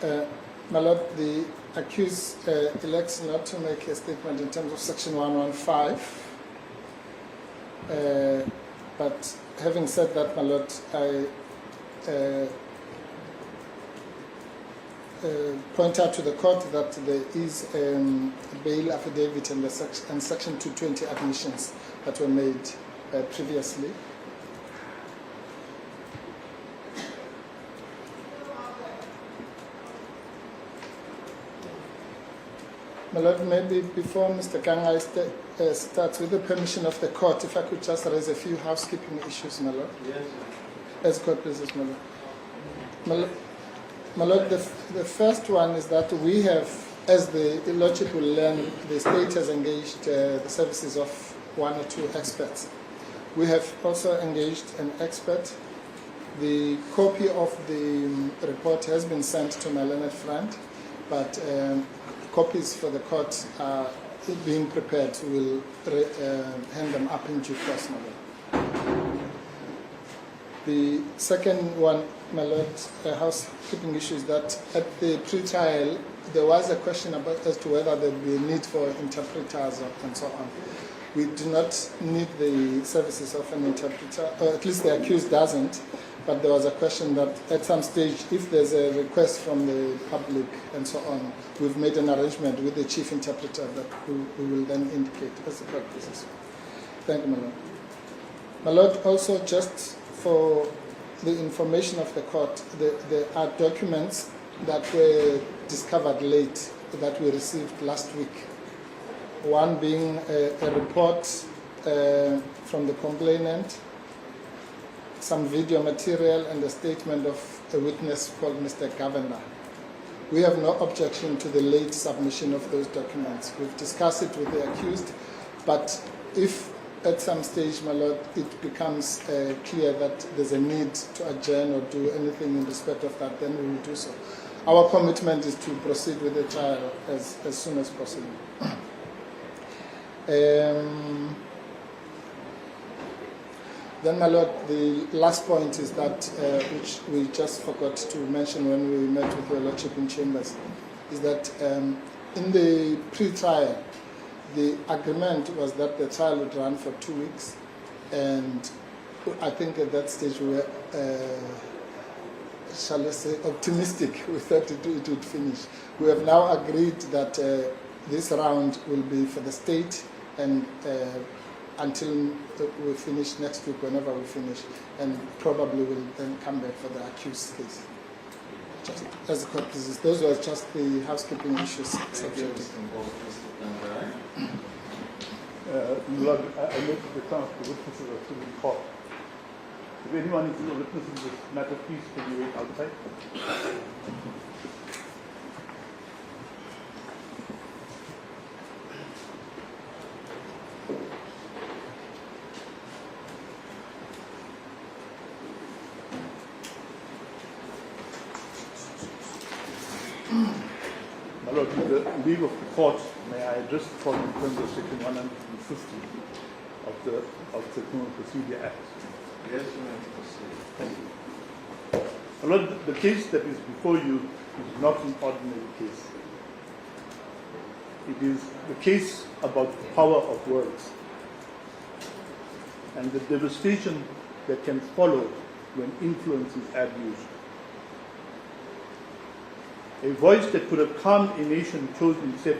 My Lord, the accused elects not to make a statement in terms of Section 115. But having said that, my Lord, I point out to the court that there is a bail affidavit and Section 220 admissions that were made previously. My Lord, maybe before Mr. Kanga starts, with the permission of the court, if I could just raise a few housekeeping issues, my Lord. Yes. As court pleases, my Lord. My Lord, the first one is that we have, as the Lordship will learn, the state has engaged the services of one or two experts. We have also engaged an expert. The copy of the report has been sent to my learned friend, but copies for the court are being prepared. We'll hand them up in due course, my Lord. The second one, my Lord, housekeeping issue is that at the pre-trial, there was a question as to whether there would be a need for interpreters and so on. We do not need the services of an interpreter, or at least the accused doesn't, but there was a question that at some stage, if there's a request from the public and so on, we've made an arrangement with the chief interpreter that we will then indicate as the court pleases. Thank you, my Lord. My Lord, also just for the information of the court, there are documents that were discovered late that we received last week. One being a report from the complainant, some video material, and a statement of a witness called Mr. Governor. We have no objection to the late submission of those documents. We've discussed it with the accused, but if at some stage, my Lord, it becomes clear that there's a need to adjourn or do anything in respect of that, then we will do so. Our commitment is to proceed with the trial as soon as possible. Then, my Lord, the last point is that, which we just forgot to mention when we met with your Lordship in Chambers, is that in the pre-trial, the agreement was that the trial would run for 2 weeks, and I think at that stage we were, shall I say, optimistic. We thought it would finish. We have now agreed that this round will be for the state, and until we finish next week, whenever we finish, and probably will then come back for the accused case. Just as the court pleases. Those were just the housekeeping issues. Lord, I note the count of the witnesses are still in court. If anyone is a witness in this matter, please can you wait outside? My Lord, with the leave of the court, may I just call in terms of Section 150 of the Criminal Procedure Act? Yes, you may proceed. Thank you. My Lord, the case that is before you is not an ordinary case. It is the case about the power of words and the devastation that can follow when influence is abused. A voice that could have calmed a nation chose instead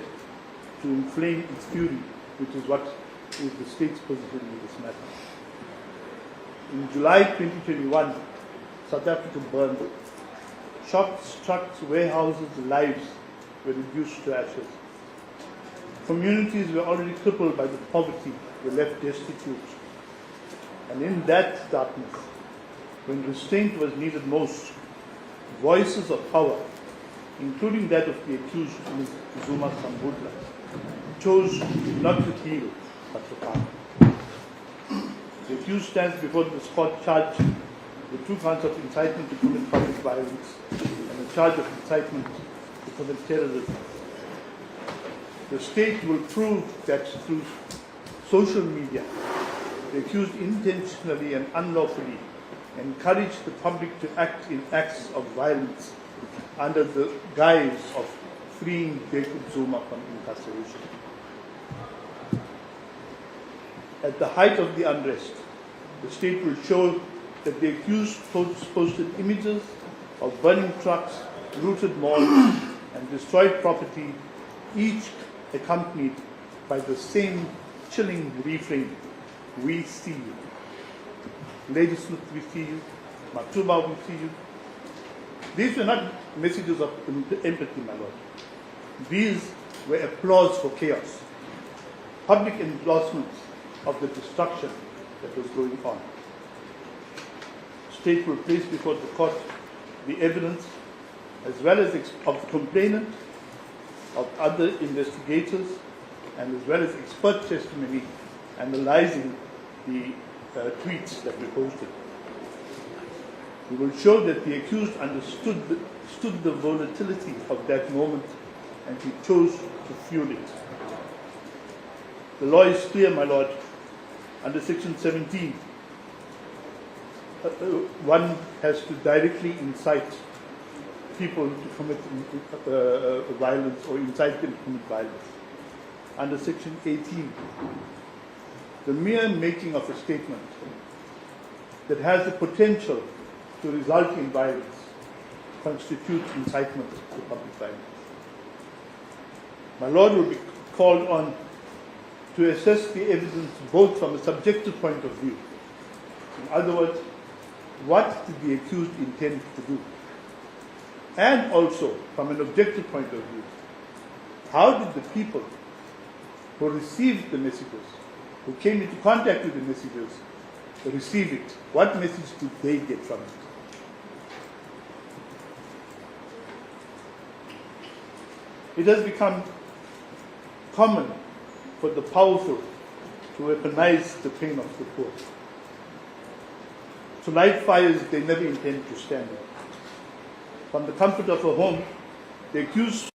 to inflame its fury, which is what is the state's position in this matter. In July 2021, South Africa burned. Shops, trucks, warehouses, lives were reduced to ashes. Communities were already crippled by the poverty, were left destitute. And in that darkness, when restraint was needed most, voices of power, including that of the accused Ms. Zuma-Sambudla, chose not to heal, but to calm. The accused stands before this court charged with 2 counts of incitement to commit public violence and a charge of incitement to commit terrorism. The state will prove that through social media, the accused intentionally and unlawfully encouraged the public to act in acts of violence under the guise of freeing Jacob Zuma from incarceration. At the height of the unrest, the state will show that the accused posted images of burning trucks, looted malls, and destroyed property, each accompanied by the same chilling refrain, "We see you." Lady Smith, we see you. Matuba, we see you. These were not messages of empathy, my lord. These were applause for chaos, public endorsements of the destruction that was going on. State will place before the court the evidence as well as of the complainant, of other investigators, and as well as expert testimony analyzing the tweets that were posted. We will show that the accused understood the volatility of that moment and he chose to fuel it. The law is clear, my lord. Under Section 17, one has to directly incite people to commit violence or incite them to commit violence. Under Section 18, the mere making of a statement that has the potential to result in violence constitutes incitement to public violence. My lord will be called on to assess the evidence both from a subjective point of view. In other words, what did the accused intend to do? And also from an objective point of view, how did the people who received the messages, who came into contact with the messages, receive it? What message did they get from it? It has become common for the powerful to weaponize the pain of the poor, to light fires they never intend to stand in. From the comfort of a home, the accused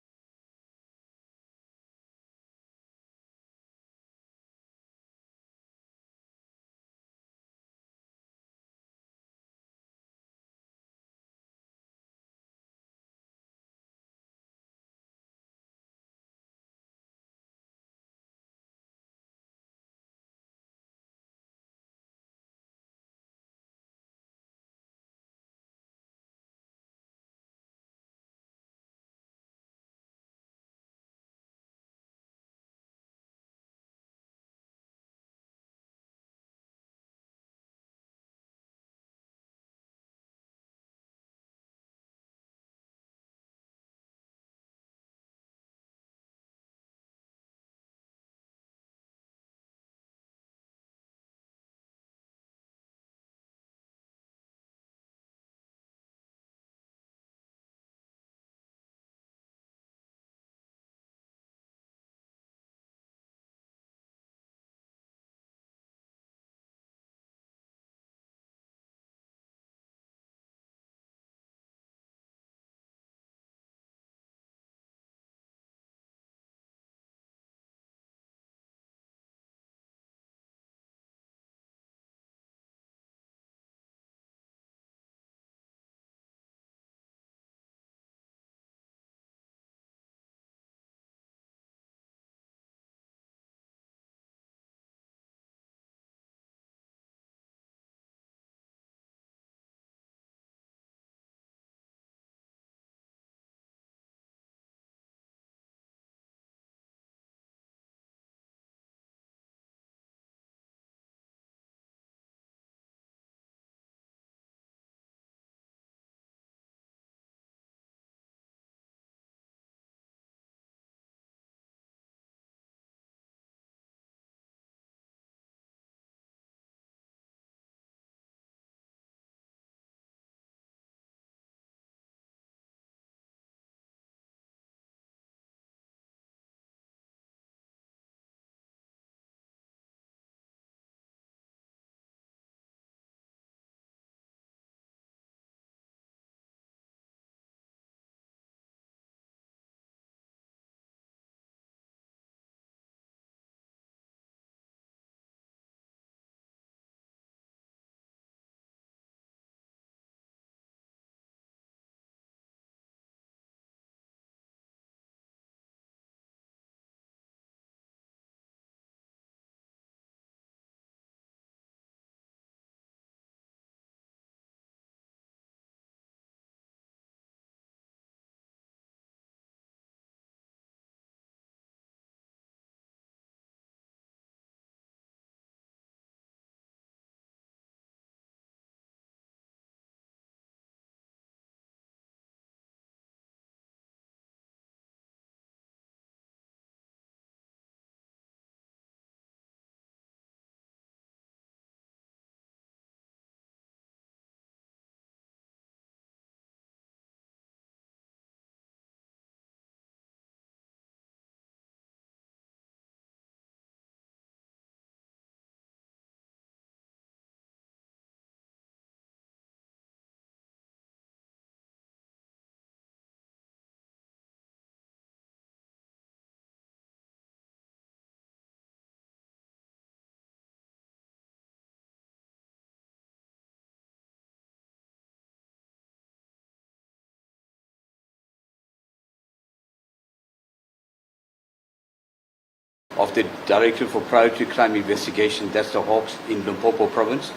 of the Directorate for Priority Crime Investigation, that's the Hawks in Limpopo province.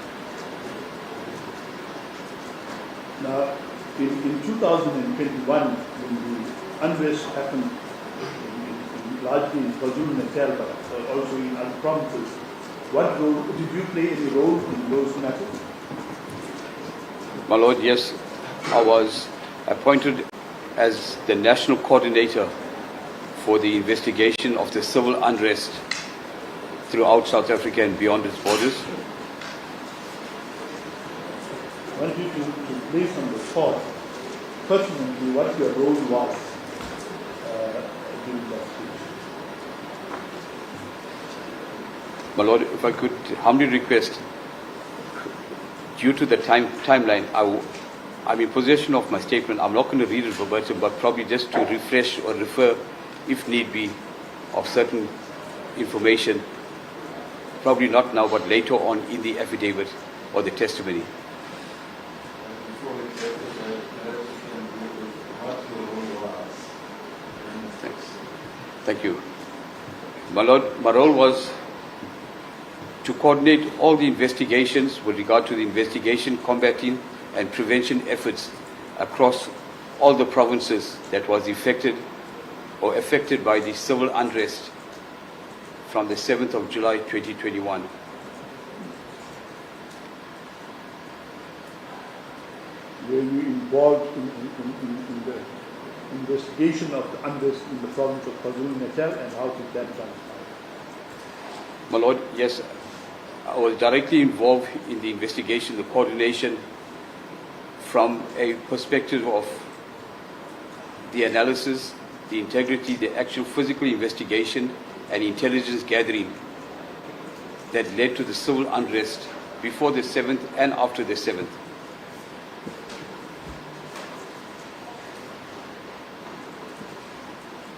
Now, in 2021, when the unrest happened, largely in KwaZulu-Natal, but also in other provinces, what role did you play any role in those matters? My Lord, yes, I was appointed as the national coordinator for the investigation of the civil unrest throughout South Africa and beyond its borders. I want you to place on the spot personally what your role was during that speech. My Lord, if I could humbly request, due to the timeline, I'm in possession of my statement. I'm not going to read it verbatim, but probably just to refresh or refer, if need be, of certain information. Probably not now, but later on in the affidavit or the testimony. Before we get to that, perhaps you can do what your role was. Thanks. Thank you. My Lord, my role was to coordinate all the investigations with regard to the investigation, combating and prevention efforts across all the provinces that was affected by the civil unrest from the 7th of July 2021. Were you involved in the investigation of the unrest in the province of KwaZulu-Natal, and how did that transpire? My Lord, yes, I was directly involved in the investigation, the coordination from a perspective of the analysis, the integrity, the actual physical investigation and intelligence gathering that led to the civil unrest before the 7th and after the 7th.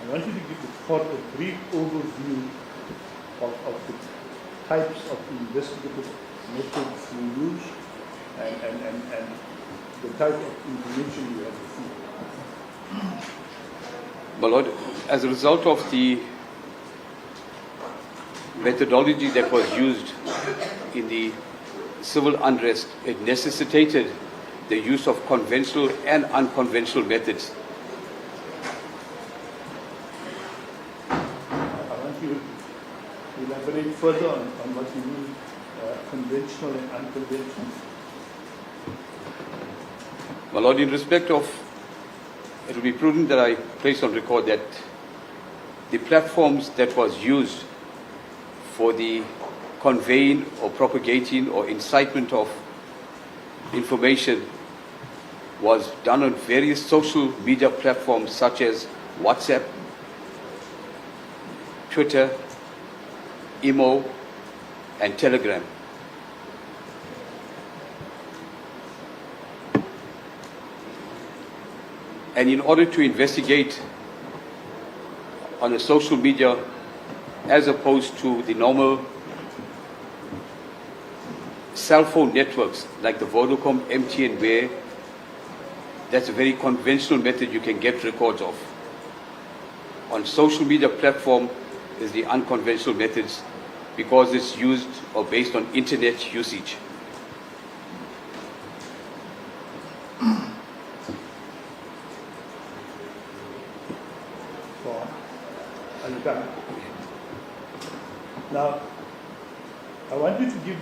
I want you to give the court a brief overview of the types of investigative methods you use and the type of information you have received. My Lord, as a result of the methodology that was used in the civil unrest, it necessitated the use of conventional and unconventional methods. I want you to elaborate further on what you mean conventional and unconventional. My Lord, in respect of, it will be prudent that I place on record that the platforms that was used for the conveying or propagating or incitement of information was done on various social media platforms such as WhatsApp, Twitter, Imo, and Telegram. And in order to investigate on a social media as opposed to the normal cell phone networks like the Vodacom, MTN, where that's a very conventional method you can get records of. On social media platform is the unconventional methods because it's used or based on internet usage. Are you done? Now, I want you to give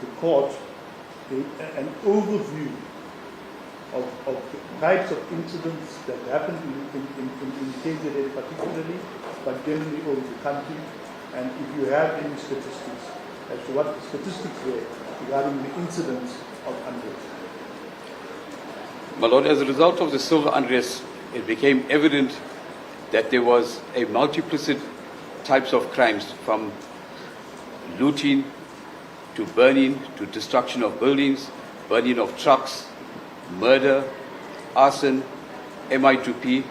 the court an overview of the types of incidents that happened in KZN particularly, but generally over the country, and if you have any statistics as to what the statistics were regarding the incidents of unrest. My Lord, as a result of the civil unrest, it became evident that there was a multiplicity types of crimes, from looting to burning to destruction of buildings, burning of trucks, murder, arson, MI2P,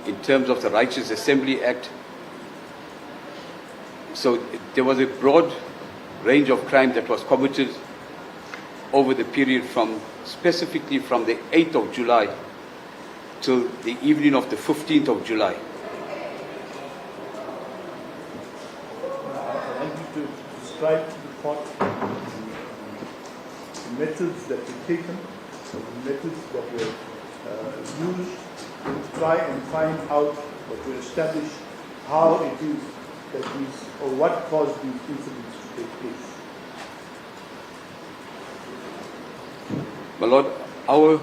in terms of the Righteous Assembly Act. So there was a broad range of crime that was committed over the period specifically from the 8th of July till the evening of the 15th of July. described to the court the methods that were taken, the methods that were used to try and find out or to establish how it is that these, or what caused these incidents to take place. My Lord, our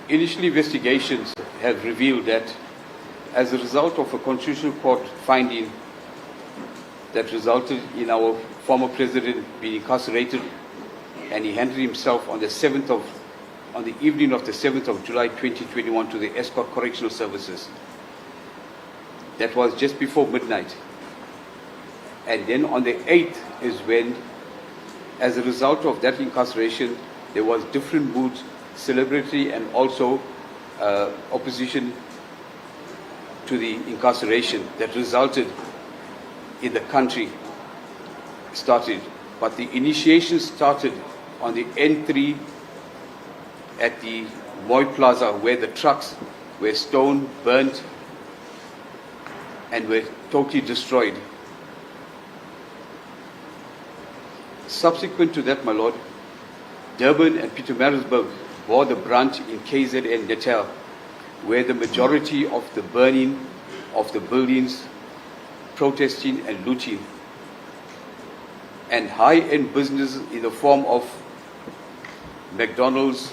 initial investigations have revealed that as a result of a Constitutional Court finding that resulted in our former president being incarcerated, and he handed himself on the evening of the 7th of July 2021 to the Escort Correctional Services. That was just before midnight. And then on the 8th is when, as a result of that incarceration, there was different moods, celebratory and also opposition to the incarceration that resulted in the country started. But the initiation started on the N3 at the Moy Plaza, where the trucks were stoned, burnt, and were totally destroyed. Subsequent to that, my Lord, Durban and Pietermaritzburg bore the brunt in KZN Natal, where the majority of the burning of the buildings, protesting and looting, and high-end businesses in the form of McDonald's,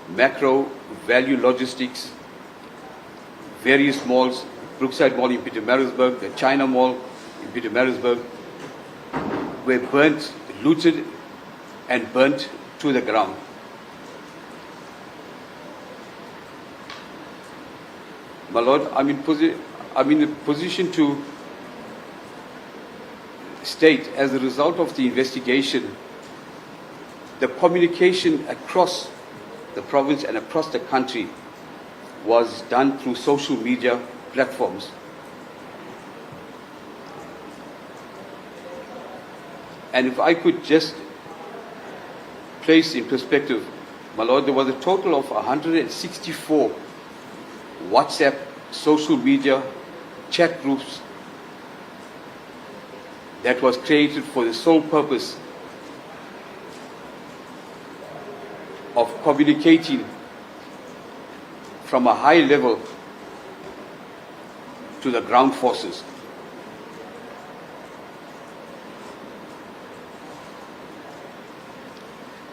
Macro, Value Logistics, various malls, Brookside Mall in Pietermaritzburg, the China Mall in Pietermaritzburg, were burnt, looted and burnt to the ground. My Lord, I'm in a position to state, as a result of the investigation, the communication across the province and across the country was done through social media platforms. And if I could just place in perspective, my Lord, there was a total of 164 WhatsApp, social media, chat groups that was created for the sole purpose of communicating from a high level to the ground forces.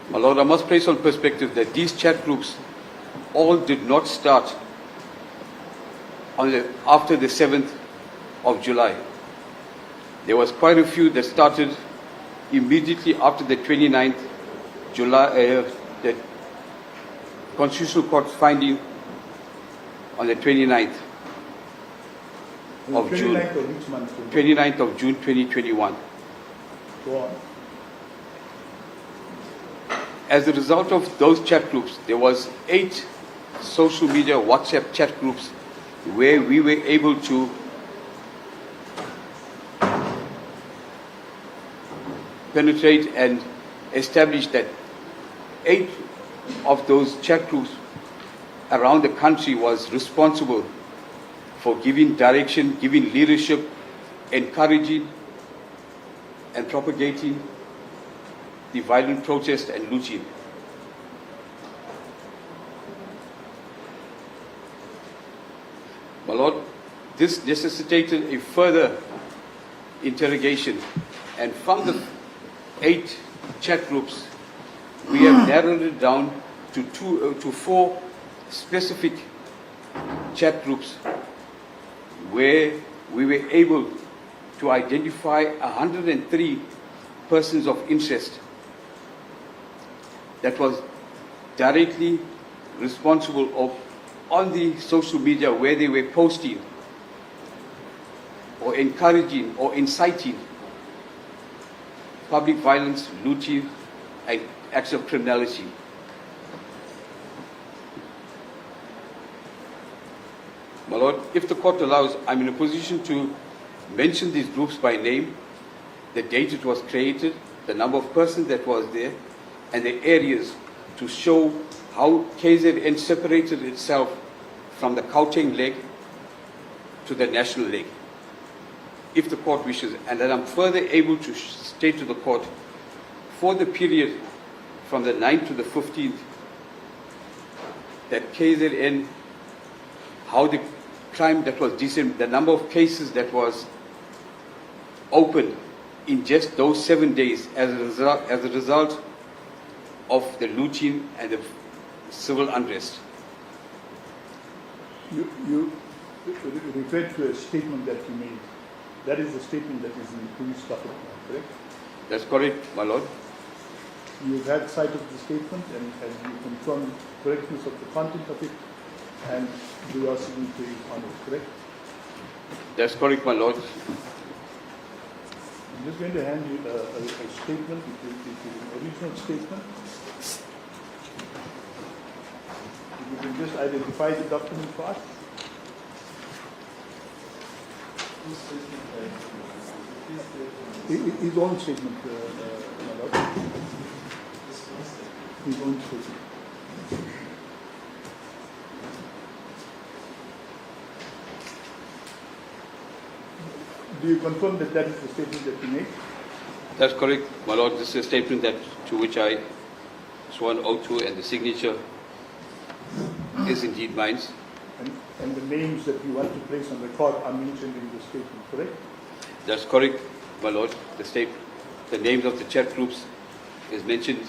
My Lord, I must place on perspective that these chat groups all did not start after the 7th of July. There was quite a few that started immediately after the 29th July, the Constitutional Court finding on the 29th of June. 29th of which month? 29th of June 2021. Go on. As a result of those chat groups, there was 8 social media WhatsApp chat groups where we were able to penetrate and establish that 8 of those chat groups around the country was responsible for giving direction, giving leadership, encouraging and propagating the violent protest and looting. My Lord, this necessitated a further interrogation, and from the 8 chat groups, we have narrowed it down to 4 specific chat groups where we were able to identify 103 persons of interest that was directly responsible on the social media where they were posting or encouraging or inciting public violence, looting, and acts of criminality. My Lord, if the court allows, I'm in a position to mention these groups by name, the date it was created, the number of persons that was there, and the areas to show how KZN separated itself from the Gauteng leg to the national leg. if the court wishes, and that I'm further able to state to the court, for the period from the 9th to the 15th, that KZN, how the crime that was decent, the number of cases that was opened in just those 7 days as a result of the looting and the civil unrest. You referred to a statement that you made. That is the statement that is in the police docket, correct? That's correct, my lord. You've had sight of the statement and you confirm correctness of the content of it and you are signature on it, correct? That's correct, my lord. I'm just going to hand you a statement, it is an original statement. If you can just identify the document for us. His own statement, my lord. His own statement. Do you confirm that that is the statement that you made? That's correct, my lord. This is a statement that to which I sworn oath to, and the signature is indeed mine. And the names that you want to place on record are mentioned in the statement, correct? That's correct, my lord. The names of the chat groups is mentioned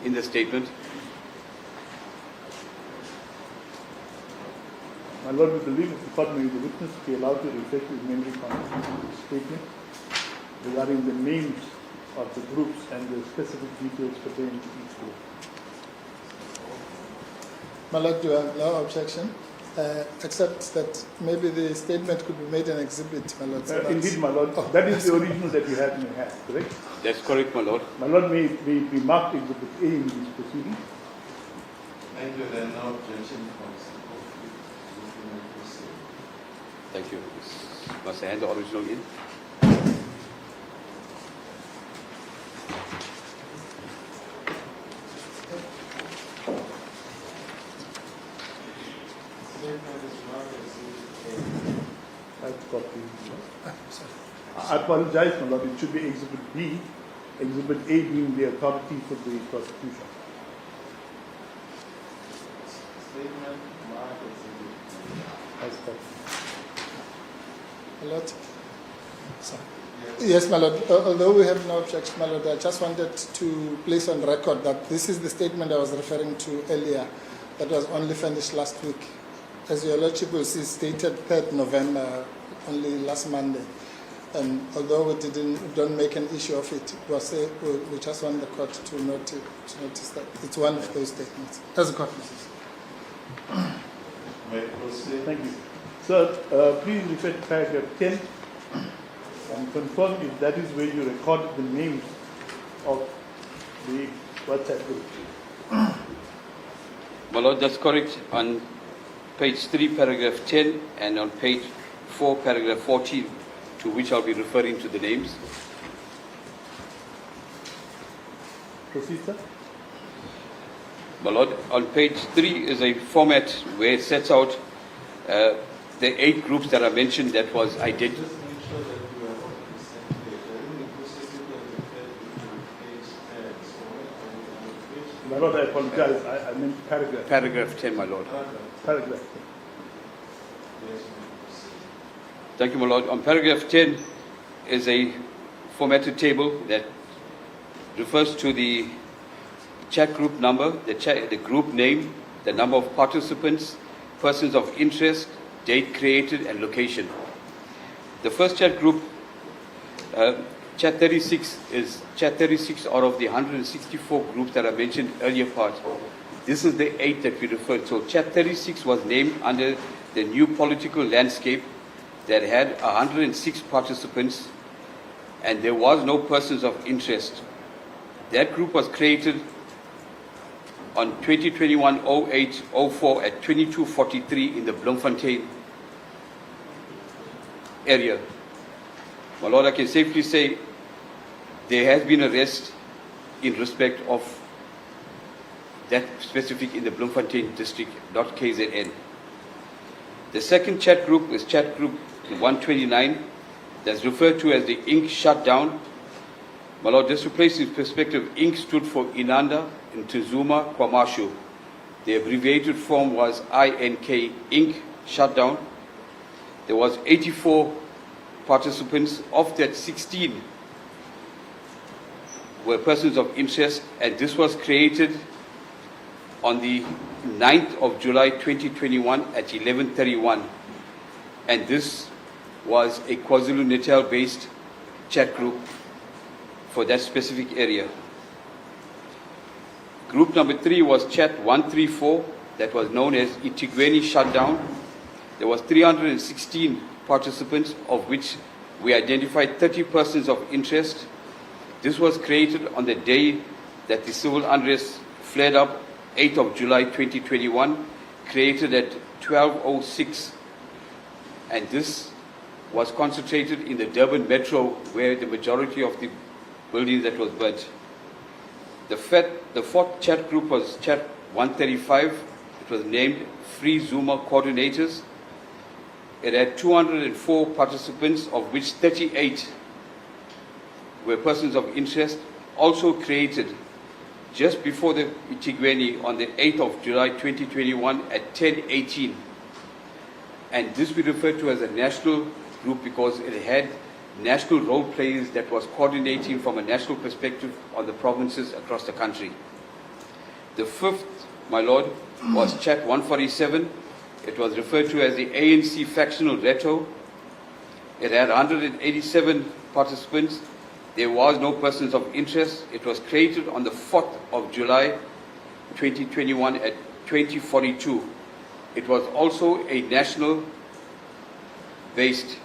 in the statement. My lord, we believe that the court may the witness be allowed to reflect his memory on the statement regarding the names of the groups and the specific details pertaining to each group. My lord, you have no objection, except that maybe the statement could be made an exhibit, my lord. So Indeed, my lord. That is the original that you have in your hand, correct? That's correct, my lord. My lord, may be marked exhibit A in this proceeding. Thank you. There are no objection. Thank you. Must I hand the original in? I've got I apologize, my lord. It should be exhibit B, exhibit A being the authority for the prosecution. Statement marked as That's correct. My lord. Sorry. Yes, my lord. Although we have no objection, my lord, I just wanted to place on record that this is the statement I was referring to earlier that was only finished last week. As your lordship will see, stated 3rd November, only last Monday. And although we don't make an issue of it, we just want the court to notice that it's one of those statements. As a court. May I proceed? Thank you. Sir, please refer to paragraph 10 and confirm if that is where you record the names of the WhatsApp group. My lord, that's correct. On page 3, paragraph 10, and on page 4, paragraph 14, to which I'll be referring to the names. Proceed, sir. My lord, on page 3 is a format where it sets out the 8 groups that are mentioned that was identified. Just make sure that you are on the same page. I think the prosecutor referred to page 10. So on page My lord, I apologize. I meant paragraph. Paragraph 10, my lord. Paragraph 10. Yes, may proceed. Thank you, my lord. On paragraph 10 is a formatted table that refers to the chat group number, the group name, the number of participants, persons of interest, date created, and location. The first chat group, chat 36, is chat 36 out of the 164 groups that I mentioned earlier part. This is the 8 that we referred to. So chat 36 was named under the new political landscape that had 106 participants, and there was no persons of interest. That group was created on 2021-08-04 at 2243 in the Bloemfontein area. My lord, I can safely say there has been arrest in respect of that specific in the Bloemfontein district, not KZN. The second chat group is chat group 129. that's referred to as the Inc. shutdown. My Lord, just to place in perspective, Inc. stood for Inanda Ntizuma Kwamashu. The abbreviated form was INK, Inc. shutdown. There was 84 participants. Of that, 16 were persons of interest, and this was created on the 9th of July 2021 at 11:31. And this was a KwaZulu-Natal based chat group for that specific area. Group number 3 was chat 134, that was known as Itigweni shutdown. There was 316 participants, of which we identified 30 persons of interest. This was created on the day that the civil unrest flared up, 8th of July 2021, created at 12:06, and this was concentrated in the Durban metro, where the majority of the buildings that was burnt. The fourth chat group was chat 135. It was named Free Zuma Coordinators. It had 204 participants, of which 38 were persons of interest, also created just before the Itigweni on the 8th of July 2021 at 10:18. And this we refer to as a national group because it had national role players that was coordinating from a national perspective on the provinces across the country. The fifth, my Lord, was chat 147. It was referred to as the ANC factional reto. It had 187 participants. There was no persons of interest. It was created on the 4th of July 2021 at 20:42. It was also a national based.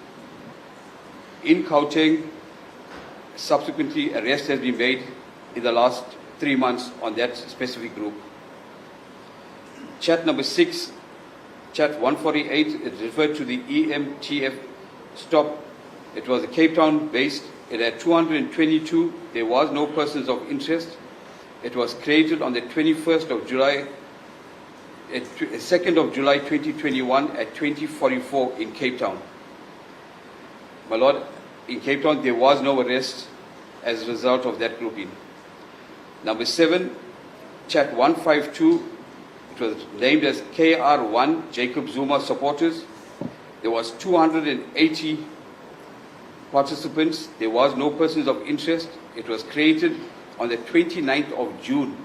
In Gauteng, subsequently arrest has been made in the last 3 months on that specific group. Chat number 6, chat 148, it referred to the EMTF stop. It was a Cape Town based. It had 222. There was no persons of interest. It was created on the 21st of July, 2nd of July 2021 at 20:44 in Cape Town. My Lord, in Cape Town there was no arrest as a result of that grouping. Number 7, chat 152. It was named as KR1 Jacob Zuma supporters. There was 280 participants. There was no persons of interest. It was created on the 29th of June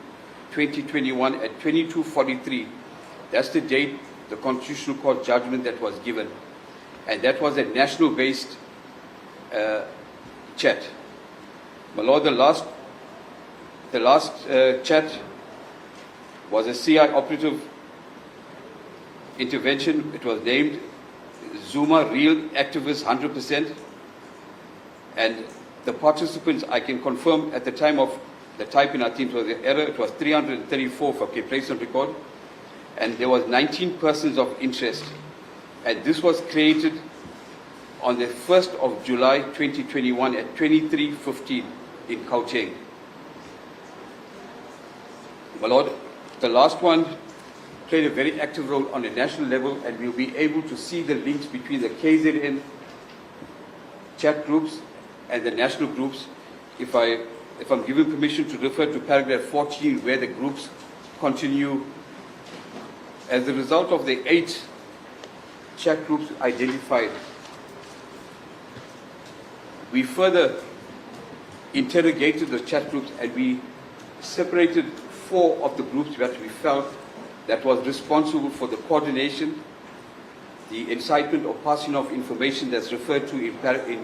2021 at 22:43. That's the date, the Constitutional Court judgment that was given. And that was a national-based chat. My Lord, the last chat was a CI operative intervention. It was named Zuma Real Activists 100%. And the participants, I can confirm at the time of the typing, I think it was an error, it was 334 for place on record. And there was 19 persons of interest. And this was created on the 1st of July 2021 at 23:15 in Gauteng. My Lord, the last one played a very active role on a national level, and we'll be able to see the links between the KZN chat groups and the national groups if I'm given permission to refer to paragraph 14 where the groups continue. As a result of the 8 chat groups identified, we further interrogated the chat groups and we separated 4 of the groups that we felt that was responsible for the coordination, the incitement or passing of information that's referred to in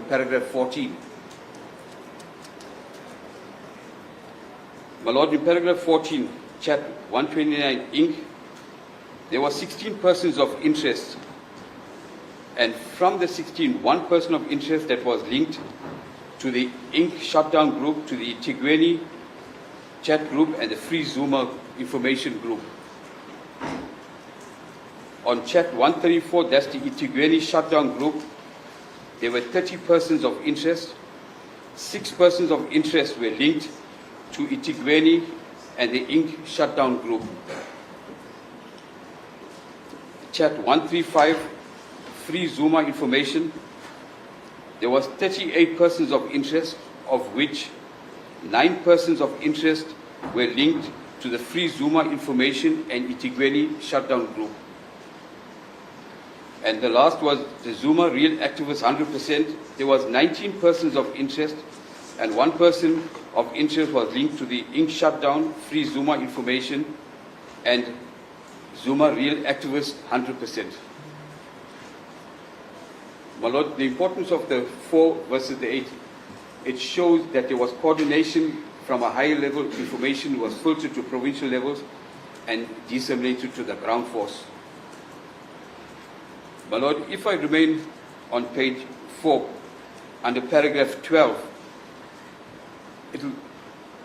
paragraph 14. My Lord, in paragraph 14, chat 129 Inc., there were 16 persons of interest, and from the 16, 1 person of interest that was linked to the Inc. shutdown group, to the Itigweni chat group, and the Free Zuma information group. On chat 134, that's the Itigweni shutdown group, there were 30 persons of interest. 6 persons of interest were linked to Itigweni and the Inc. shutdown group. Chat 135, Free Zuma information. there was 38 persons of interest, of which 9 persons of interest were linked to the Free Zuma Information and Itigweni shutdown group. And the last was the Zuma Real Activists 100%. There was 19 persons of interest, and 1 person of interest was linked to the Inc. shutdown, Free Zuma Information, and Zuma Real Activists 100%. My Lord, the importance of the 4 versus the 8, it shows that there was coordination from a higher level. Information was filtered to provincial levels and disseminated to the ground force. My Lord, if I remain on page 4, under paragraph 12,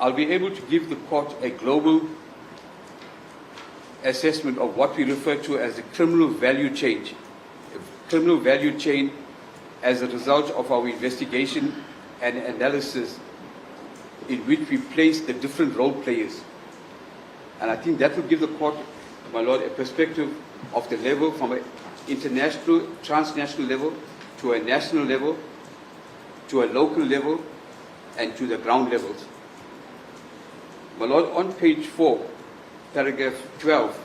I'll be able to give the court a global assessment of what we refer to as the criminal value chain. Criminal value chain as a result of our investigation and analysis in which we place the different role players. And I think that will give the court, my Lord, a perspective of the level from an international, transnational level to a national level, to a local level, and to the ground levels. My Lord, on page 4, paragraph 12,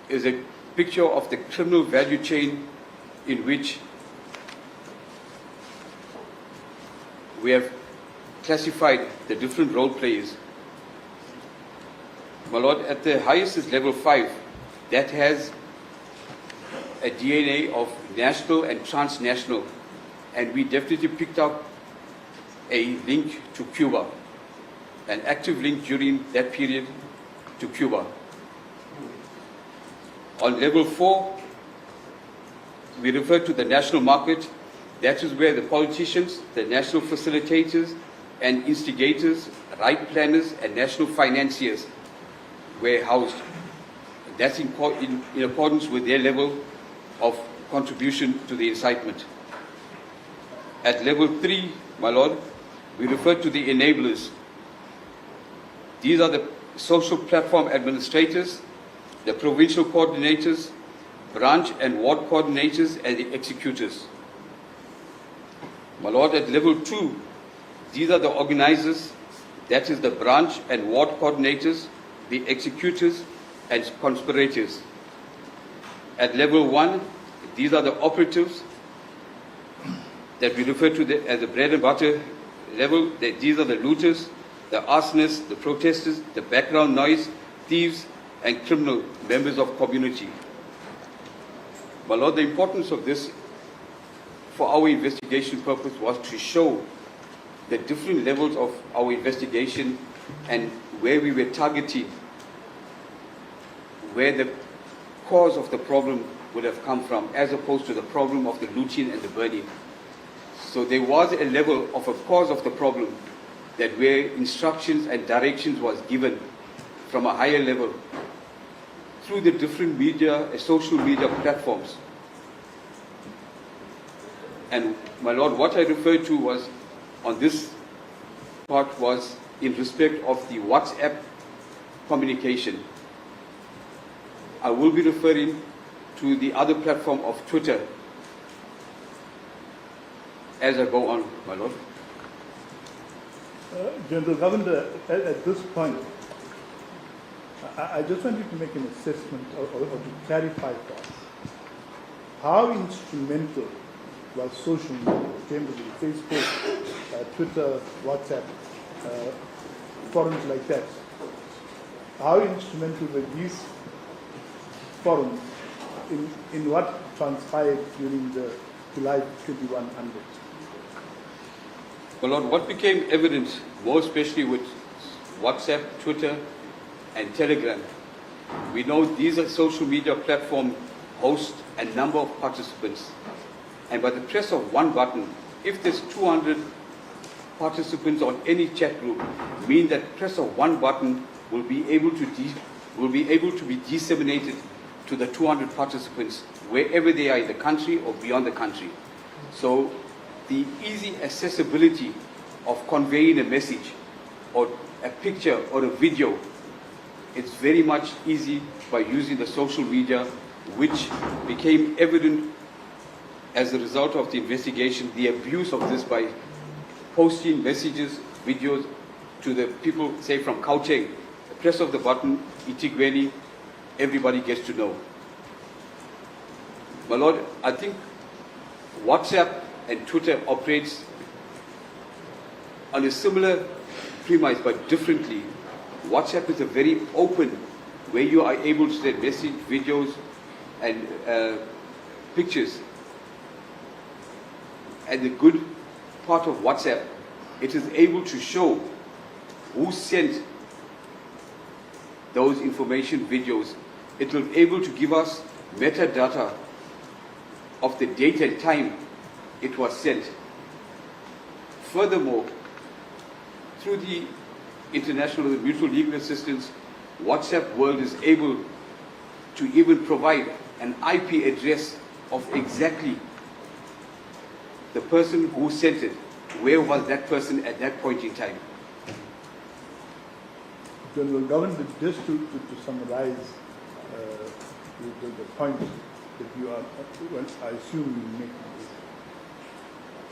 is a picture of the criminal value chain in which we have classified the different role players. My Lord, at the highest is level 5, that has a DNA of national and transnational, and we definitely picked up a link to Cuba, an active link during that period to Cuba. On level 4, we refer to the national market. That is where the politicians, the national facilitators and instigators, right planners and national financiers were housed. That's in accordance with their level of contribution to the incitement. At level 3, my Lord, we refer to the enablers. These are the social platform administrators, the provincial coordinators, branch and ward coordinators, and the executors. My Lord, at level 2, these are the organizers, that is the branch and ward coordinators, the executors, and conspirators. At level 1, these are the operatives that we refer to as the bread and butter level. These are the looters, the arsonists, the protesters, the background noise, thieves, and criminal members of community. My Lord, the importance of this for our investigation purpose was to show the different levels of our investigation and where we were targeting, where the cause of the problem would have come from, as opposed to the problem of the looting and the burning. So there was a level of a cause of the problem that where instructions and directions was given from a higher level through the different media, social media platforms. And my Lord, what I referred to was on this part was in respect of the WhatsApp communication. I will be referring to the other platform of Twitter as I go on, my Lord. General Governor, at this point, I just want you to make an assessment or to clarify for us. How instrumental was social media, generally Facebook, Twitter, WhatsApp, forums like that? How instrumental were these forums in what transpired during the July 21 unrest? Well, Lord, what became evident, more especially with WhatsApp, Twitter, and Telegram, we know these are social media platforms host a number of participants. And by the press of one button, if there's 200 participants on any chat group, mean that press of one button will be able to be disseminated to the 200 participants wherever they are in the country or beyond the country. So the easy accessibility of conveying a message or a picture or a video, it's very much easy by using the social media, which became evident as a result of the investigation, the abuse of this by posting messages, videos to the people, say from Gauteng, the press of the button, Itigweni, everybody gets to know. My Lord, I think WhatsApp and Twitter operates on a similar premise but differently. WhatsApp is a very open, where you are able to send message, videos and pictures. And the good part of WhatsApp, it is able to show who sent those information videos. It will be able to give us metadata of the date and time it was sent. Furthermore, through the international mutual legal assistance, WhatsApp world is able to even provide an IP address of exactly the person who sent it. Where was that person at that point in time? General Governor, just to summarize the point that you are, well, I assume you make.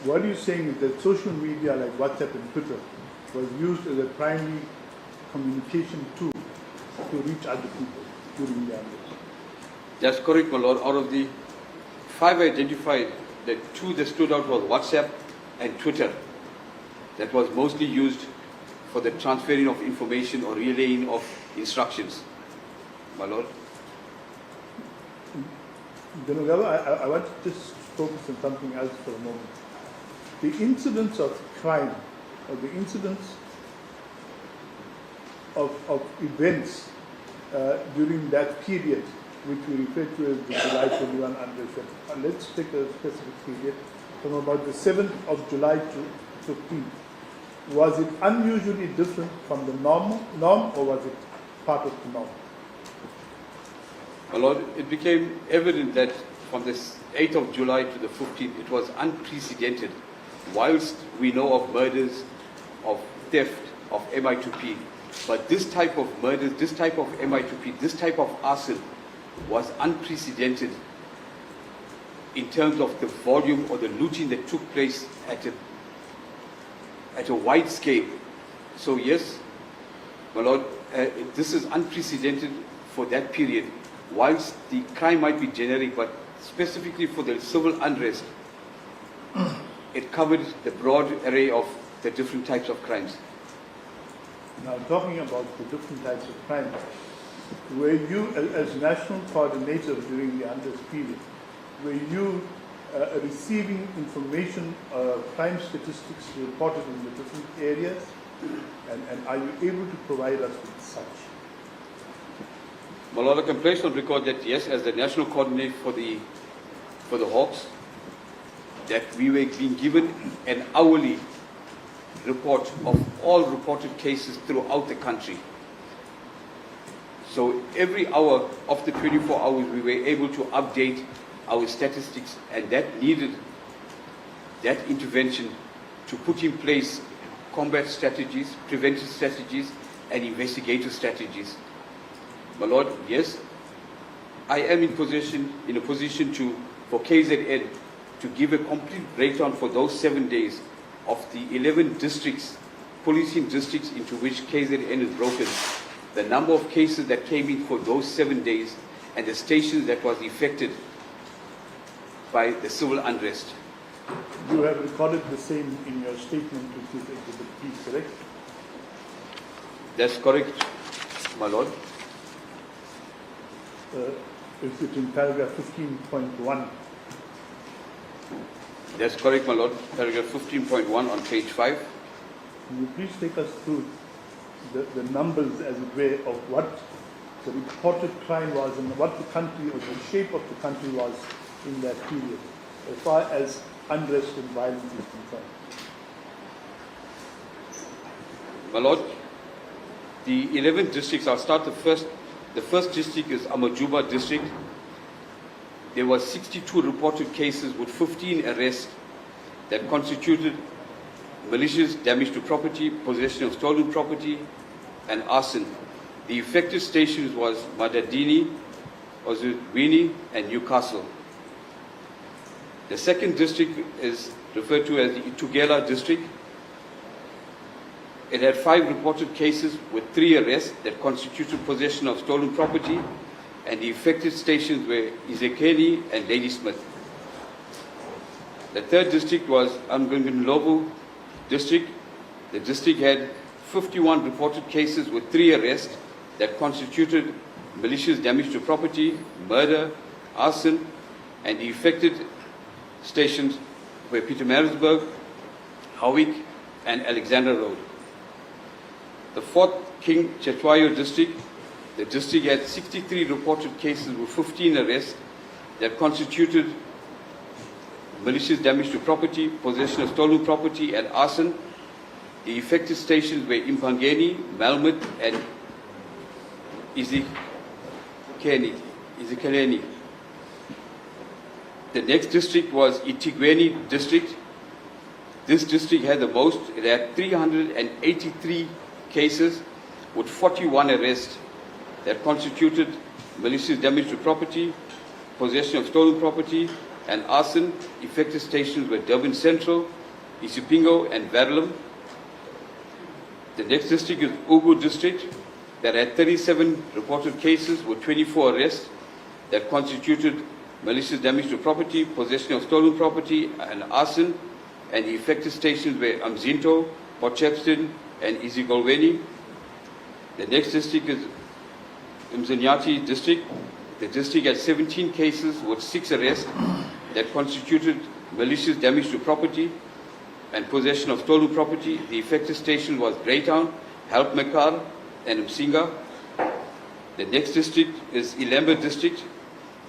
What you're saying is that social media like WhatsApp and Twitter was used as a primary communication tool to reach other people during the unrest. That's correct, my Lord. Out of the 5 identified, the 2 that stood out was WhatsApp and Twitter. That was mostly used for the transferring of information or relaying of instructions, my Lord. General Governor, I want to just focus on something else for a moment. The incidents of crime, or the incidents of events during that period, which we refer to as the July 21 unrest. Let's take a specific period from about the 7th of July to 15th. Was it unusually different from the norm, or was it part of the norm? My Lord, it became evident that from the 8th of July to the 15th, it was unprecedented. Whilst we know of murders, of theft, of MI2P, but this type of murders, this type of MI2P, this type of arson was unprecedented in terms of the volume or the looting that took place at a wide scale. So yes, my Lord, this is unprecedented for that period. Whilst the crime might be generic, but specifically for the civil unrest, it covered the broad array of the different types of crimes. Now, talking about the different types of crimes, were you, as national coordinator during the unrest period, were you receiving information, crime statistics reported in the different areas, and are you able to provide us with such? My Lord, I can place on record that yes, as the national coordinator for the Hawks, that we were being given an hourly report of all reported cases throughout the country. So every hour of the 24 hours, we were able to update our statistics, and that needed that intervention to put in place combat strategies, preventive strategies, and investigative strategies. My Lord, yes, I am in a position for KZN to give a complete breakdown for those 7 days of the 11 districts, policing districts into which KZN is broken, the number of cases that came in for those 7 days, and the stations that was affected by the civil unrest. You have recorded the same in your statement, which is Exhibit P, correct? That's correct, my Lord. Is it in paragraph 15.1? That's correct, my Lord. Paragraph 15.1 on page 5. Can you please take us through the numbers, as it were, of what the reported crime was and what the country, or the shape of the country was in that period, as far as unrest and violence is concerned? My Lord, the 11 districts, I'll start the first. The first district is Amajuba district. There were 62 reported cases with 15 arrests that constituted malicious damage to property, possession of stolen property, and arson. The affected stations was Madadini, Ozudwini, and Newcastle. The second district is referred to as the Itugela district. It had 5 reported cases with 3 arrests that constituted possession of stolen property, and the affected stations were Izekeni and Ladysmith. The third district was Umkhonto district. The district had 51 reported cases with 3 arrests that constituted malicious damage to property, murder, arson, and the affected stations were Pietermaritzburg, Howick, and Alexander Road. The fourth King Chetwayo district, the district had 63 reported cases with 15 arrests that constituted malicious damage to property, possession of stolen property, and arson. The affected stations were Impangeni, Malmut, and Izikeleni. The next district was Itigweni district. This district had the most. It had 383 cases with 41 arrests that constituted malicious damage to property, possession of stolen property, and arson. Affected stations were Durban Central, Isipingo, and Verulam. The next district is Ugu district that had 37 reported cases with 24 arrests that constituted malicious damage to property, possession of stolen property, and arson. And the affected stations were Umzinto, Port Shepstone, and Izigolweni. The next district is Umzanyati district. The district had 17 cases with 6 arrests that constituted malicious damage to property and possession of stolen property. The affected station was Greytown, Helpmekar, and Msinga. The next district is Ilembe district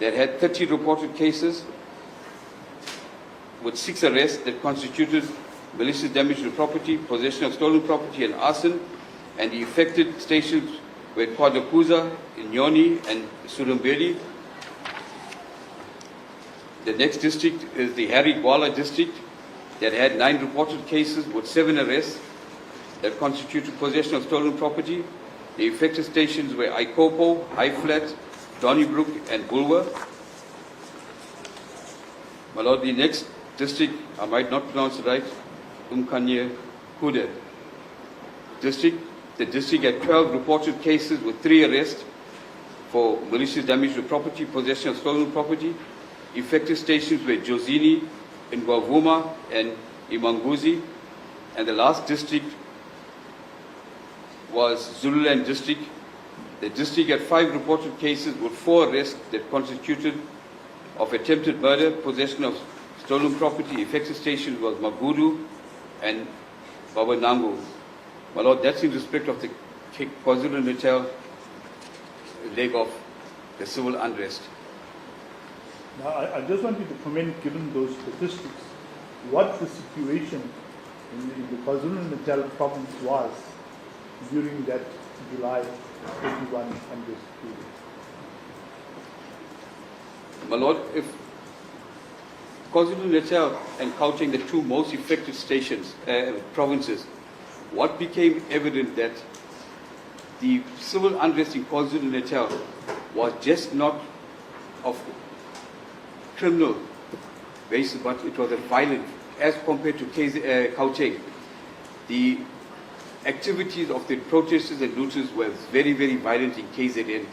that had 30 reported cases with 6 arrests that constituted malicious damage to property, possession of stolen property, and arson. And the affected stations were Kwadakuza, Inyoni, and Surumbeli. The next district is the Harry Gwala district that had 9 reported cases with 7 arrests that constituted possession of stolen property. The affected stations were Ikopo, High Flat, Donnybrook, and Bulwer. My Lord, the next district, I might not pronounce it right, Umkhonto Wesizwe district. The district had 12 reported cases with 3 arrests for malicious damage to property, possession of stolen property. Affected stations were Jozini, Ngwavuma, and Imanguzi. And the last district was Zululand district. The district had 5 reported cases with 4 arrests that constituted of attempted murder, possession of stolen property. Affected station was Maguru and Babanango. My Lord, that's in respect of the KwaZulu-Natal leg of the civil unrest. Now, I just want you to comment, given those statistics, what the situation in the KwaZulu-Natal province was during that July 21 unrest period. My Lord, if KwaZulu-Natal and Gauteng, the 2 most affected stations, provinces, what became evident that the civil unrest in KwaZulu-Natal was just not of criminal basis, but it was a violent, as compared to Gauteng. The activities of the protesters and looters were very, very violent in KZN,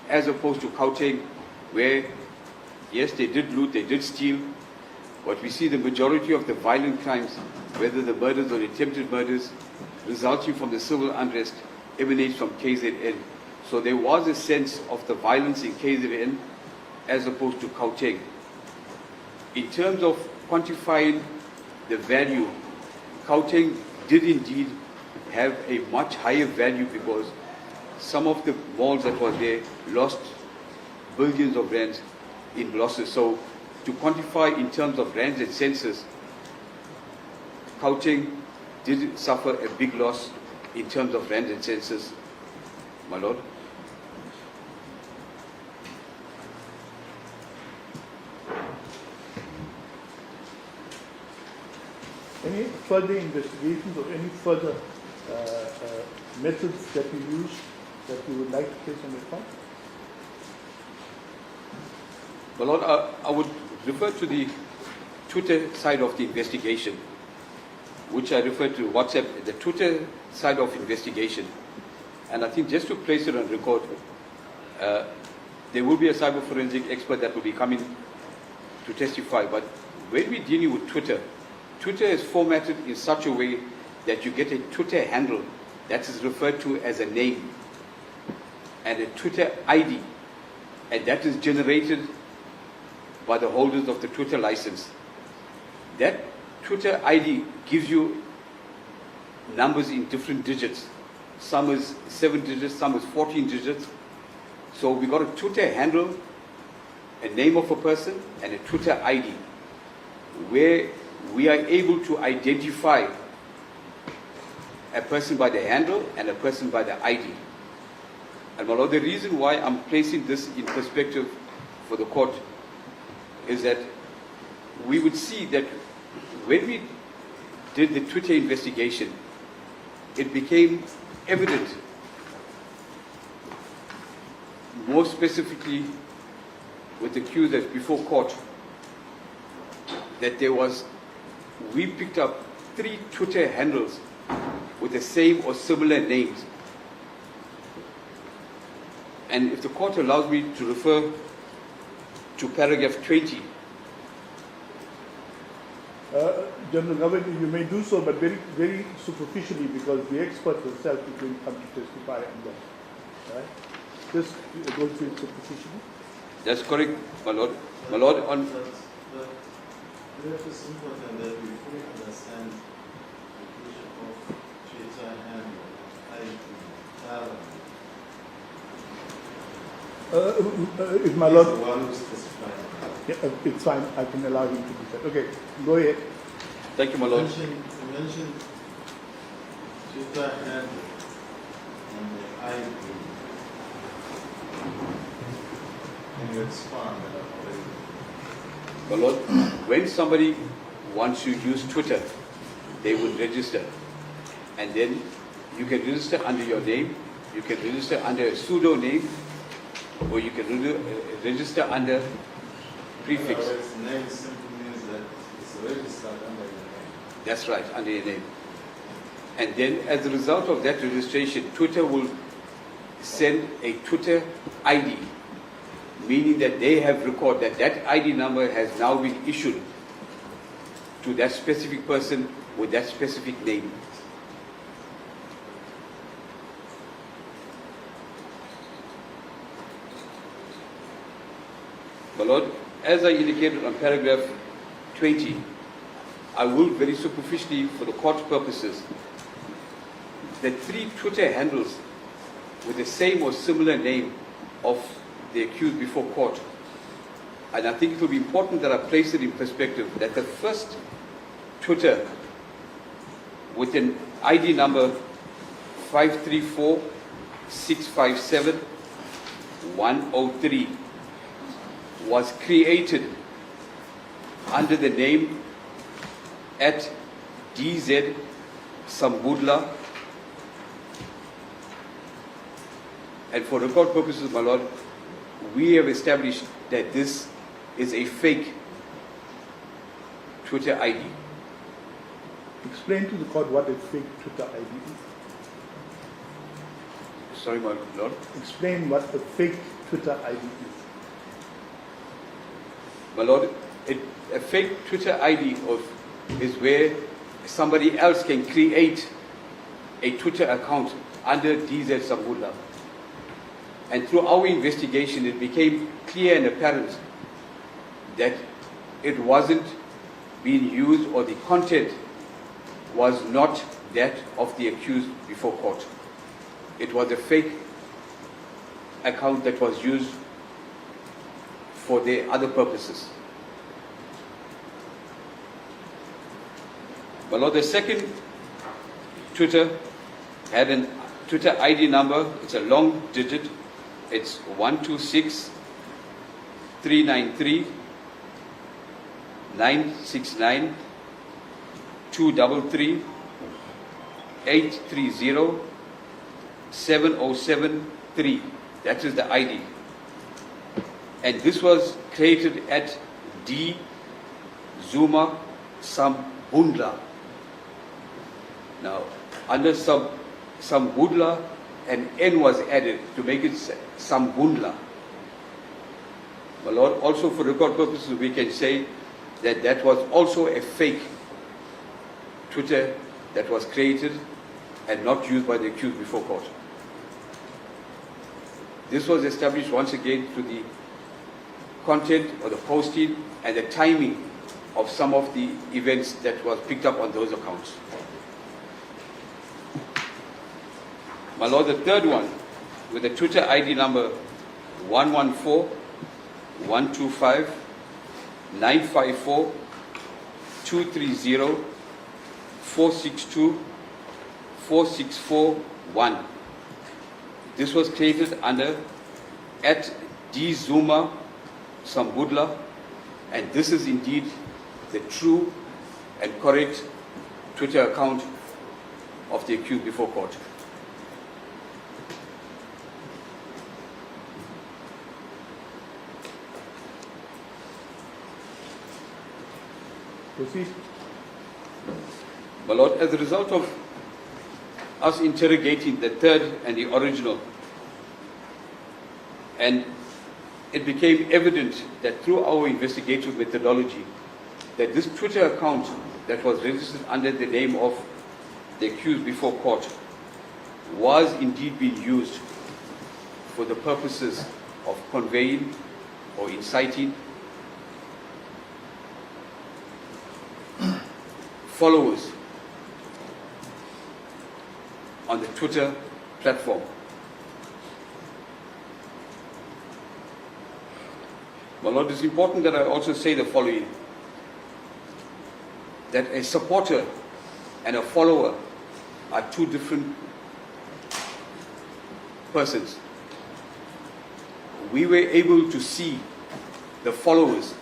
as opposed to Gauteng, where, yes, they did loot, they did steal, but we see the majority of the violent crimes, whether the murders or attempted murders, resulting from the civil unrest, emanates from KZN. So there was a sense of the violence in KZN as opposed to Gauteng. In terms of quantifying the value, Gauteng did indeed have a much higher value because some of the malls that were there lost billions of rands in losses. So to quantify in terms of rands and census, Gauteng did suffer a big loss in terms of rands and census, my Lord. Any further investigations or any further methods that you use that you would like to place on record? My Lord, I would refer to the Twitter side of the investigation, which I refer to WhatsApp, the Twitter side of investigation. And I think just to place it on record, there will be a cyber forensic expert that will be coming to testify. But when we're dealing with Twitter, Twitter is formatted in such a way that you get a Twitter handle that is referred to as a name and a Twitter ID, and that is generated by the holders of the Twitter license. That Twitter ID gives you numbers in different digits. Some is 7 digits, some is 14 digits. So we got a Twitter handle, a name of a person, and a Twitter ID, where we are able to identify a person by the handle and a person by the ID. And my Lord, the reason why I'm placing this in perspective for the court is that we would see that when we did the Twitter investigation, it became evident, more specifically with the accusers before court, that we picked up 3 Twitter handles with the same or similar names. And if the court allows me to refer to paragraph 20. General Governor, you may do so, but very, very superficially, because the expert herself is going to come to testify on that. Right? Just go through it superficially. That's correct, my Lord. My Lord, on... It is important that we fully understand the issue of Twitter handle, If my Lord... the one who specified. Yeah, it's fine. I can allow him to do that. Okay, go ahead. Thank you, my Lord. You mentioned Twitter handle and the ID. Can you expand on that? My Lord, when somebody wants to use Twitter, they will register. And then you can register under your name, you can register under a pseudo name, or you can register under prefix. Name simply means that it's registered under your name. That's right, under your name. And then as a result of that registration, Twitter will send a Twitter ID, meaning that they have recorded that ID number has now been issued to that specific person with that specific name. My Lord, as I indicated on paragraph 20, I will very superficially, for the court purposes, the 3 Twitter handles with the same or similar name of the accused before court. And I think it will be important that I place it in perspective that the first Twitter with an ID number 534-657-103 was created under the name at DZ Sambudla. And for record purposes, my Lord, we have established that this is a fake Twitter ID. Explain to the court what a fake Twitter ID is. Sorry, my Lord. Explain what a fake Twitter ID is. My Lord, a fake Twitter ID is where somebody else can create a Twitter account under DZ Sambudla. And through our investigation, it became clear and apparent that it wasn't being used, or the content was not that of the accused before court. It was a fake account that was used for their other purposes. My Lord, the second Twitter had a Twitter ID number. It's a long digit. It's 126-393-969-233-830-7073. That is the ID. And this was created at D Zuma-Sambudla. Now, under Sambudla, an N was added to make it Sambudla. My Lord, also for record purposes, we can say that that was also a fake Twitter that was created and not used by the accused before court. This was established once again through the content or the posting and the timing of some of the events that was picked up on those accounts. My Lord, the third one, with the Twitter ID number 114-125-954-230-462-4641. This was created under @Zuma-Sambudla, and this is indeed the true and correct Twitter account of the accused before court. Proceed. My Lord, as a result of us interrogating the third and the original, and it became evident that through our investigative methodology that this Twitter account that was registered under the name of the accused before court was indeed being used for the purposes of conveying or inciting followers on the Twitter platform. My Lord, it's important that I also say the following, that a supporter and a follower are two different persons. We were able to see the followers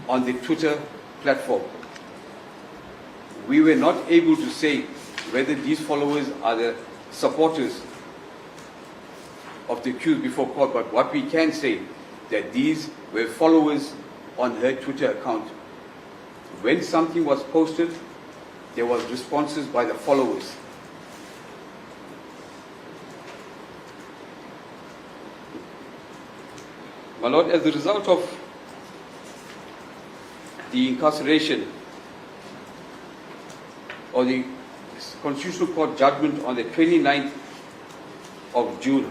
on the Twitter platform. We were not able to say whether these followers are the supporters of the accused before court, but what we can say that these were followers on her Twitter account. When something was posted, there was responses by the followers. My Lord, as a result of the incarceration or the Constitutional Court judgment on the 29th of June,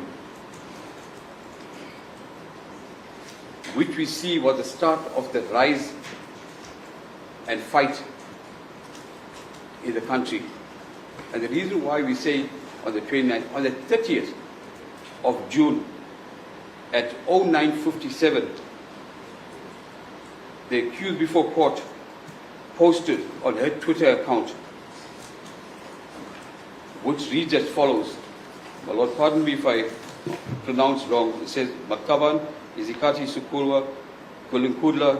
which we see was the start of the rise and fight in the country. And the reason why we say on the 29th, on the 30th of June at 09:57, the accused before court posted on her Twitter account, which reads as follows. My Lord, pardon me if I pronounce wrong. It says, Makaban, Izikati Sukurwa, Kulinkudla,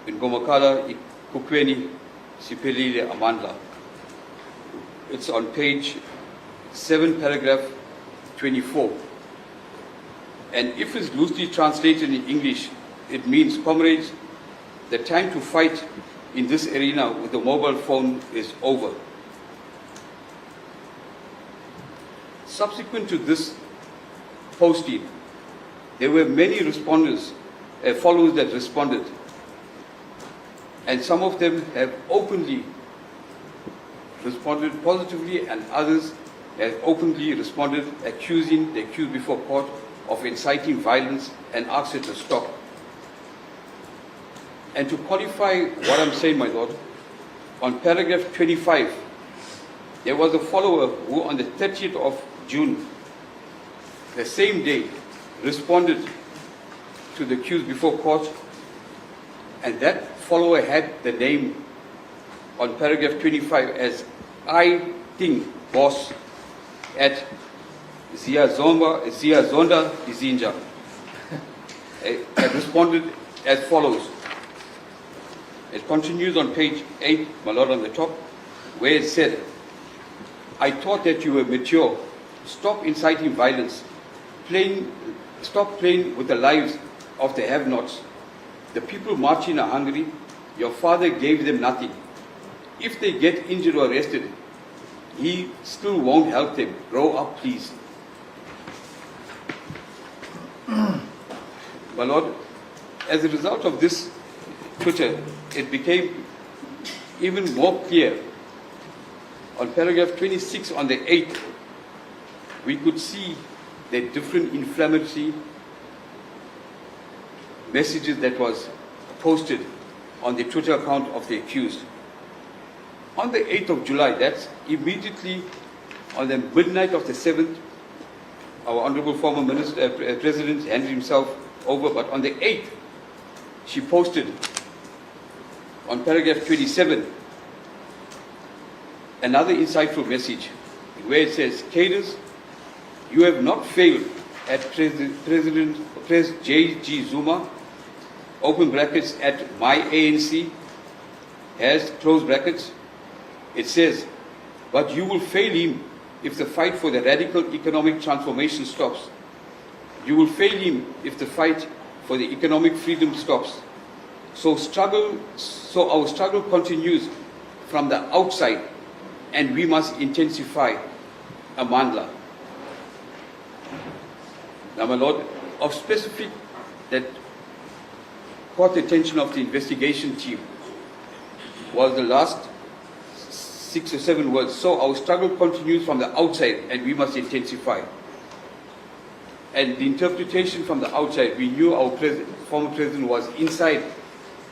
Ngomakala, Ikukweni, Sipelile Amandla. It's on page 7, paragraph 24. And if it's loosely translated in English, it means, comrades, the time to fight in this arena with the mobile phone is over. Subsequent to this posting, there were many responders, followers that responded. And some of them have openly responded positively, and others have openly responded accusing the accused before court of inciting violence and asked it to stop. And to qualify what I'm saying, my Lord, on paragraph 25, there was a follower who on the 30th of June, the same day, responded to the accused before court, and that follower had the name on paragraph 25 as I think boss at Ziyazonda Izinja. Responded as follows. It continues on page 8, my Lord, on the top, where it said, I thought that you were mature. Stop inciting violence. Stop playing with the lives of the have-nots The people marching are hungry. Your father gave them nothing. If they get injured or arrested, he still won't help them. Grow up, please. My Lord, as a result of this Twitter, it became even more clear. On paragraph 26 on the 8th, we could see the different inflammatory messages that was posted on the Twitter account of the accused. On the 8th of July, that's immediately on the midnight of the 7th, our Honorable former President handed himself over, but on the 8th, she posted on paragraph 27 another insightful message where it says, Cadres, you have not failed at President J.G. Zuma, open brackets, at my ANC, has close brackets. It says, but you will fail him if the fight for the radical economic transformation stops. You will fail him if the fight for the economic freedom stops. So our struggle continues from the outside, and we must intensify Amandla. Now, my Lord, of specific that caught the attention of the investigation team was the last 6 or 7 words. So our struggle continues from the outside, and we must intensify. And the interpretation from the outside, we knew our former president was inside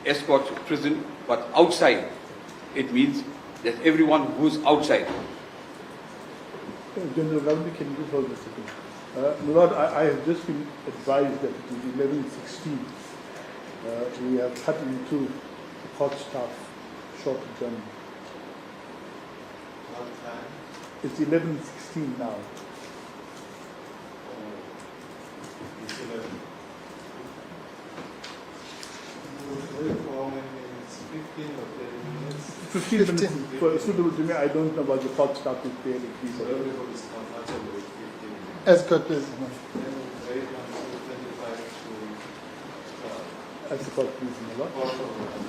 escort prison, but outside, it means that everyone who's outside. General Galbi, can you just hold a second? My Lord, I have just been advised that it is 11:16. We have cut into the court staff short adjournment. What time? It's 11:16 now. It's 11. Wait for how many minutes? 15 or 10 minutes? 15 minutes. For suitable to me, I don't know about the court staff if they agree. So everybody is comfortable with 15 minutes. Escort, please. Then wait until 25 to start. As the court please, my Lord. Quarter of an hour.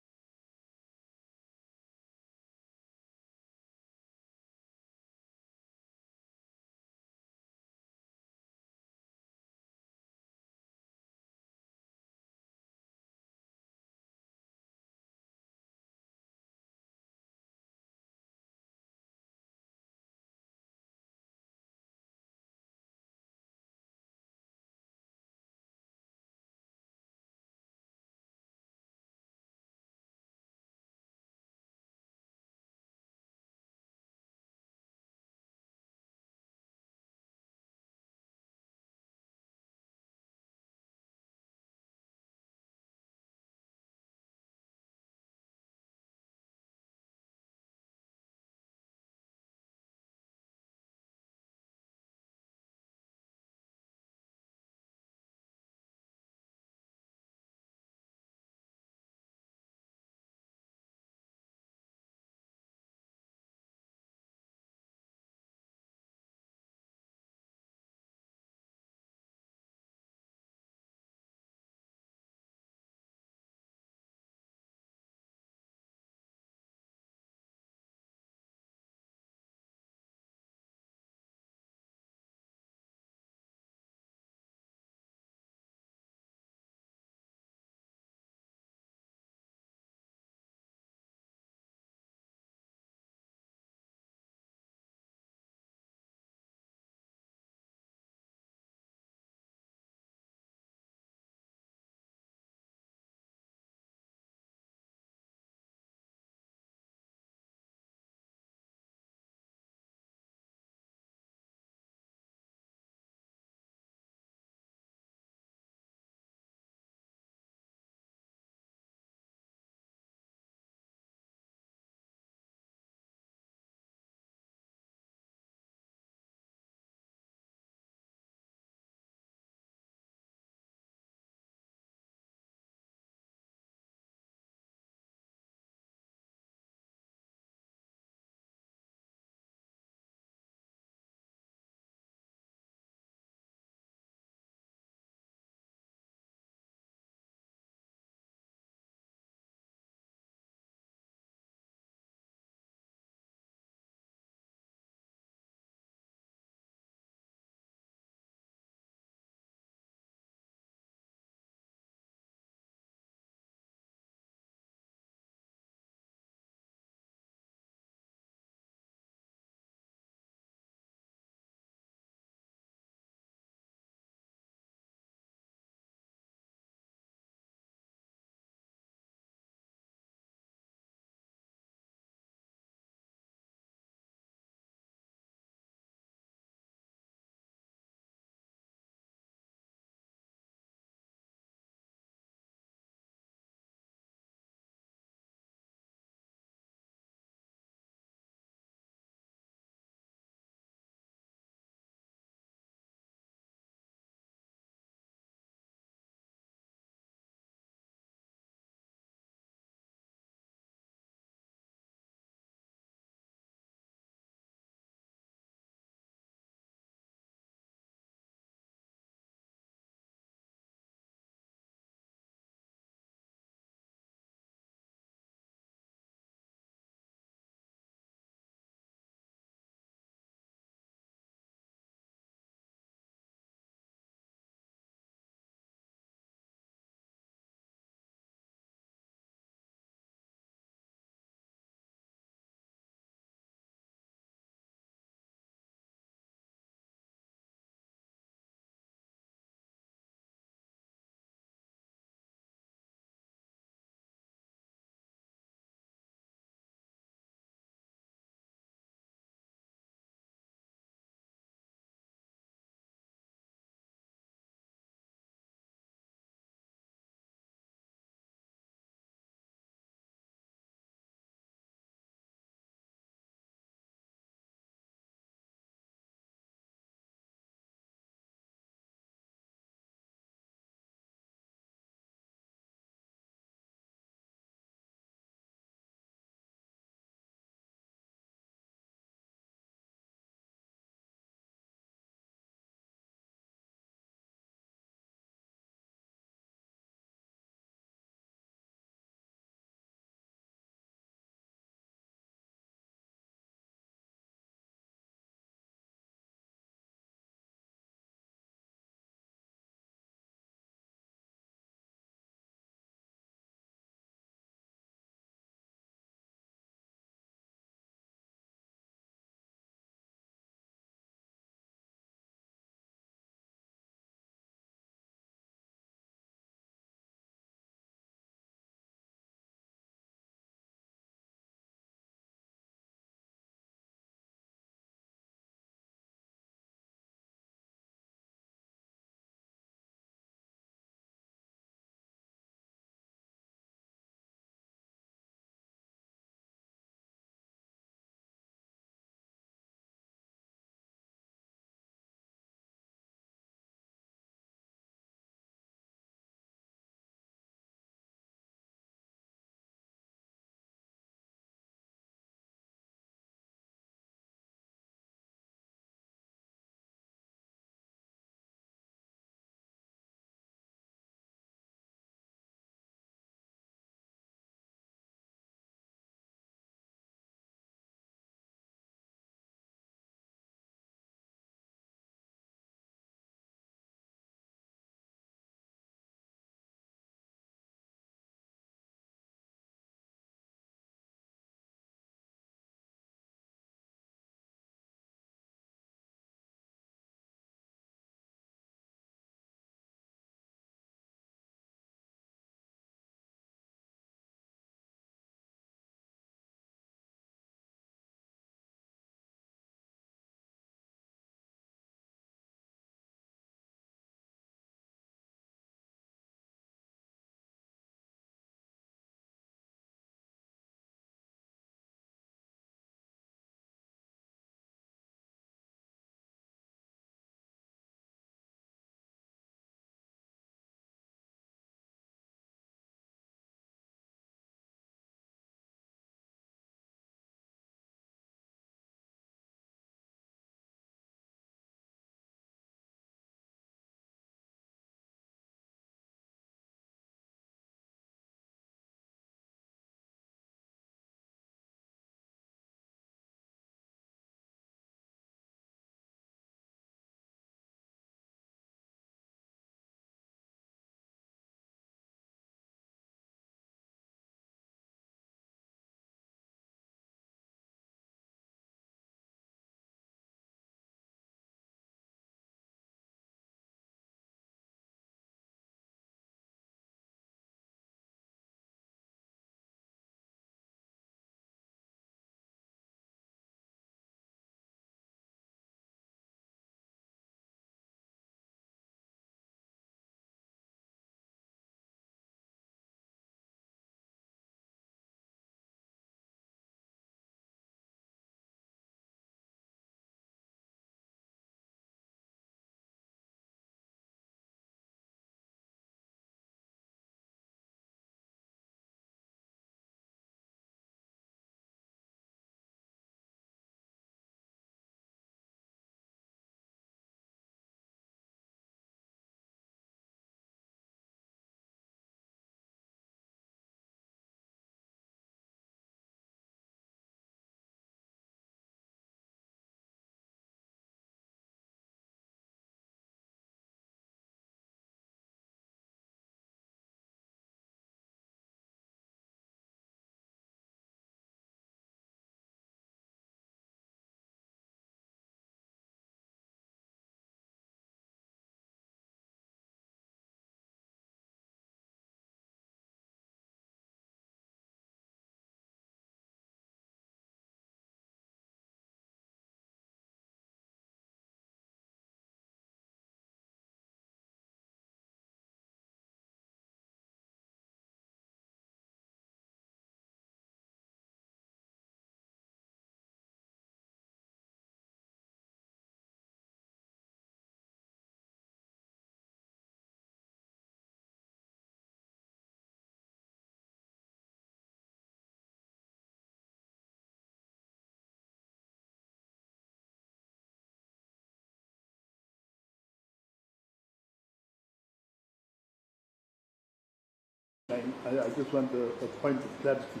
I just want a point of clarity.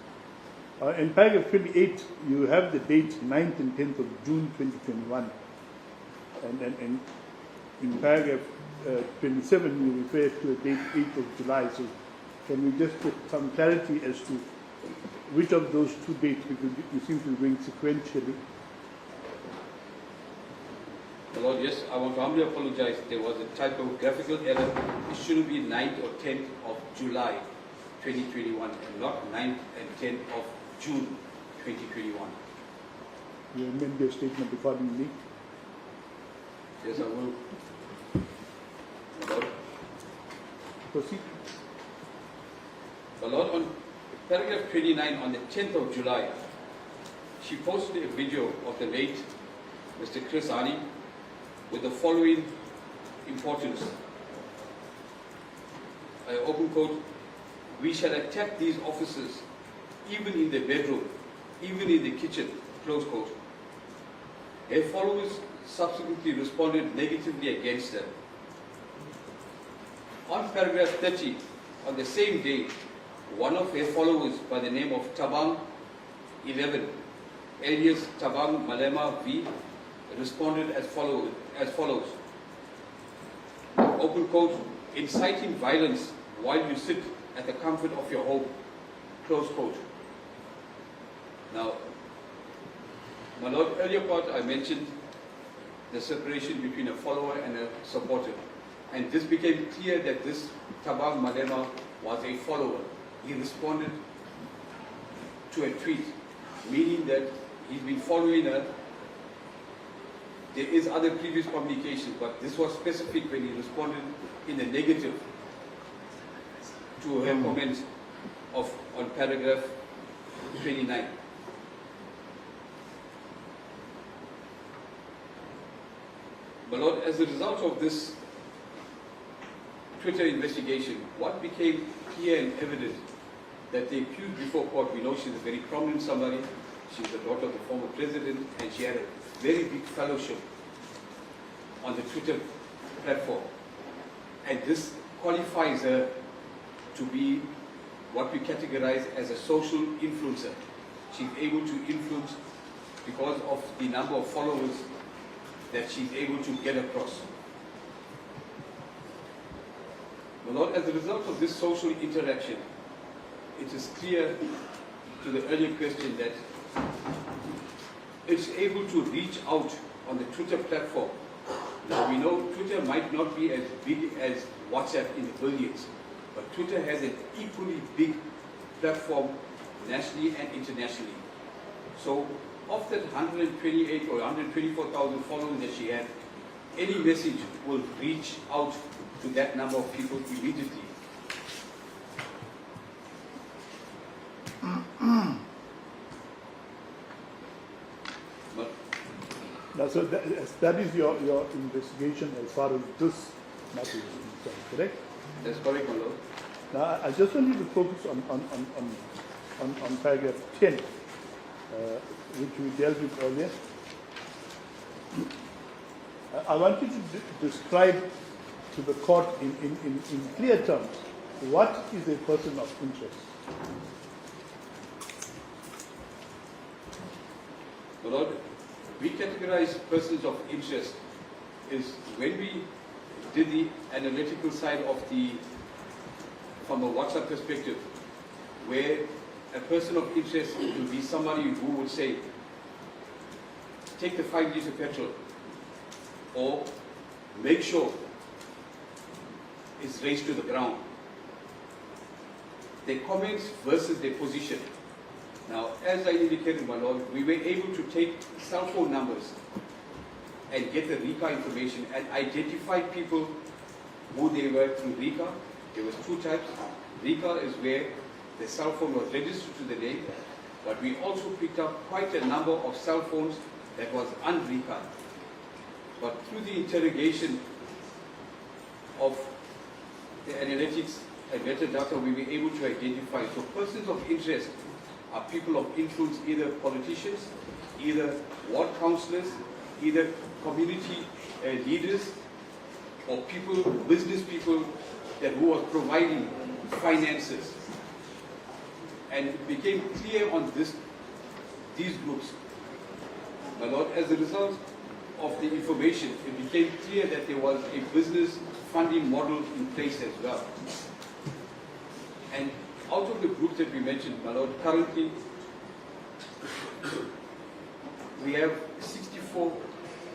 In paragraph 28, you have the dates 9th and 10th of June 2021. And in paragraph 27, you refer to a date 8th of July. So can we just get some clarity as to which of those two dates, because you seem to be going sequentially? My Lord, yes, I want to humbly apologize. There was a typographical error. It shouldn't be 9th or 10th of July 2021 and not 9th and 10th of June 2021. You amend your statement accordingly. Yes, I will. My Lord. Proceed. My Lord, on paragraph 29, on the 10th of July, she posted a video of the late Mr. Chris Hani with the following importance. I open quote, "We shall attack these officers even in the bedroom, even in the kitchen," close quote. Her followers subsequently responded negatively against her. On paragraph 30, on the same day, one of her followers by the name of Tabang 11, alias Tabang Malema V, responded as follows. Open quote, "Inciting violence while you sit at the comfort of your home," close quote. Now, my Lord, earlier part I mentioned the separation between a follower and a supporter. And this became clear that this Tabang Malema was a follower. He responded to a tweet, meaning that he's been following her. There is other previous communication, but this was specific when he responded in the negative to her comments on paragraph 29. My Lord, as a result of this Twitter investigation, what became clear and evident that the accused before court, we know she's a very prominent somebody, she's the daughter of the former president, and she had a very big fellowship on the Twitter platform. And this qualifies her to be what we categorize as a social influencer. She's able to influence because of the number of followers that she's able to get across. My Lord, as a result of this social interaction, it is clear to the earlier question that it's able to reach out on the Twitter platform. Now we know Twitter might not be as big as WhatsApp in the billions, but Twitter has an equally big platform nationally and internationally. So of that 128 or 124,000 followers that she had, any message will reach out to that number of people immediately. Now, so that is your investigation as far as this matter is concerned, correct? That's correct, my Lord. Now, I just want you to focus on paragraph 10, which we dealt with earlier. I want you to describe to the court in clear terms what is a person of interest. My Lord, we categorize persons of interest is when we did the analytical side of from a WhatsApp perspective, where a person of interest will be somebody who would say, take the 5 liters of petrol, or make sure it's raised to the ground. Their comments versus their position. Now, as I indicated, my Lord, we were able to take cell phone numbers and get the RICA information and identify people who they were through RICA. There was two types. RICA is where the cell phone was registered to the name, but we also picked up quite a number of cell phones that was un-RICA. But through the interrogation of the analytics and metadata, we were able to identify. So persons of interest are people of influence, either politicians, either ward councillors, either community leaders, or people, business people who are providing finances And it became clear on these groups. My Lord, as a result of the information, it became clear that there was a business funding model in place as well. And out of the groups that we mentioned, my Lord, currently we have 64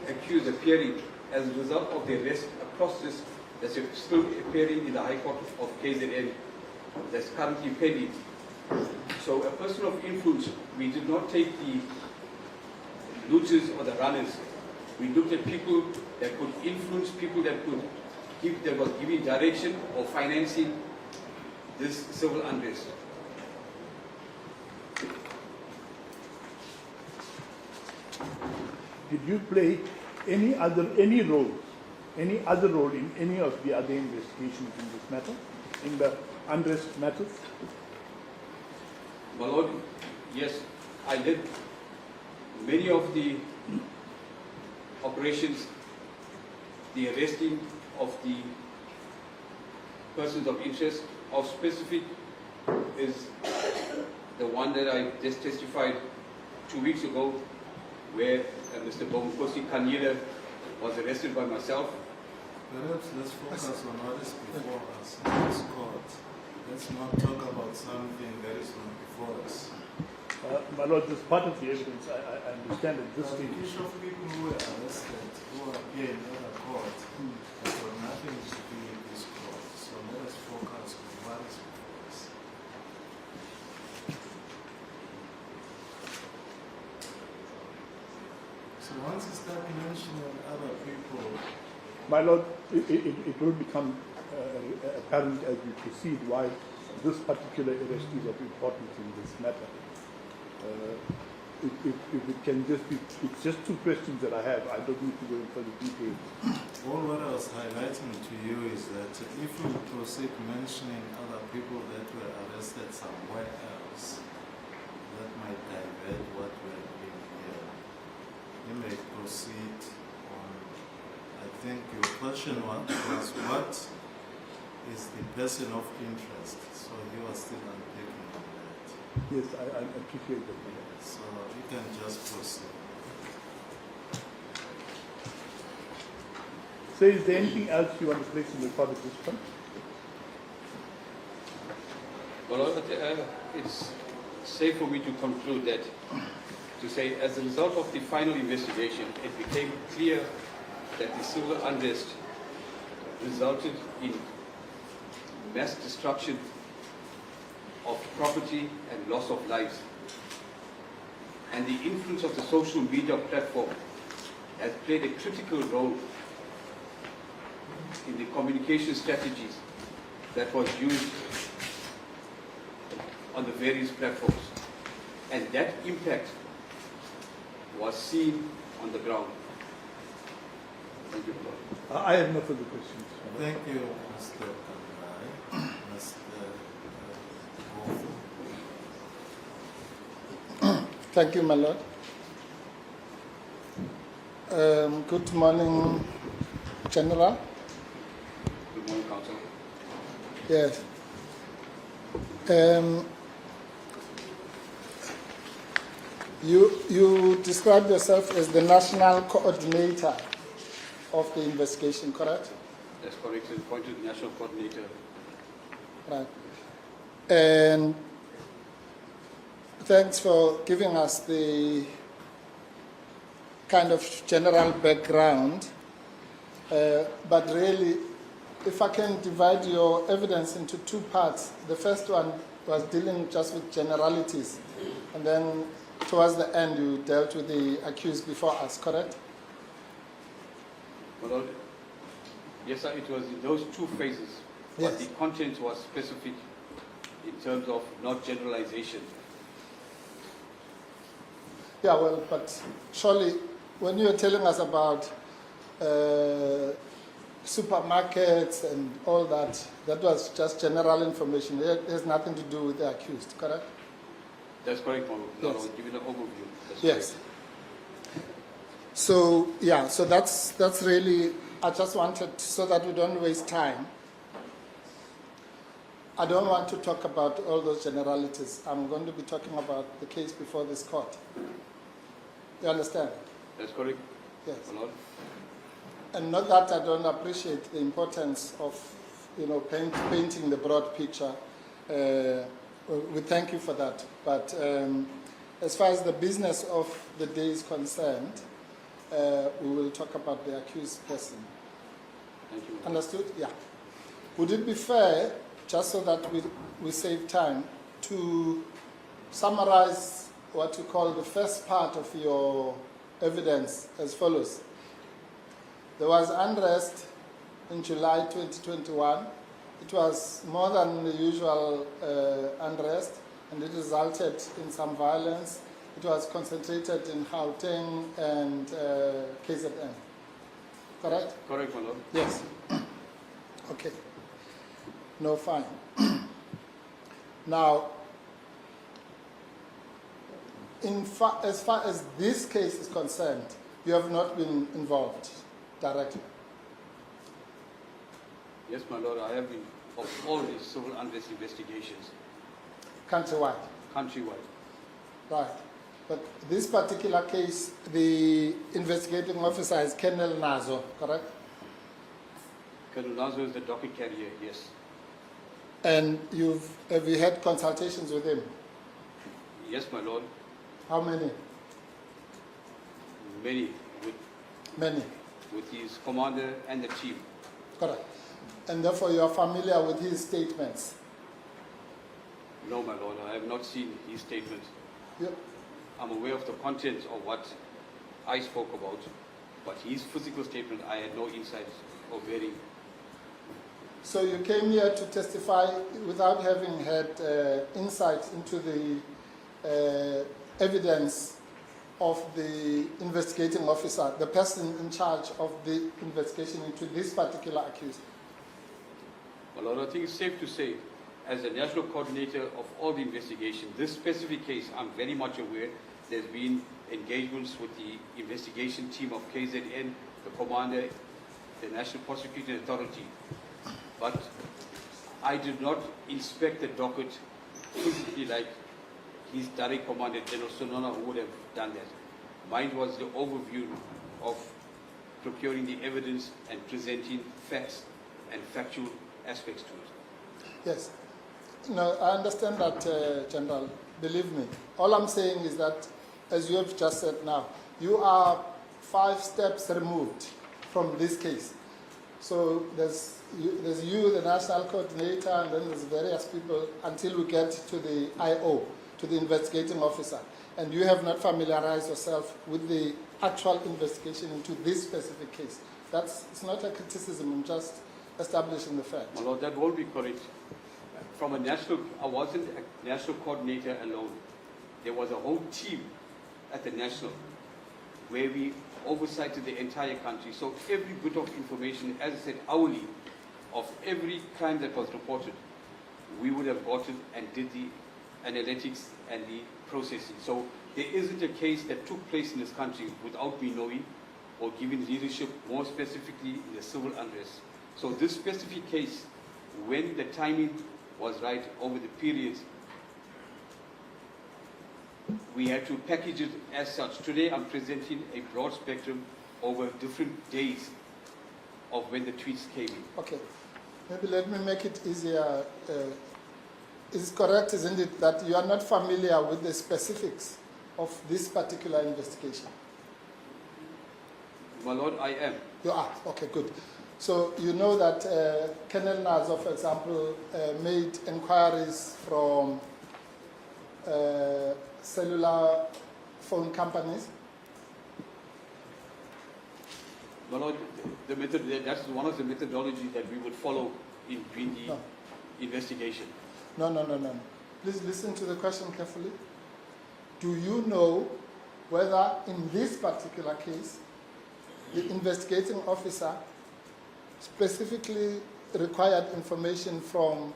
accused appearing as a result of the arrest across this that's still appearing in the High Court of KZN that's currently pending. So a person of influence, we did not take the looters or the runners. We looked at people that could influence, people that could give, that was giving direction or financing this civil unrest. Did you play any other role in any of the other investigations in this matter, in the unrest matters? My Lord, yes, I did many of the operations, the arresting of the persons of interest. Of specific is the one that I just testified 2 weeks ago, where Mr. Bomkosi Kanyila was arrested by myself. Perhaps let's focus on what is before us in this court. Let's not talk about something that is not before us. My Lord, this part of the evidence, I understand at this The stage. issue of people who were arrested, who appear in other court, has got nothing to do with this court. So let us focus on what is before us. So once you start mentioning other people, My Lord, it will become apparent as we proceed why this particular arrest is of importance in this matter. If it can just be, it's just two questions that I have. I don't need to go into further details. all what I was highlighting to you is that if we proceed mentioning other people that were arrested somewhere else, that might divert what we are doing here. You may proceed on, I think your question was what is the person of interest? So you are still unpicking on that. Yes, I appreciate that. My Lord. So you can just proceed. So is there anything else you want to place in the record at this point? Well, it's safe for me to conclude that, to say, as a result of the final investigation, it became clear that the civil unrest resulted in mass destruction of property and loss of lives. And the influence of the social media platform has played a critical role in the communication strategies that was used on the various platforms. And that impact was seen on the ground. Thank you, Lord. I have no further questions. My Lord. Thank you, Mr. Kandai. Mr. Bofu. Thank you, my Lord. Good morning, General. Good morning, Council. Yes. You described yourself as the national coordinator of the investigation, correct? That's correct. Appointed national coordinator. Right. And thanks for giving us the kind of general background. But really, if I can divide your evidence into two parts, the first one was dealing just with generalities, and then towards the end you dealt with the accused before us, correct? Well, yes, sir, it was in those two phases. But Yes. the content was specific in terms of not generalization. Yeah, well, but surely when you're telling us about supermarkets and all that, that was just general information. It has nothing to do with the accused, correct? That's correct, Mama. Yes. I was giving an overview. That's Yes. correct. So, yeah, so that's really, I just wanted, so that we don't waste time. I don't want to talk about all those generalities. I'm going to be talking about the case before this court. You understand? That's correct, Yes. my lord. And not that I don't appreciate the importance of, painting the broad picture. We thank you for that. But as far as the business of the day is concerned, we will talk about the accused person. Thank you. Understood? Yeah. Would it be fair, just so that we save time, to summarize what you call the first part of your evidence as follows? There was unrest in July 2021. It was more than the usual unrest, and it resulted in some violence. It was concentrated in Gauteng and KZN. Correct? Correct, my lord. Yes. Okay. No, fine. Now, as far as this case is concerned, you have not been involved directly. Yes, my lord, I have been of all these civil unrest investigations, Countrywide. countrywide. Right. But this particular case, the investigating officer is Colonel Nazo, correct? Colonel Nazo is the docket carrier, yes. And have you had consultations with him? Yes, my lord. How many? Many, Many. with his commander and the chief. Correct. And therefore you are familiar with his statements. No, my lord, I have not seen his statement. You, I'm aware of the content of what I spoke about, but his physical statement, I had no insight or bearing. So you came here to testify without having had insight into the evidence of the investigating officer, the person in charge of the investigation into this particular accused. Well, Lord, I think it's safe to say, as the national coordinator of all the investigation, this specific case, I'm very much aware there's been engagements with the investigation team of KZN, the commander, the National Prosecuting Authority. But I did not inspect the docket physically like his direct commander, General Sonona, who would have done that. Mine was the overview of procuring the evidence and presenting facts and factual aspects to it. Yes. No, I understand that, General. Believe me. All I'm saying is that, as you have just said now, you are 5 steps removed from this case. So there's you, the national coordinator, and then there's various people until we get to the IO, to the investigating officer. And you have not familiarized yourself with the actual investigation into this specific case. It's not a criticism, I'm just establishing the fact. My Lord, that will be correct. From I wasn't a national coordinator alone. There was a whole team at the national where we oversighted the entire country. So every bit of information, as I said, hourly, of every crime that was reported, we would have gotten and did the analytics and the processing. So there isn't a case that took place in this country without me knowing or giving leadership, more specifically in the civil unrest. So this specific case, when the timing was right over the periods, we had to package it as such. Today I'm presenting a broad spectrum over different days of when the tweets came in. Okay. Maybe let me make it easier. It's correct, isn't it, that you are not familiar with the specifics of this particular investigation? My Lord, I am. You are? Okay, good. So you know that Colonel Nazo, for example, made inquiries from cellular phone companies? My Lord, that's one of the methodologies that we would follow in doing the investigation. No. Please listen to the question carefully. Do you know whether in this particular case, the investigating officer specifically required information from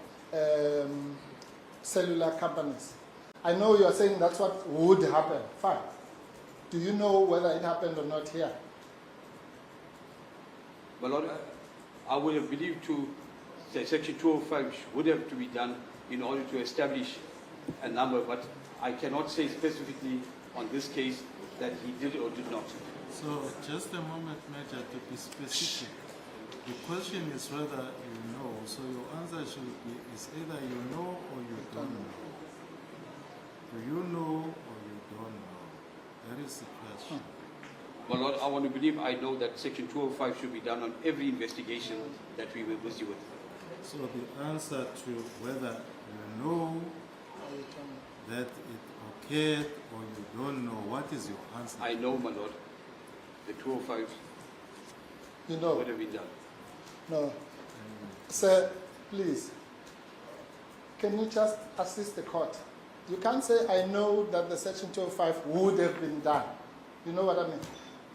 cellular companies? I know you are saying that's what would happen. Fine. Do you know whether it happened or not here? My Lord, I would have believed to So Section 205 would have to be done in order to establish a number, but I cannot say specifically on this case that he did or did not. So just a moment, Major, to be specific. The question is whether you know. So your answer should be is either you know or you don't know. Do you know or you don't know? That is the question. Well, Lord, I want to believe I know that Section 205 should be done on every investigation that we were busy with. So the answer to whether you know that it occurred or you don't know, what is your answer? I know, my Lord, the 205 You know. would have been done. No. Sir, please, can you just assist the court? You can't say, I know that the Section 205 would have been done. You know what I mean?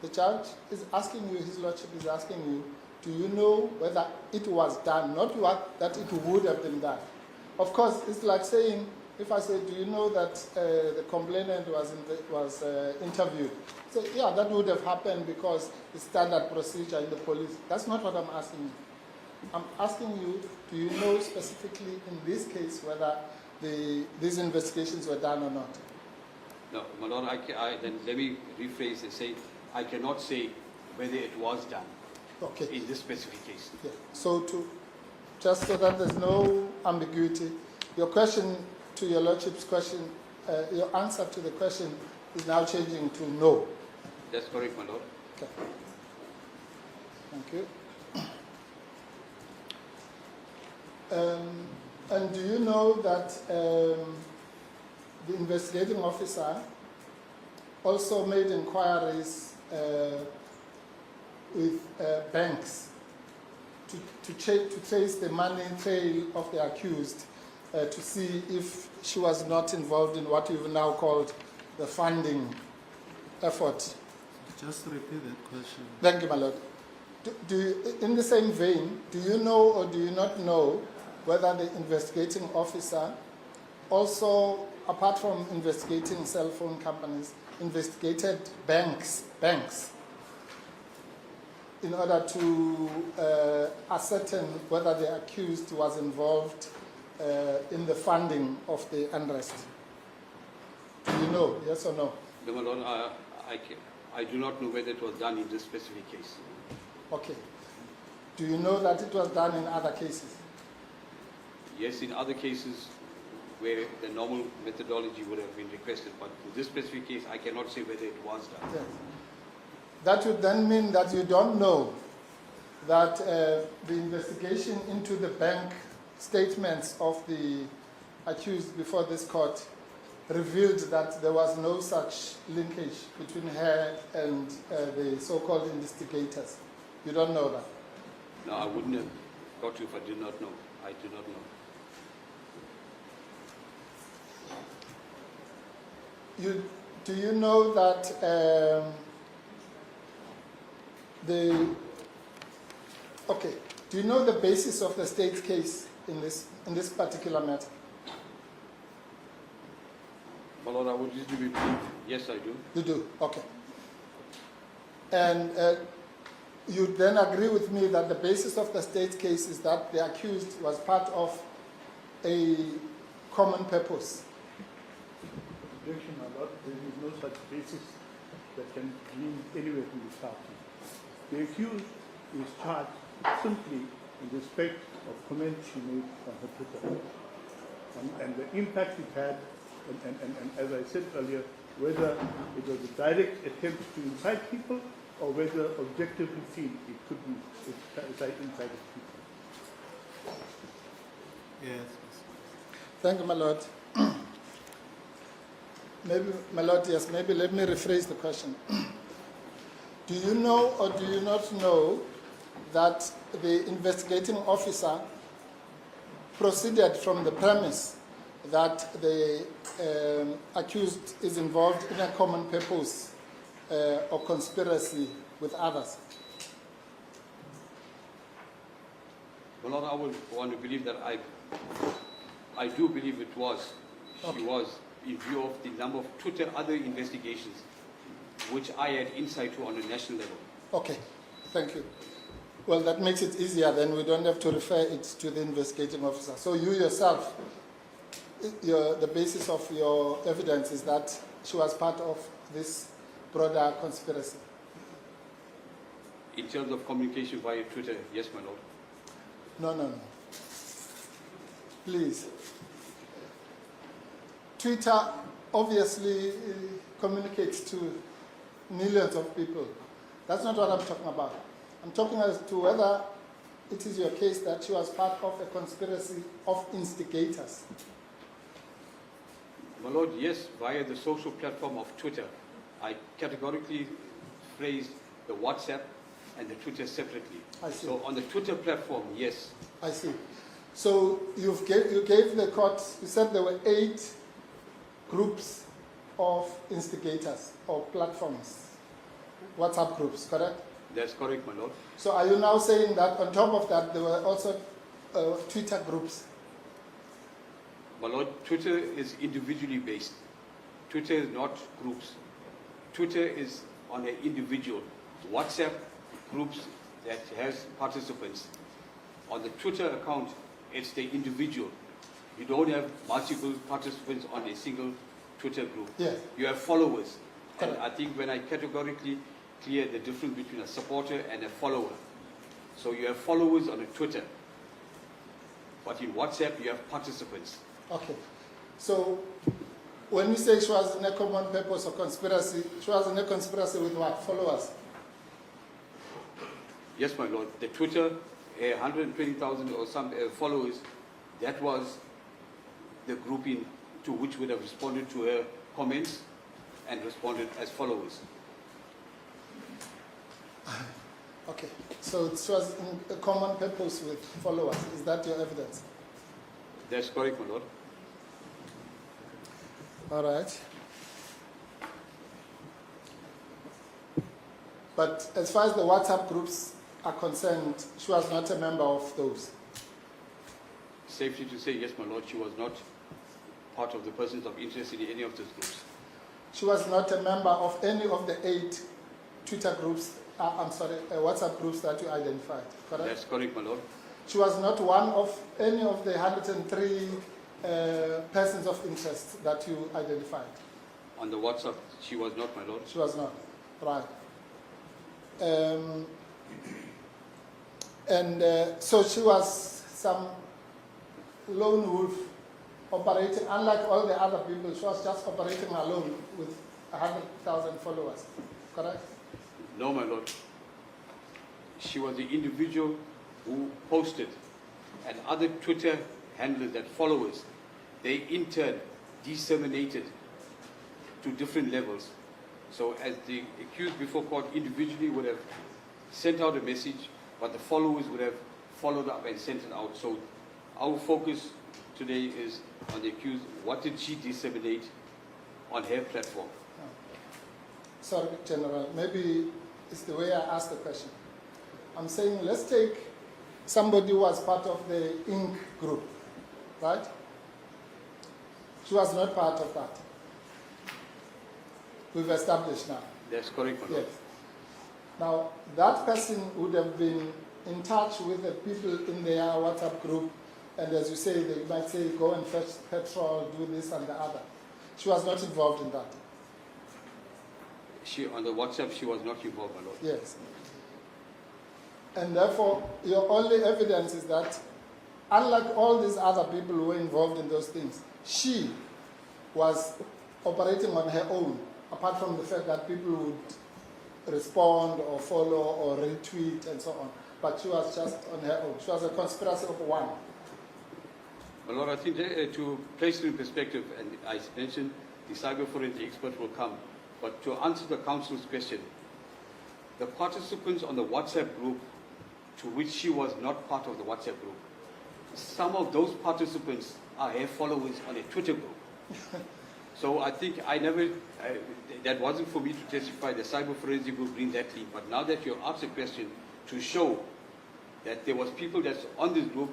The judge is asking you, his lordship is asking you, do you know whether it was done, not what, that it would have been done? Of course, it's like saying, if I say, do you know that the complainant was interviewed? So, yeah, that would have happened because it's standard procedure in the police. That's not what I'm asking you. I'm asking you, do you know specifically in this case whether these investigations were done or not? No, my Lord, then let me rephrase and say, I cannot say whether it was done in this specific case. Yeah. So just so that there's no ambiguity, your question to your lordship's question, your answer to the question is now changing to no. That's correct, my Lord. Okay. Thank you. And do you know that the investigating officer also made inquiries with banks to trace the money trail of the accused to see if she was not involved in what you've now called the funding effort? Just repeat that question. Thank you, my lord. In the same vein, do you know or do you not know whether the investigating officer also, apart from investigating cell phone companies, investigated banks in order to ascertain whether the accused was involved in the funding of the unrest? Do you know, yes or no? No, my Lord, I do not know whether it was done in this specific case. Okay. Do you know that it was done in other cases? Yes, in other cases where the normal methodology would have been requested, but in this specific case, I cannot say whether it was done. Yes. That would then mean that you don't know that the investigation into the bank statements of the accused before this court revealed that there was no such linkage between her and the so-called instigators. You don't know that? No, I wouldn't have got you if I did not know. I do not know. Do you know that do you know the basis of the state's case in this particular matter? My Lord, I would usually believe, yes, I do. You do, okay. And you then agree with me that the basis of the state's case is that the accused was part of a common purpose. Objection, my Lord. There is no such basis that can lean anywhere from the start. The accused is charged simply in respect of comments she made on her Twitter. And the impact it had, and as I said earlier, whether it was a direct attempt to incite people or whether objectively seen it could be incited people. Yes. Thank you, my lord. Maybe, my lord, yes, maybe let me rephrase the question. Do you know or do you not know that the investigating officer proceeded from the premise that the accused is involved in a common purpose or conspiracy with others? Well, Lord, I would want to believe that I do believe it was. Okay. She was, in view of the number of other investigations which I had insight to on a national level. Okay, thank you. Well, that makes it easier. Then we don't have to refer it to the investigating officer. So you yourself, the basis of your evidence is that she was part of this broader conspiracy. In terms of communication via Twitter, yes, my lord. No. Please. Twitter obviously communicates to millions of people. That's not what I'm talking about. I'm talking as to whether it is your case that she was part of a conspiracy of instigators. My lord, yes, via the social platform of Twitter. I categorically phrased the WhatsApp and the Twitter separately. I see. So on the Twitter platform, yes. I see. So you gave the court, you said there were 8 groups of instigators or platforms, WhatsApp groups, correct? That's correct, my lord. So are you now saying that on top of that there were also Twitter groups? My lord, Twitter is individually based. Twitter is not groups. Twitter is on an individual. WhatsApp groups that has participants. On the Twitter account, it's the individual. You don't have multiple participants on a single Twitter group. Yes. You have followers. And Correct. I think when I categorically clear the difference between a supporter and a follower. So you have followers on a Twitter. But in WhatsApp, you have participants. Okay. So when you say she was in a common purpose or conspiracy, she was in a conspiracy with what? Followers? Yes, my lord. The Twitter, 120,000 or some followers, that was the grouping to which would have responded to her comments and responded as followers. Okay. So she was in a common purpose with followers. Is that your evidence? That's correct, my lord. All right. But as far as the WhatsApp groups are concerned, she was not a member of those. Safely to say, yes, my lord, she was not part of the persons of interest in any of those groups. She was not a member of any of the 8 Twitter groups, WhatsApp groups that you identified, correct? That's correct, my lord. She was not one of any of the 103 persons of interest that you identified. On the WhatsApp, she was not, my lord. She was not, right. So she was some lone wolf operating, unlike all the other people, she was just operating alone with 100,000 followers, correct? No, my lord. She was the individual who posted, and other Twitter handlers, that followers, they in turn disseminated to different levels. So as the accused before court individually would have sent out a message, but the followers would have followed up and sent it out. So our focus today is on the accused. What did she disseminate on her platform? Sorry, General, maybe it's the way I asked the question. I'm saying let's take somebody who was part of the Inc. group, right? She was not part of that. We've established now. That's correct, my lord. Yes. Now, that person would have been in touch with the people in their WhatsApp group, and as you say, they might say, go and fetch petrol, do this and the other. She was not involved in that. On the WhatsApp, she was not involved, my lord. Yes. And therefore, your only evidence is that, unlike all these other people who were involved in those things, she was operating on her own, apart from the fact that people would respond or follow or retweet and so on. But she was just on her own. She was a conspiracy of one. My lord, I think to place it in perspective, and I mentioned the cyber forensic expert will come, but to answer the council's question, the participants on the WhatsApp group, to which she was not part of the WhatsApp group, some of those participants are her followers on a Twitter group. So I think that wasn't for me to testify. The cyber forensic will bring that link. But now that you asked a question to show that there was people that's on this group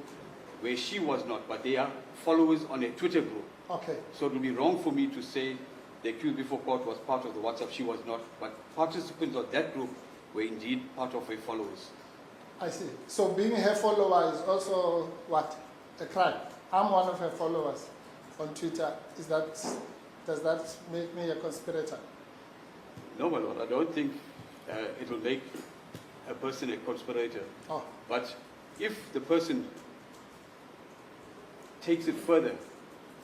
where she was not, but they are followers on a Twitter group. Okay. So it would be wrong for me to say the accused before court was part of the WhatsApp. She was not. But participants of that group were indeed part of her followers. I see. So being her follower is also what? A crime. I'm one of her followers on Twitter. Does that make me a conspirator? No, my lord, I don't think it will make a person a conspirator. Oh, But if the person takes it further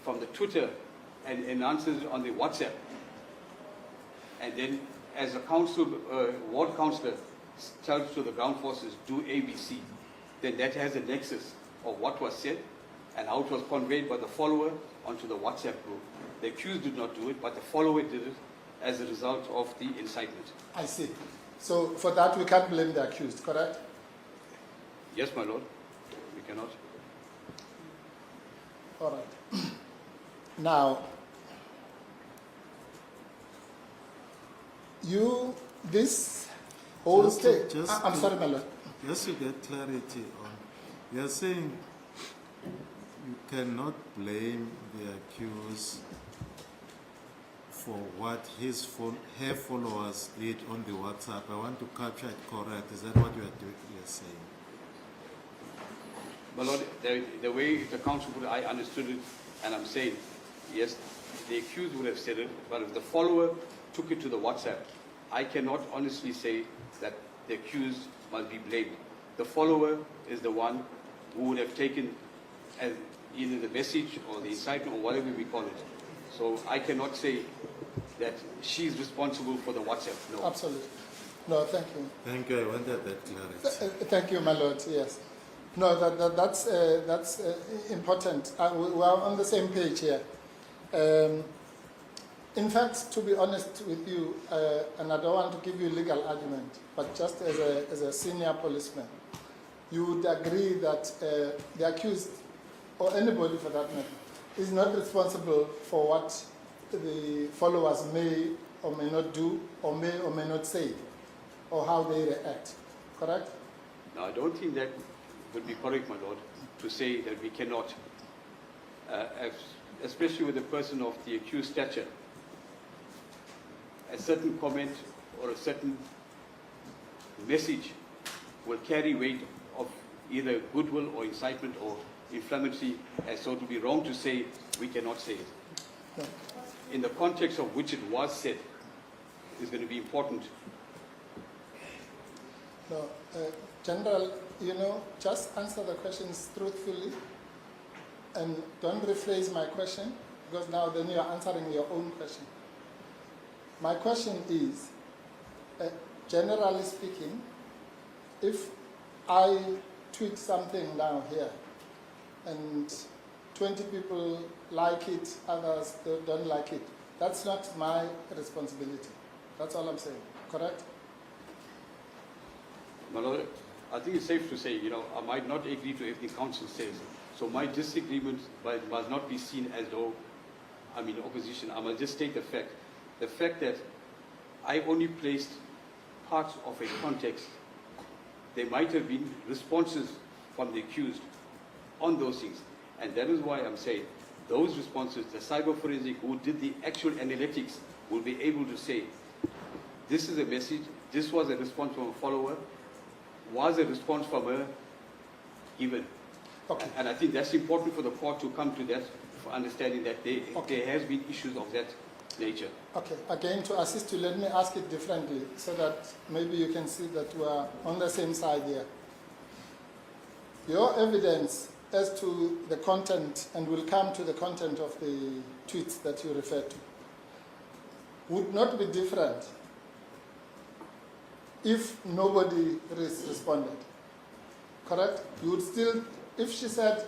from the Twitter and enhances it on the WhatsApp, and then as a council, ward councillor tells to the ground forces, do ABC, then that has a nexus of what was said and how it was conveyed by the follower onto the WhatsApp group. The accused did not do it, but the follower did it as a result of the incitement. I see. So for that we can't blame the accused, correct? Yes, my lord, we cannot. All right. Now, this whole Just state. to- I'm sorry, my lord. Just to get clarity on, you are saying you cannot blame the accused for what her followers did on the WhatsApp. I want to capture it correct. Is that what you are saying? My lord, the way the council put it, I understood it, and I'm saying, yes, the accused would have said it, but if the follower took it to the WhatsApp, I cannot honestly say that the accused must be blamed. The follower is the one who would have taken as either the message or the incitement or whatever we call it. So I cannot say that she's responsible for the WhatsApp. No. Absolutely. No, thank you. Thank you. I wanted that clarity. Thank you, my lord. Yes. No, that's important. We are on the same page here. In fact, to be honest with you, and I don't want to give you legal argument, but just as a senior policeman, you would agree that the accused, or anybody for that matter, is not responsible for what the followers may or may not do, or may not say, or how they react. Correct? No, I don't think that would be correct, my lord, to say that we cannot, especially with a person of the accused stature, a certain comment or a certain message will carry weight of either goodwill or incitement or inflammatory, and so it would be wrong to say we cannot say it. No. In the context of which it was said is going to be important. No, General, just answer the questions truthfully and don't rephrase my question, because now then you're answering your own question. My question is, generally speaking, if I tweet something down here and 20 people like it, others don't like it, that's not my responsibility. That's all I'm saying, correct? My lord, I think it's safe to say, I might not agree to everything council says. So my disagreement must not be seen as though I'm in opposition. I must just state the fact. The fact that I only placed parts of a context. There might have been responses from the accused on those things. And that is why I'm saying those responses, the cyber forensic who did the actual analytics will be able to say, this is a message, this was a response from a follower, was a response from her given. Okay. And I think that's important for the court to come to that, for understanding that there has been issues of that nature. Okay, again, to assist you, let me ask it differently so that maybe you can see that we are on the same side here. Your evidence as to the content, and we'll come to the content of the tweets that you referred to, would not be different if nobody responded. Correct? You would still, if she said,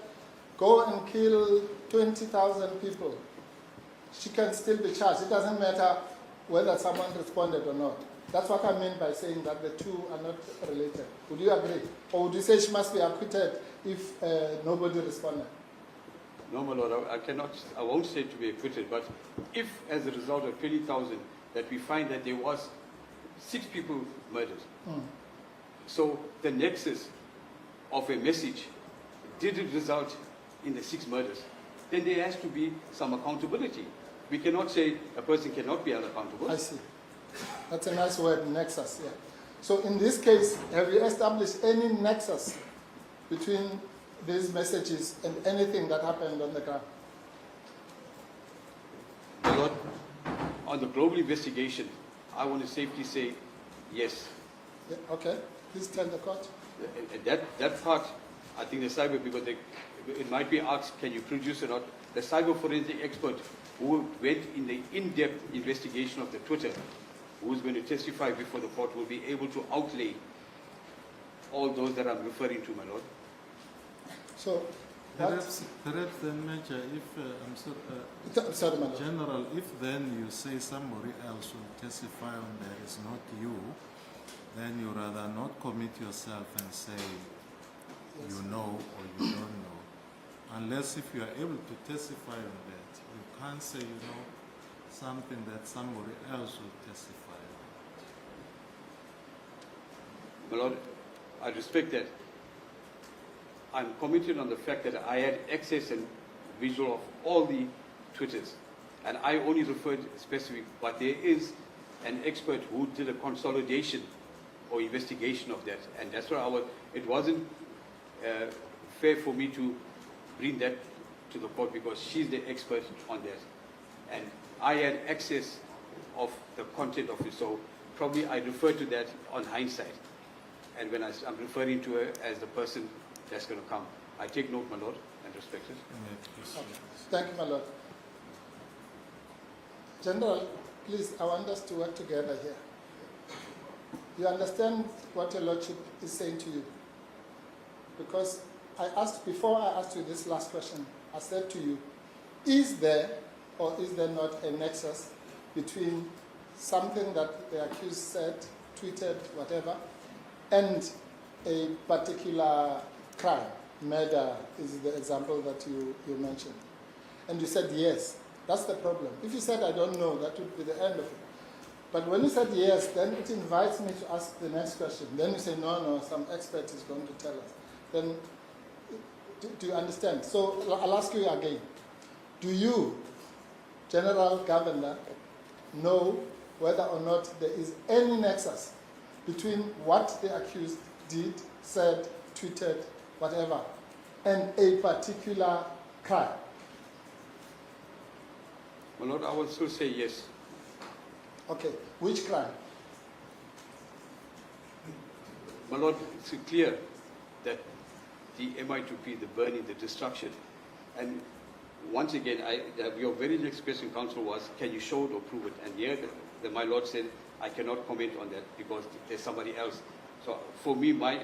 go and kill 20,000 people, she can still be charged. It doesn't matter whether someone responded or not. That's what I mean by saying that the two are not related. Would you agree? Or would you say she must be acquitted if nobody responded? No, my lord, I won't say to be acquitted, but if as a result of 20,000 that we find that there was 6 people murdered, so the nexus of a message didn't result in the 6 murders, then there has to be some accountability. We cannot say a person cannot be held accountable. I see. That's a nice word, nexus, yeah. So in this case, have you established any nexus between these messages and anything that happened on the ground? My Lord, on the global investigation, I want to safely say yes. Yeah, okay, please tell the court. And that part, I think the cyber, because it might be asked, can you produce or not? The cyber forensic expert who went in the in-depth investigation of the Twitter, who is going to testify before the court, will be able to outlay all those that I'm referring to, my Lord. So, Perhaps then, Major, if sorry, my lord. General, if then you say somebody else will testify on that is not you, then you rather not commit yourself and say you know or you don't know. Unless if you are able to testify on that, you can't say you know something that somebody else will testify on. My Lord, I respect that. I'm committed on the fact that I had access and visual of all the Twitters, and I only referred specific, but there is an expert who did a consolidation or investigation of that, and that's why it wasn't fair for me to bring that to the court because she's the expert on that, and I had access of the content of it, so probably I refer to that on hindsight, and when I'm referring to her as the person that's going to come. I take note, my Lord, and respect it. Okay. Thank you, my lord. General, please, I want us to work together here. You understand what your lordship is saying to you? Because before I asked you this last question, I said to you, is there or is there not a nexus between something that the accused said, tweeted, whatever, and a particular crime? Murder is the example that you mentioned. And you said yes. That's the problem. If you said I don't know, that would be the end of it. But when you said yes, then it invites me to ask the next question. Then you say, no, some expert is going to tell us. Then, do you understand? So I'll ask you again. Do you, General Governor, know whether or not there is any nexus between what the accused did, said, tweeted, whatever, and a particular crime? My Lord, I will still say yes. Okay, which crime? My Lord, it's clear that the MI2P, the burning, the destruction, and once again, your very next question, Counsel, was, can you show it or prove it? And here, my Lord said, I cannot comment on that because there's somebody else. So for me, my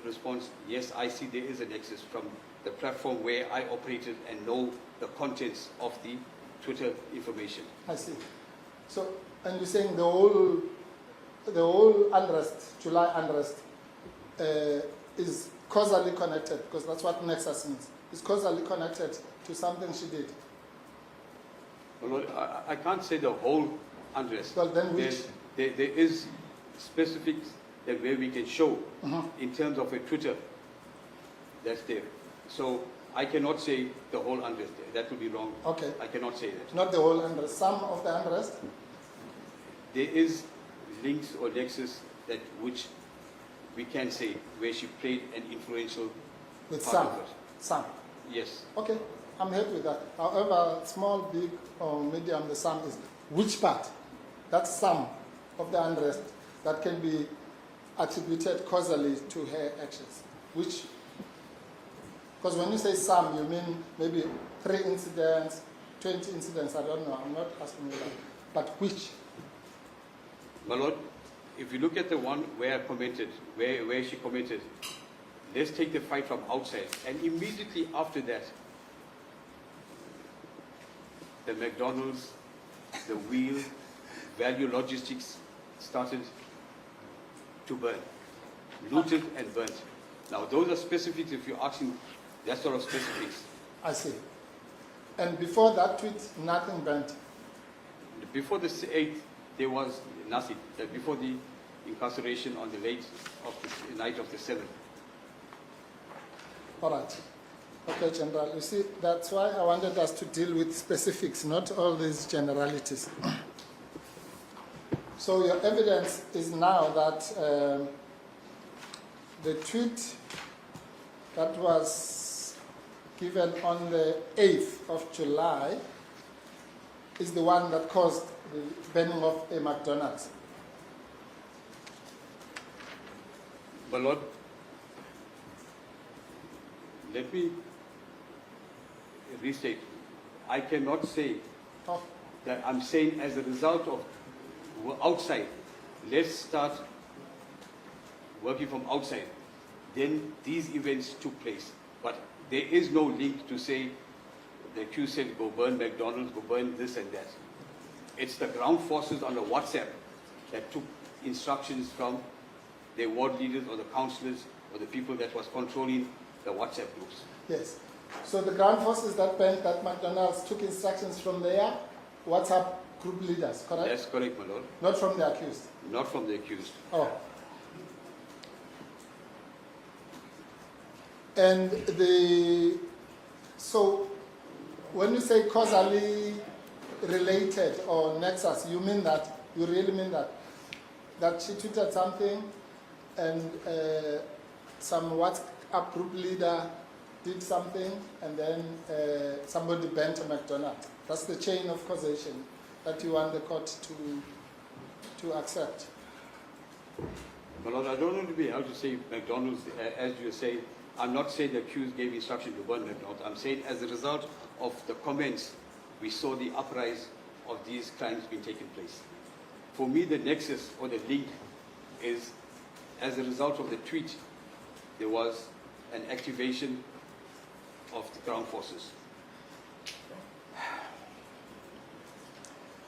response, yes, I see there is a nexus from the platform where I operated and know the contents of the Twitter information. I see. So, and you're saying the whole unrest, July unrest, is causally connected, because that's what nexus means. It's causally connected to something she did. Well, Lord, I can't say the whole unrest. Well, then which? There is specifics that where we can show in terms of a Twitter that's there. So I cannot say the whole unrest there. That would be wrong. Okay. I cannot say that. Not the whole unrest, some of the unrest? There is links or nexus that which we can say where she played an influential With part some? of it. Some? Yes. Okay, I'm happy with that. However, small, big, or medium, the sum is which part? That's some of the unrest that can be attributed causally to her actions. Which? Because when you say some, you mean maybe 3 incidents, 20 incidents, I don't know. I'm not asking you that. But which? My Lord, if you look at the one where I commented, where she commented, let's take the fight from outside. And immediately after that, the McDonald's, the Wheel, Value Logistics started to burn, looted and burnt. Now, those are specifics if you're asking that sort of specifics. I see. And before that tweet, nothing burnt? Before the 8th, there was nothing. Before the incarceration on the night of the 7th. All right. Okay, General. You see, that's why I wanted us to deal with specifics, not all these generalities. So your evidence is now that the tweet that was given on the 8th of July is the one that caused the burning of a McDonald's. My Lord, let me restate. I cannot say Oh, that I'm saying as a result of outside, let's start working from outside. Then these events took place. But there is no link to say the accused said go burn McDonald's, go burn this and that. It's the ground forces on the WhatsApp that took instructions from the ward leaders or the councillors or the people that was controlling the WhatsApp groups. yes. So the ground forces that burnt that McDonald's took instructions from their WhatsApp group leaders, correct? That's correct, my Lord. Not from the accused. Not from the accused. Oh. And so when you say causally related or nexus, you mean that, you really mean that she tweeted something and some WhatsApp group leader did something and then somebody burnt a McDonald's. That's the chain of causation that you want the court to accept. My Lord, I don't want to be able to say McDonald's, as you say. I'm not saying the accused gave instruction to burn McDonald's. I'm saying as a result of the comments, we saw the uprise of these crimes being taken place. For me, the nexus or the link is as a result of the tweet, there was an activation of the ground forces.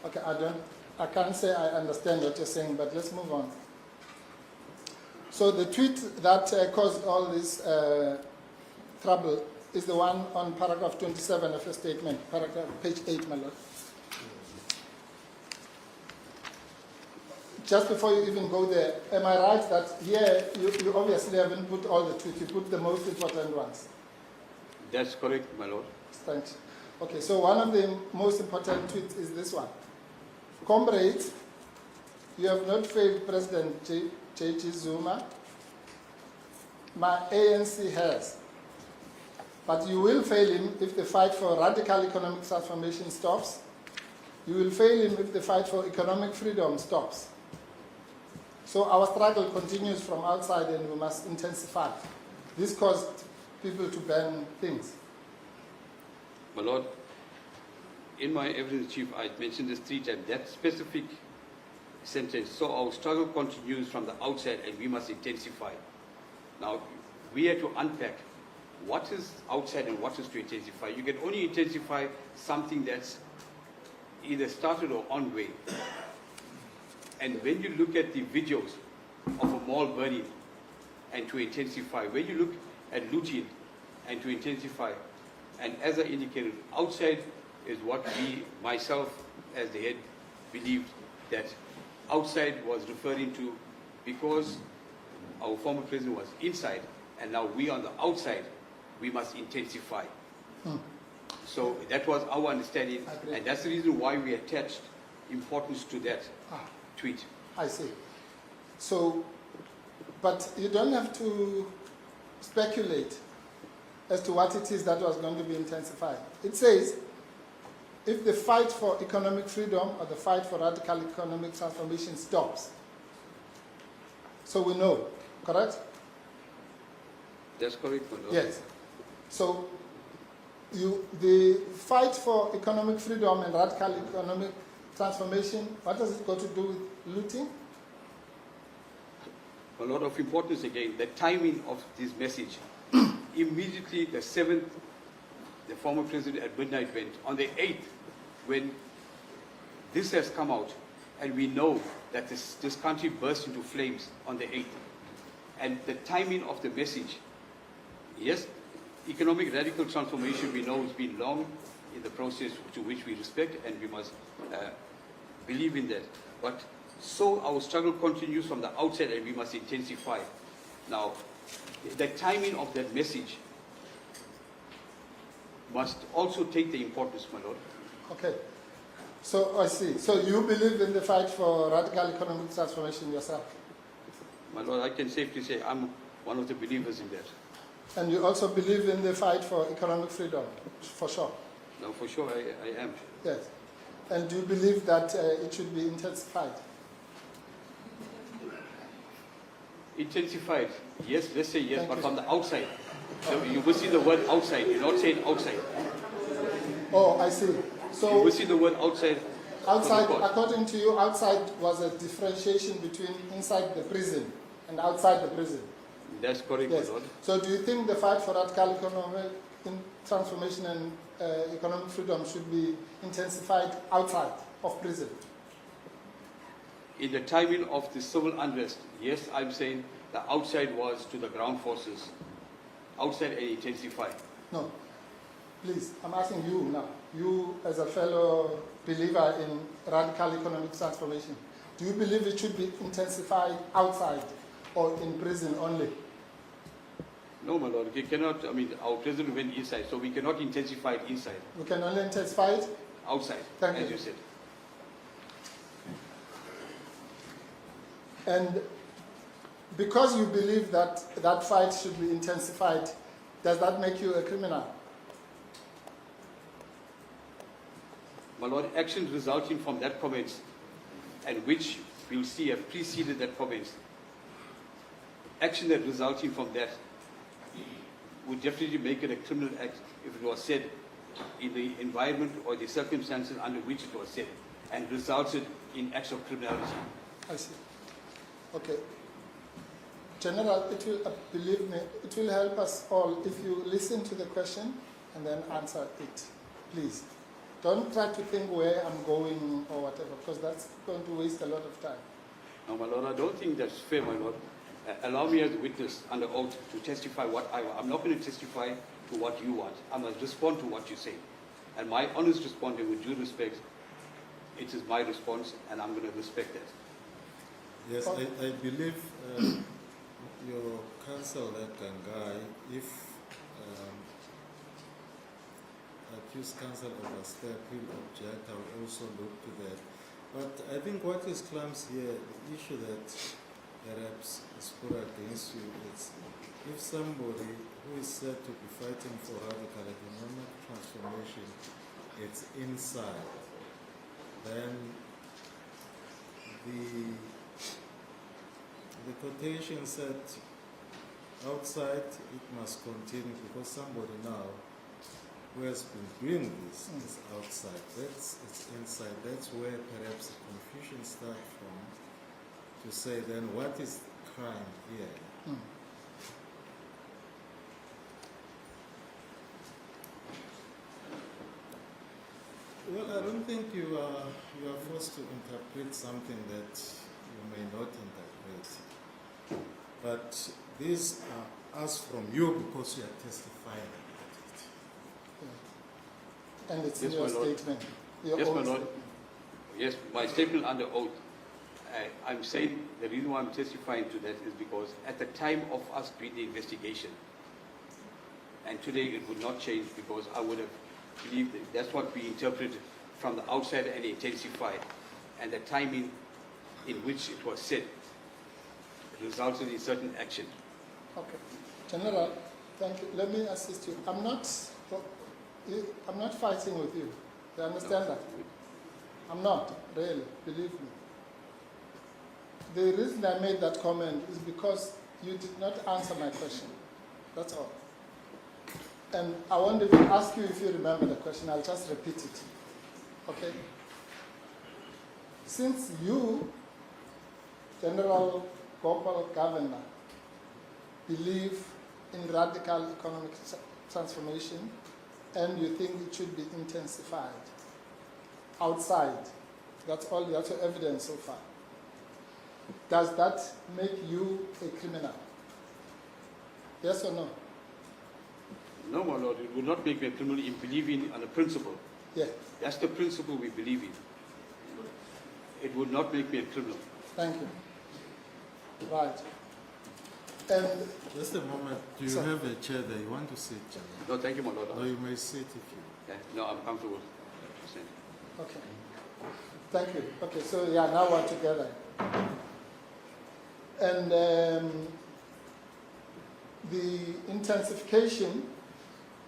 Okay, I can't say I understand what you're saying, but let's move on. So the tweet that caused all this trouble is the one on paragraph 27 of your statement, page 8, my Lord. Just before you even go there, am I right that here you obviously haven't put all the tweets, you put the most important ones? That's correct, my Lord. Thanks. Okay, so one of the most important tweets is this one. Comrades, you have not failed President J.G. Zuma. My ANC has. But you will fail him if the fight for radical economic transformation stops. You will fail him if the fight for economic freedom stops. So our struggle continues from outside and we must intensify. This caused people to ban things. My Lord, in my evidence, Chief, I mentioned this 3 times, that specific sentence. So our struggle continues from the outside and we must intensify. Now, we have to unpack what is outside and what is to intensify. You can only intensify something that's either started or on way. And when you look at the videos of a mall burning and to intensify, when you look at looting and to intensify, and as I indicated, outside is what we, myself as the head, believed that outside was referring to because our former president was inside and now we on the outside, we must intensify. So that was our understanding and that's the reason why we attached importance to that tweet. I see. So, but you don't have to speculate as to what it is that was going to be intensified. It says, if the fight for economic freedom or the fight for radical economic transformation stops. So we know, correct? That's correct, my Lord. Yes. So the fight for economic freedom and radical economic transformation, what does it got to do with looting? A lot of importance again, the timing of this message. Immediately the 7th, the former president at midnight went. On the 8th, when this has come out, and we know that this country burst into flames on the 8th, and the timing of the message, yes, economic radical transformation we know has been long in the process to which we respect and we must believe in that. But so our struggle continues from the outset and we must intensify. Now, the timing of that message must also take the importance, my Lord. Okay. So I see. So you believe in the fight for radical economic transformation yourself? My Lord, I can safely say I'm one of the believers in that. And you also believe in the fight for economic freedom, for sure? No, for sure I am. Yes. And do you believe that it should be intensified? Intensified, yes, let's say yes, Thank but you. from the outside. So you will see the word outside, you're not saying outside. Oh, I see. You So will see the word outside. outside, from the court. according to you, outside was a differentiation between inside the prison and outside the prison. That's correct, Yes. my Lord. So do you think the fight for radical economic transformation and economic freedom should be intensified outside of prison? In the timing of the civil unrest, yes, I'm saying the outside was to the ground forces. Outside and intensified. No. Please, I'm asking you now. You as a fellow believer in radical economic transformation, do you believe it should be intensified outside or in prison only? No, my Lord, we cannot, our president went inside, so we cannot intensify it inside. We can only intensify it Outside, Thank as you. you said. And because you believe that that fight should be intensified, does that make you a criminal? My Lord, actions resulting from that province and which we'll see have preceded that province, action that resulting from that would definitely make it a criminal act if it was said in the environment or the circumstances under which it was said and resulted in acts of criminality. I see. Okay. General, it will, believe me, it will help us all if you listen to the question and then answer it. Please. Don't try to think where I'm going or whatever, because that's going to waste a lot of time. Now, my Lord, I don't think that's fair, my Lord. Allow me as a witness under oath to testify what I want. I'm not going to testify to what you want. I must respond to what you say. And my honest responding with due respect, it is my response and I'm going to respect that. Yes, I believe your counsel, Gangai, if accused counsel overstep will object, I will also look to that. But I think what is clumsy here, the issue that perhaps is put against you is if somebody who is said to be fighting for radical economic transformation, it's inside, then the quotation said outside it must continue because somebody now who has been doing this is outside. It's inside. That's where perhaps the confusion starts from, to say then what is crime here? Well, I don't think you are forced to interpret something that you may not interpret. But these are asked from you because you are testifying about it. And it's Yes, in your my Lord. statement. Your Yes, my own Lord. statement. Yes, my statement under oath. I'm saying the reason why I'm testifying to that is because at the time of us doing the investigation, and today it would not change because I would have believed that that's what we interpreted from the outside and intensified, and the timing in which it was said resulted in certain action. Okay. General, thank you. Let me assist you. I'm not fighting with you. You understand that? I'm not, really, believe me. The reason I made that comment is because you did not answer my question. That's all. And I won't even ask you if you remember the question. I'll just repeat it. Okay? Since you, General Gopal Governor, believe in radical economic transformation and you think it should be intensified outside, that's all, that's your evidence so far. Does that make you a criminal? Yes or no? No, my Lord, it would not make me a criminal in believing on a principle. Yeah. That's the principle we believe in. It would not make me a criminal. Thank you. Right. And Just a moment. Do you Sir. have a chair there? You want to sit, General? No, thank you, my Lord. No, you may sit if you. No, I'm comfortable. okay. Thank you. Okay, so yeah, now we're together. And the intensification,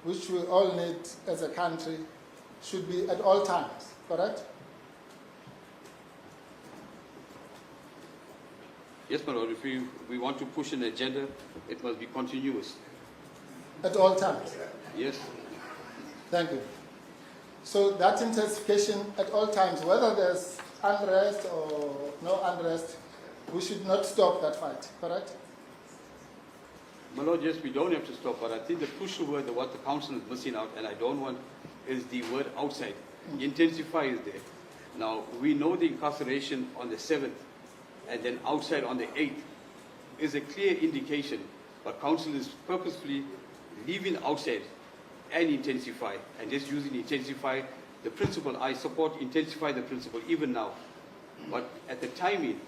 which we all need as a country, should be at all times, correct? Yes, my lord, if we want to push an agenda, it must be continuous. At all times. Yes. Thank you. So that intensification at all times, whether there's unrest or no unrest, we should not stop that fight, correct? My lord, yes, we don't have to stop, but I think the crucial word that what the council is missing out, and I don't want, is the word outside. Intensify is there. Now, we know the incarceration on the 7th, and then outside on the 8th is a clear indication, but council is purposefully leaving outside and intensify, and just using intensify, the principle. I support intensify the principle even now, but at the timing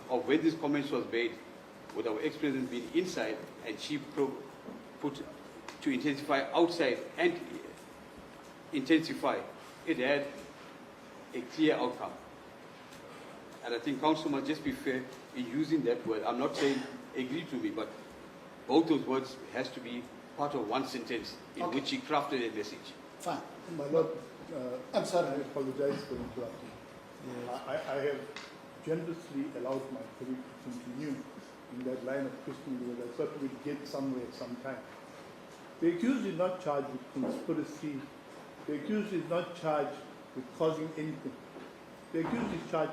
of when this comment was made, with our ex-president being inside, and she put to intensify outside and intensify, it had a clear outcome. And I think council must just be fair in using that word. I'm not saying agree to me, but both those words has to be part of one sentence in which he crafted a message. Fine. My lord, I'm sorry. I apologize for interrupting. Yes. I have generously allowed my colleague to continue in that line of questioning because I thought we'd get somewhere sometime. The accused is not charged with conspiracy. The accused is not charged with causing anything. The accused is charged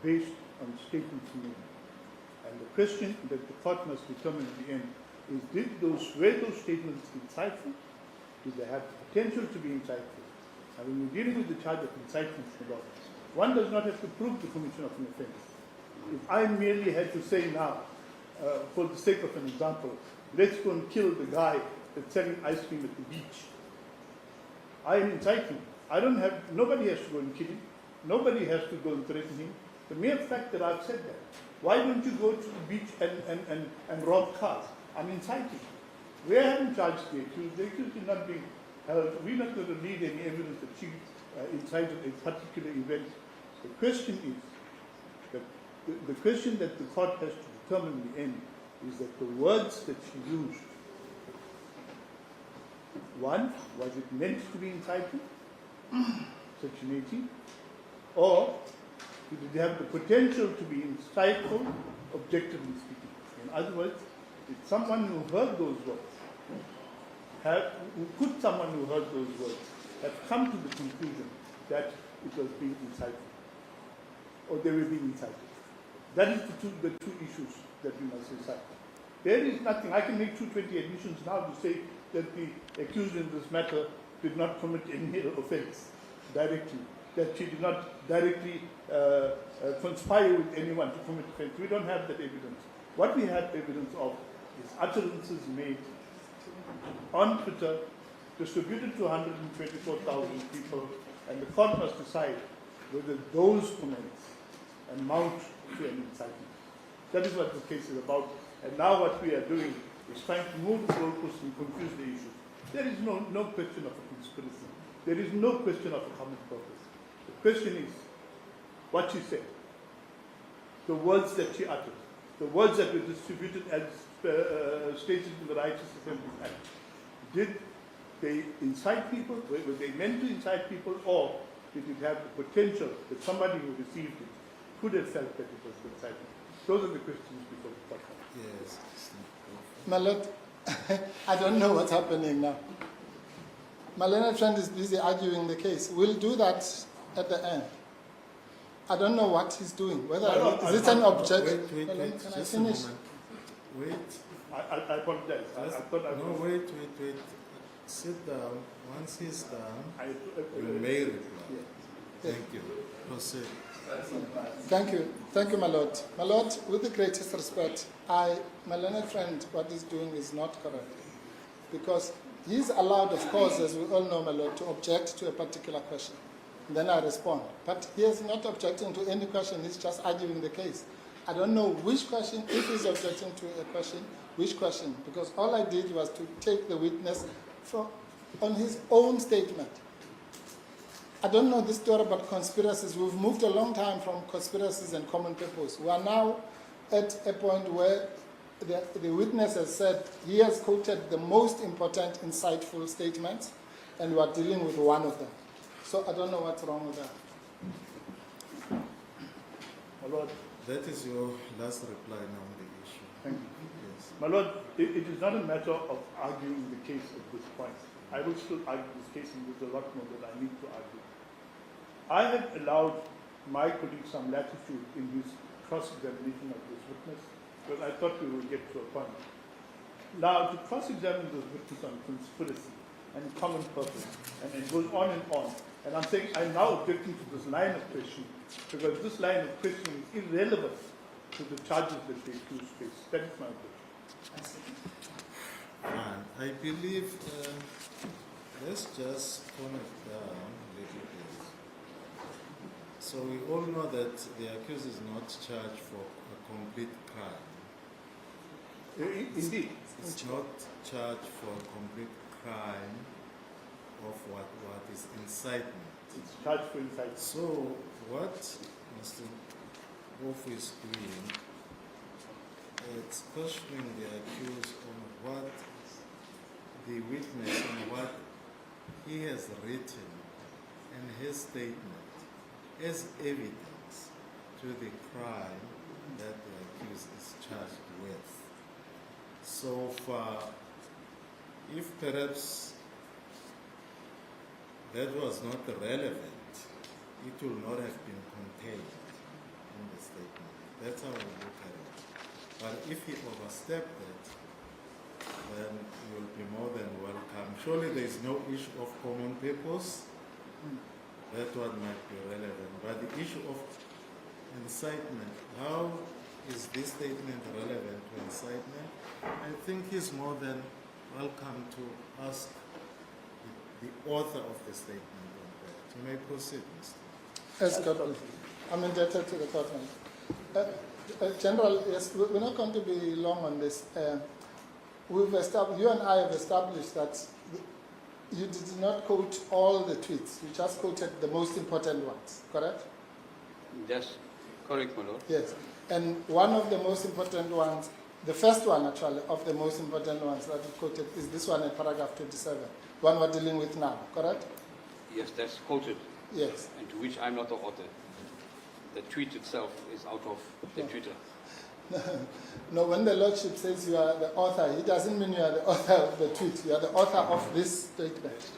based on statements made. And the question that the court must determine at the end is, were those statements insightful? Did they have the potential to be insightful? And when you're dealing with the charge of incitement, one does not have to prove the commission of an offense. If I merely had to say now, for the sake of an example, let's go and kill the guy that's selling ice cream at the beach, I am inciting. Nobody has to go and kill him. Nobody has to go and threaten him. The mere fact that I've said that, why don't you go to the beach and rob cars? I'm inciting. We haven't charged the accused. The accused is not being held. We're not going to need any evidence that she incited a particular event. The question is, that the question that the court has to determine in the end is that the words that she used, one, was it meant to be inciting, Section 18, or did it have the potential to be insightful, objectively speaking? In other words, did someone who heard those words, could someone who heard those words have come to the conclusion that it was being incited, or they were being incited? That is the two issues that we must decide. There is nothing. I can make 220 admissions now to say that the accused in this matter did not commit any offense directly, that she did not directly conspire with anyone to commit offense. We don't have that evidence. What we have evidence of is utterances made on Twitter, distributed to 124,000 people, and the court must decide whether those comments amount to an incitement. That is what the case is about. And now what we are doing is trying to move the goalposts and confuse the issue. There is no question of a conspiracy. There is no question of a common purpose. The question is what she said, the words that she uttered, the words that were distributed as stated in the Righteous Assembly Act. Did they incite people? Were they meant to incite people, or did it have the potential that somebody who received it could have felt that it was incitement? Those are the questions before the court. Yes. My Lord, I don't know what's happening now. My learned friend is busy arguing the case. We'll do that at the end. I don't know what he's doing. Whether is it an object? Wait, Can I just finish? a moment. Wait. I apologize. I thought I No, was... wait. Sit down. Once he's down, you I may reply. Yeah. Thank you. Proceed. Thank you, my Lord. My Lord, with the greatest respect, my learned friend, what he's doing is not correct. Because he's allowed, of course, as we all know, my Lord, to object to a particular question. And then I respond. But he is not objecting to any question, he's just arguing the case. I don't know which question, if he's objecting to a question, which question. Because all I did was to take the witness on his own statement. I don't know this story about conspiracies. We've moved a long time from conspiracies and common purpose. We are now at a point where the witness has said he has quoted the most important, insightful statements, and we are dealing with one of them. So I don't know what's wrong with that. My Lord, That is your last reply now on the issue. thank you. Yes. My Lord, it is not a matter of arguing the case at this point. I will still argue this case, and there's a lot more that I need to argue. I have allowed my colleague some latitude in his cross-examination of this witness, because I thought we would get to a point. Now, to cross-examine this witness on conspiracy and common purpose, and it goes on, and I'm saying I'm now objecting to this line of questioning, because this line of questioning is irrelevant to the charges that they accuse face. That is my objection. Fine. I believe, let's just tone it down a little bit. So we all know that the accused is not charged for a complete crime. Indeed. It's not charged for a complete crime of what is incitement. It's charged for incitement. So what Mr. Wolf is doing, it's questioning the accused on what the witness and what he has written in his statement as evidence to the crime that the accused is charged with. So far, if perhaps that was not relevant, it will not have been contained in the statement. That's how we look at it. But if he overstepped it, then he will be more than welcome. Surely there is no issue of common purpose. That one might be relevant. But the issue of incitement, how is this statement relevant to incitement? I think he's more than welcome to ask the author of the statement on that. You may proceed, Mr. Yes, God. I'm indebted to the court. General, yes, we're not going to be long on this. You and I have established that you did not quote all the tweets. You just quoted the most important ones, correct? That's correct, my Lord. Yes. And one of the most important ones, the first one actually, of the most important ones that you quoted is this one in paragraph 27, one we're dealing with now, correct? Yes, that's quoted, Yes. and to which I'm not the author. The tweet itself is out of the Twitter. No, when the Lordship says you are the author, he doesn't mean you are the author of the tweet. You are the author of this statement.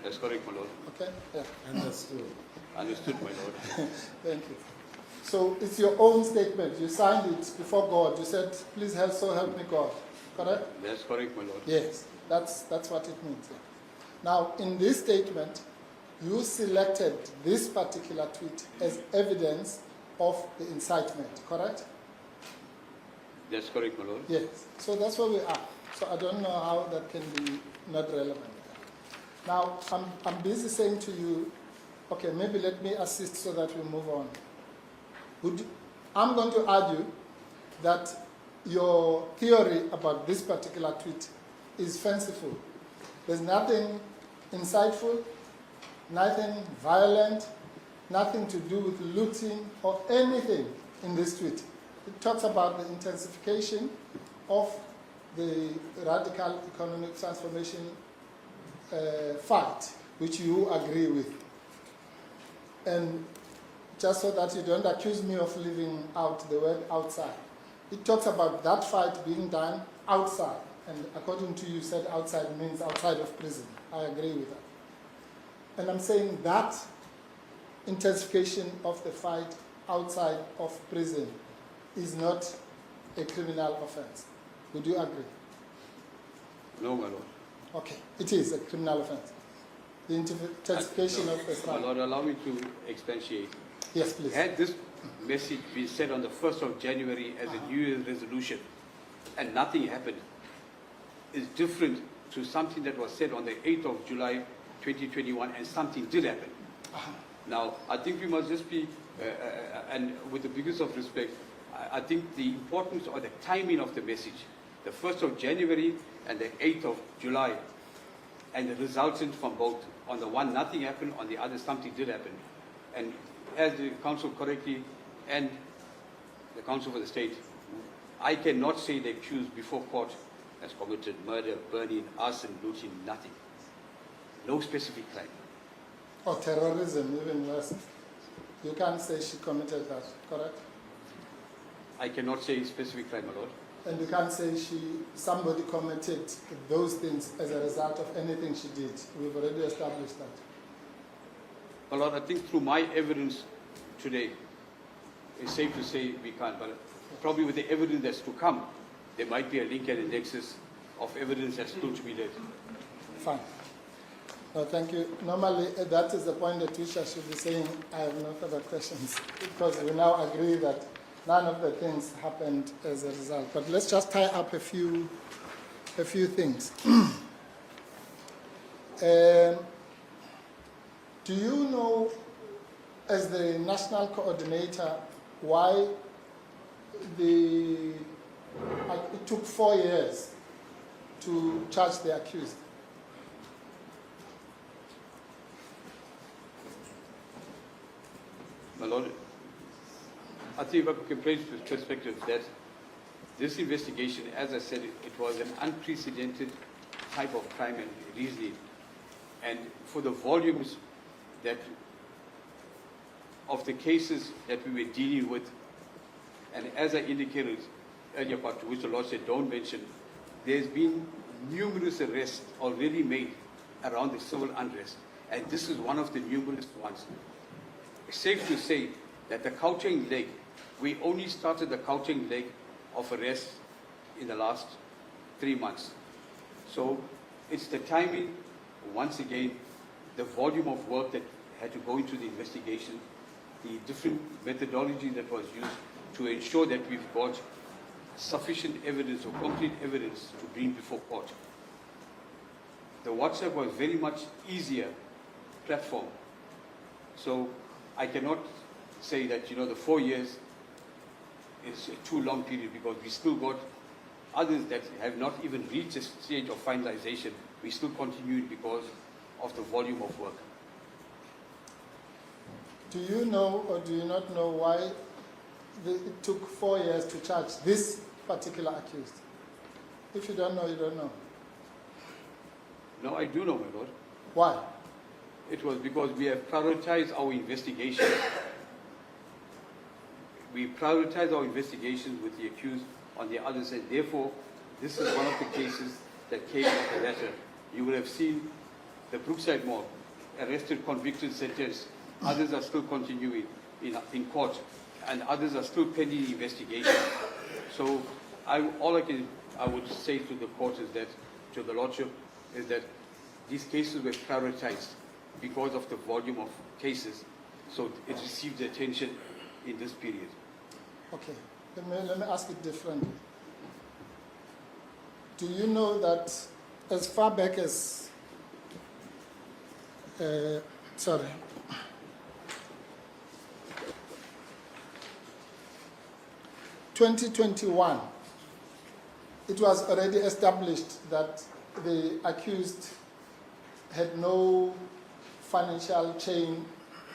That's correct, my Lord. Okay? Yeah. Understood. Understood, my Lord. Thank you. So it's your own statement. You signed it before God. You said, please help, so help me God. Correct? That's correct, my Lord. Yes. That's what it means. Yeah. Now, in this statement, you selected this particular tweet as evidence of the incitement. Correct? That's correct, my Lord. Yes. So that's where we are. So I don't know how that can be not relevant. Now, I'm busy saying to you, okay, maybe let me assist so that we move on. I'm going to argue that your theory about this particular tweet is fanciful. There's nothing insightful, nothing violent, nothing to do with looting or anything in this tweet. It talks about the intensification of the radical economic transformation fight, which you agree with. And just so that you don't accuse me of leaving out the word outside, it talks about that fight being done outside. And according to you, said outside means outside of prison. I agree with that. And I'm saying that intensification of the fight outside of prison is not a criminal offense. Would you agree? No, my Lord. Okay, it is a criminal offense. The intensification of the My fight. Lord, allow me to expatiate. Yes, please. Had this message been said on the 1st of January as a New Year's resolution and nothing happened, is different to something that was said on the 8th of July 2021 and something did happen. Now, I think we must just be, and with the biggest of respect, I think the importance or the timing of the message, the 1st of January and the 8th of July, and the resultant from both. On the one, nothing happened. On the other, something did happen. And as the counsel correctly, and the counsel for the state, I cannot say the accused before court has committed murder, burning, arson, looting, nothing. No specific crime. Or terrorism, even worse. You can't say she committed that, correct? I cannot say specific crime, my lord. And you can't say somebody committed those things as a result of anything she did. We've already established that. My lord, I think through my evidence today, it's safe to say we can't, but probably with the evidence that's to come, there might be a link and a nexus of evidence that's still to be laid. Fine. No, thank you. Normally, that is the point at which I should be saying I have no further questions, because we now agree that none of the things happened as a result. But let's just tie up a few things. Do you know, as the national coordinator, why it took 4 years to charge the accused? My lord, I think if I can place perspective that this investigation, as I said, it was an unprecedented type of crime and reasoning. And for the volumes that of the cases that we were dealing with, and as I indicated earlier, part to which the Lord said don't mention, there's been numerous arrests already made around the civil unrest, and this is one of the numerous ones. It's safe to say that the couching leg, we only started the couching leg of arrests in the last 3 months. So it's the timing, once again, the volume of work that had to go into the investigation, the different methodology that was used to ensure that we've got sufficient evidence or complete evidence to bring before court. The WhatsApp was very much easier platform. So I cannot say that, the 4 years is a too long period, because we still got others that have not even reached the stage of finalization. We still continue because of the volume of work. Do you know or do you not know why it took 4 years to charge this particular accused? If you don't know, you don't know. No, I do know, my lord. Why? It was because we have prioritized our investigation. We prioritize our investigations with the accused on the other side. Therefore, this is one of the cases that came after that. You will have seen the Brookside Mall, arrested, convicted, sentenced. Others are still continuing in court, and others are still pending investigation. So all I would say to the court is that, to the Lordship, is that these cases were prioritized because of the volume of cases. So it received attention in this period. Okay, let me ask it differently. Do you know that as far back as, 2021, it was already established that the accused had no financial chain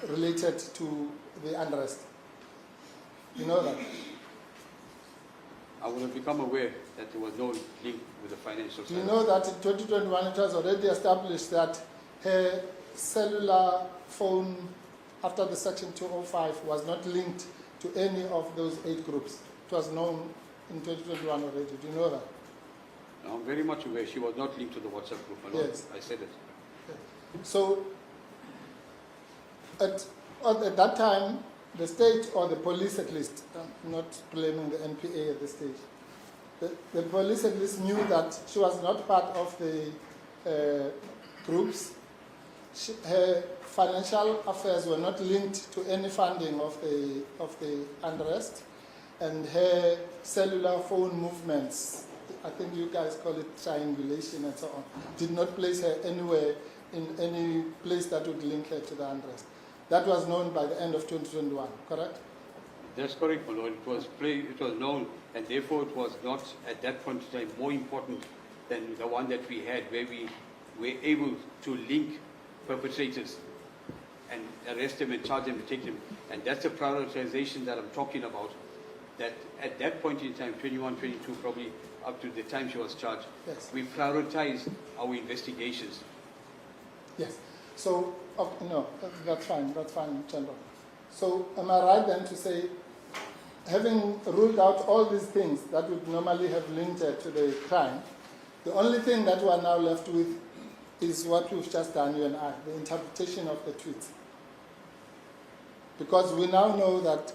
related to the unrest. You know that? I would have become aware that there was no link with the financial Do you side. know that in 2021 it was already established that her cellular phone after the Section 205 was not linked to any of those 8 groups? It was known in 2021 already. Do you know that? No, I'm very much aware she was not linked to the WhatsApp group. My lord. Yes. I said it. So at that time, the state, or the police at least, I'm not blaming the NPA at this stage, the police at least knew that she was not part of the groups. Her financial affairs were not linked to any funding of the unrest, and her cellular phone movements, I think you guys call it triangulation and so on, did not place her anywhere in any place that would link her to the unrest. That was known by the end of 2021, correct? That's correct, my lord. It was known, and therefore it was not at that point in time more important than the one that we had, where we we're able to link perpetrators and arrest them and charge them and take them. And that's the prioritization that I'm talking about. That at that point in time, 21, 22, probably up to the time she was charged, Yes. we prioritized our investigations. Yes. So, no, that's fine, General. So, am I right then to say, having ruled out all these things that would normally have linked her to the crime, the only thing that we are now left with is what we've just done, you and I, the interpretation of the tweets. Because we now know that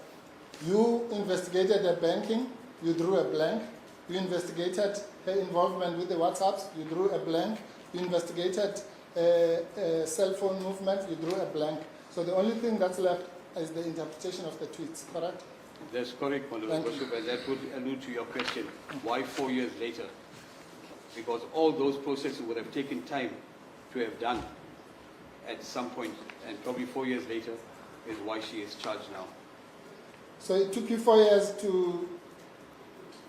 you investigated her banking, you drew a blank. You investigated her involvement with the WhatsApps, you drew a blank. You investigated cell phone movement, you drew a blank. So the only thing that's left is the interpretation of the tweets, correct? That's correct, Honorable Bishop, and that would allude to your question, why 4 years later? Because all those processes would have taken time to have done at some point, and probably 4 years later is why she is charged now. So it took you 4 years to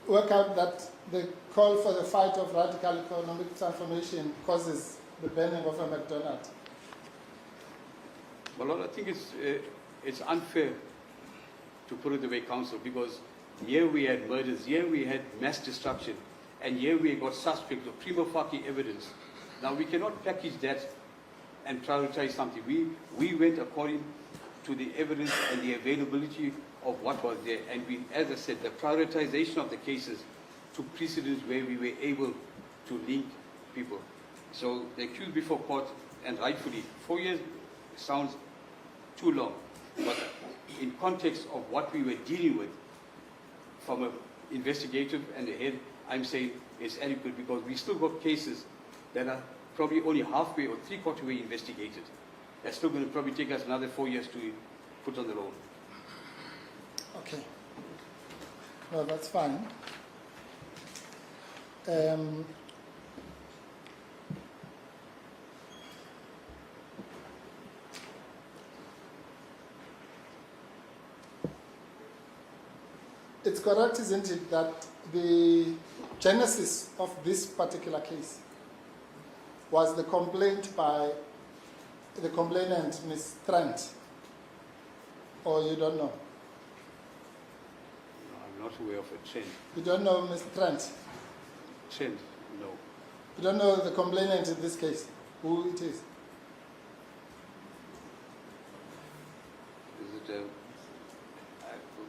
work out that the call for the fight of radical economic transformation causes the banning of a McDonald's. Well, Lord, I think it's unfair to put it the way, Council, because here we had murders, here we had mass destruction, and here we got suspects of prima facie evidence. Now we cannot package that and prioritize something. We went according to the evidence and the availability of what was there, and we, as I said, the prioritization of the cases took precedence where we were able to link people. So the accused before court, and rightfully, 4 years sounds too long, but in context of what we were dealing with from an investigative and ahead, I'm saying it's adequate because we still got cases that are probably only halfway or three-quarter way investigated. That's still going to probably take us another 4 years to put on the roll. Okay. Well, that's fine. It's correct, isn't it, that the genesis of this particular case was the complaint by the complainant, Ms. Trent, or you don't know? I'm not aware of a trend. You don't know Ms. Trent? Trend, no. You don't know the complainant in this case, who it is? Is it,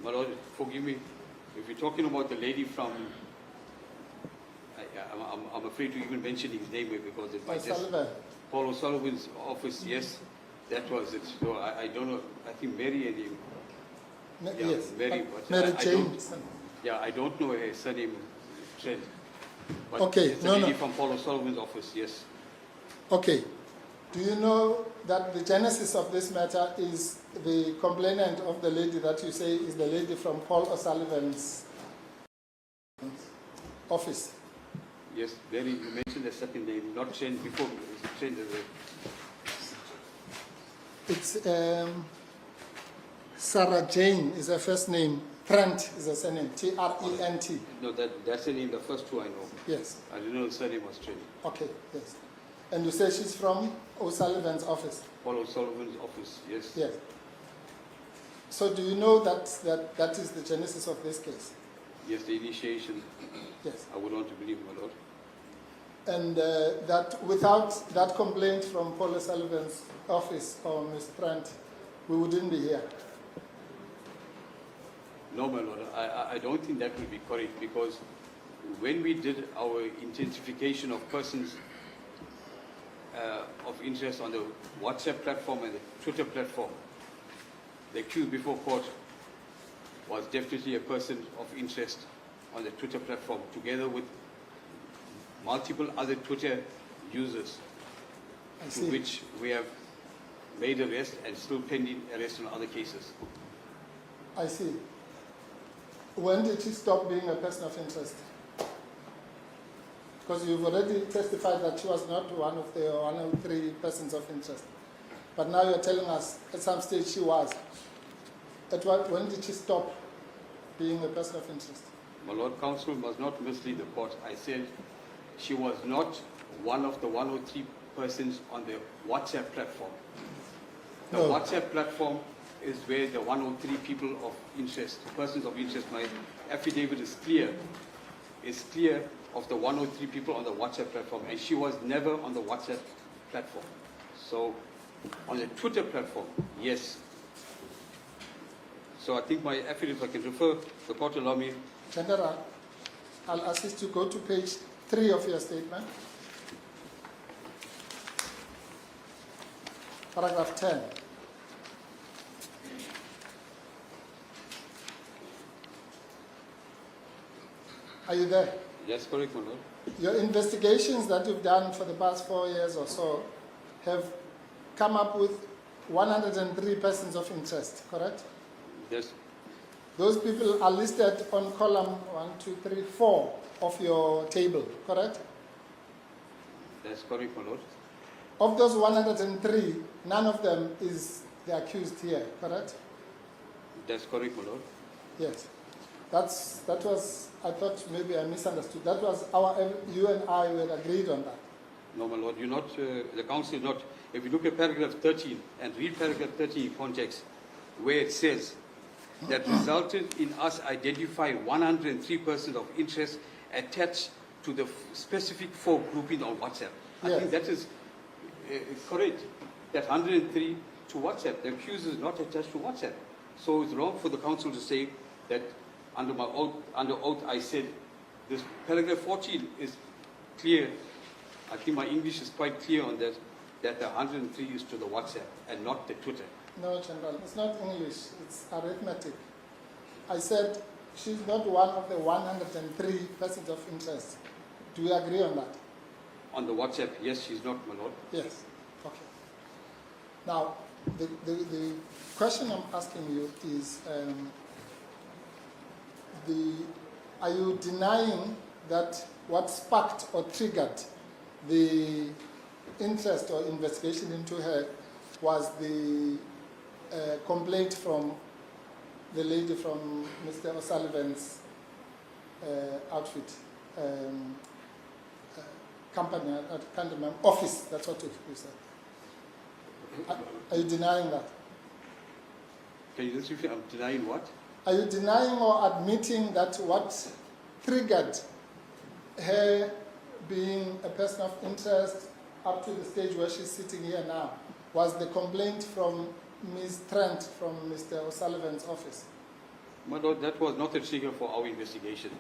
my Lord, forgive me, if you're talking about the lady from, I'm afraid to even mention his name because it might just... Paul O'Sullivan's office, yes, that was it. So I don't know, I think Mary and him. Yes, Mary, but Mary I James. I don't know her surname, Trent. But Okay, it's a lady from Paul O'Sullivan's office, yes. Okay. Do you know that the genesis of this matter is the complainant of the lady that you say is the lady from Paul O'Sullivan's office? Yes, Mary, you mentioned the second name, not Trent before, Trent. It's Sarah Jane is her first name. Trent is her surname. T-R-E-N-T. No, that's the name, the first two I know. Yes. I didn't know the surname was Trent. Okay, yes. And you say she's from O'Sullivan's office? Paul O'Sullivan's office, yes. Yes. So do you know that is the genesis of this case? Yes, the initiation. Yes. I would want to believe, my Lord. And that without that complaint from Paul O'Sullivan's office or Ms. Trent, we wouldn't be here. No, my Lord, I don't think that would be correct because when we did our intensification of persons of interest on the WhatsApp platform and the Twitter platform, the accused before court was definitely a person of interest on the Twitter platform, together with multiple other Twitter users, to which we have made arrest and still pending arrest on other cases. I see. When did she stop being a person of interest? Because you've already testified that she was not one of the 103 persons of interest. But now you're telling us at some stage she was. When did she stop being a person of interest? My Lord Counsel must not mislead the court. I said she was not one of the 103 persons on the WhatsApp platform. The No. WhatsApp platform is where the 103 people of interest, persons of interest, my affidavit is clear of the 103 people on the WhatsApp platform, and she was never on the WhatsApp platform. So on the Twitter platform, yes. So I think my affidavit, if I can refer, the court allow me. General, I'll assist you. Go to page 3 of your statement. Paragraph 10. Are you there? Yes, correct, my lord. Your investigations that you've done for the past 4 years or so have come up with 103 persons of interest, correct? Yes, Those people are listed on column 1, 2, 3, 4 of your table, correct? that's correct, my lord. Of those 103, none of them is the accused here, correct? That's correct, my lord. Yes. That was, I thought maybe I misunderstood. That was you and I were agreed on that. No, my lord, you're not, the council is not, if you look at paragraph 13 and read paragraph 13 in context, where it says that resulted in us identifying 103 persons of interest attached to the specific 4 grouping on WhatsApp. I Yes. think that is correct. That 103 to WhatsApp, the accused is not attached to WhatsApp. So it's wrong for the council to say that under oath I said this. Paragraph 14 is clear. I think my English is quite clear on that the 103 is to the WhatsApp and not the Twitter. No, General, it's not English, it's arithmetic. I said she's not one of the 103 persons of interest. Do we agree on that? On the WhatsApp, yes, she's not, my lord. Yes. Okay. Now, the question I'm asking you is, are you denying that what sparked or triggered the interest or investigation into her was the complaint from the lady from Mr. O'Sullivan's outfit, company, I can't remember, office, that's what you said. Are you denying that? Can you just repeat? I'm denying what? Are you denying or admitting that what triggered her being a person of interest up to the stage where she's sitting here now was the complaint from Ms. Trent from Mr. O'Sullivan's office? My lord, that was not a trigger for our investigation.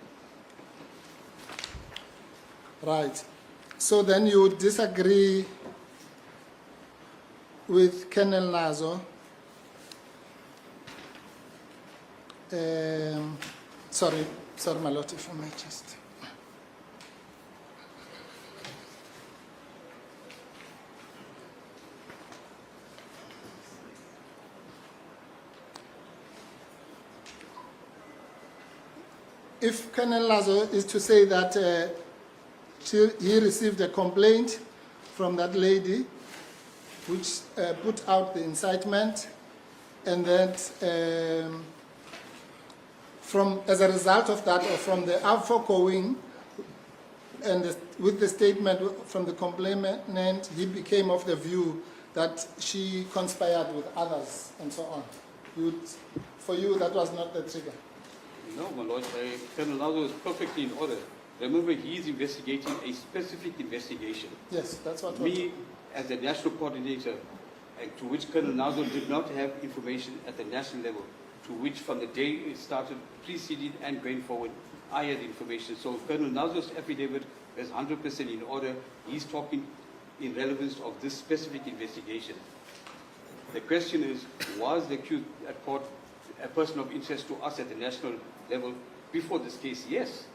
Right. So then you would disagree with Colonel Nazo. Sorry, my lord, if I may just. If Colonel Lazo is to say that he received a complaint from that lady which put out the incitement, and that as a result of that, or from the outgoing and with the statement from the complainant, he became of the view that she conspired with others and so on. For you, that was not the trigger? No, my lord, Colonel Nazo is perfectly in order. Remember, he is investigating a specific investigation. Yes, that's what. Me, as the national coordinator, and to which Colonel Nazo did not have information at the national level, to which from the day it started, preceding and going forward, I had information. So Colonel Nazo's affidavit is 100% in order. He's talking in relevance of this specific investigation. The question is, was the accused at court a person of interest to us at the national level before this case? Yes.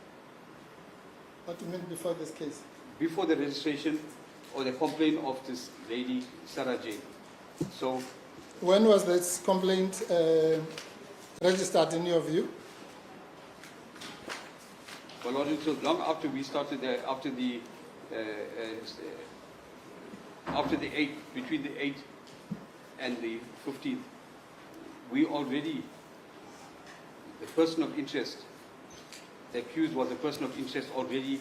What do you mean before this case? Before the registration or the complaint of this lady, Sarah Jane. So, when was this complaint registered in your view? well, Lord, it was long after we started there, after the 8th, between the 8th and the 15th, we already, the person of interest, the accused was a person of interest already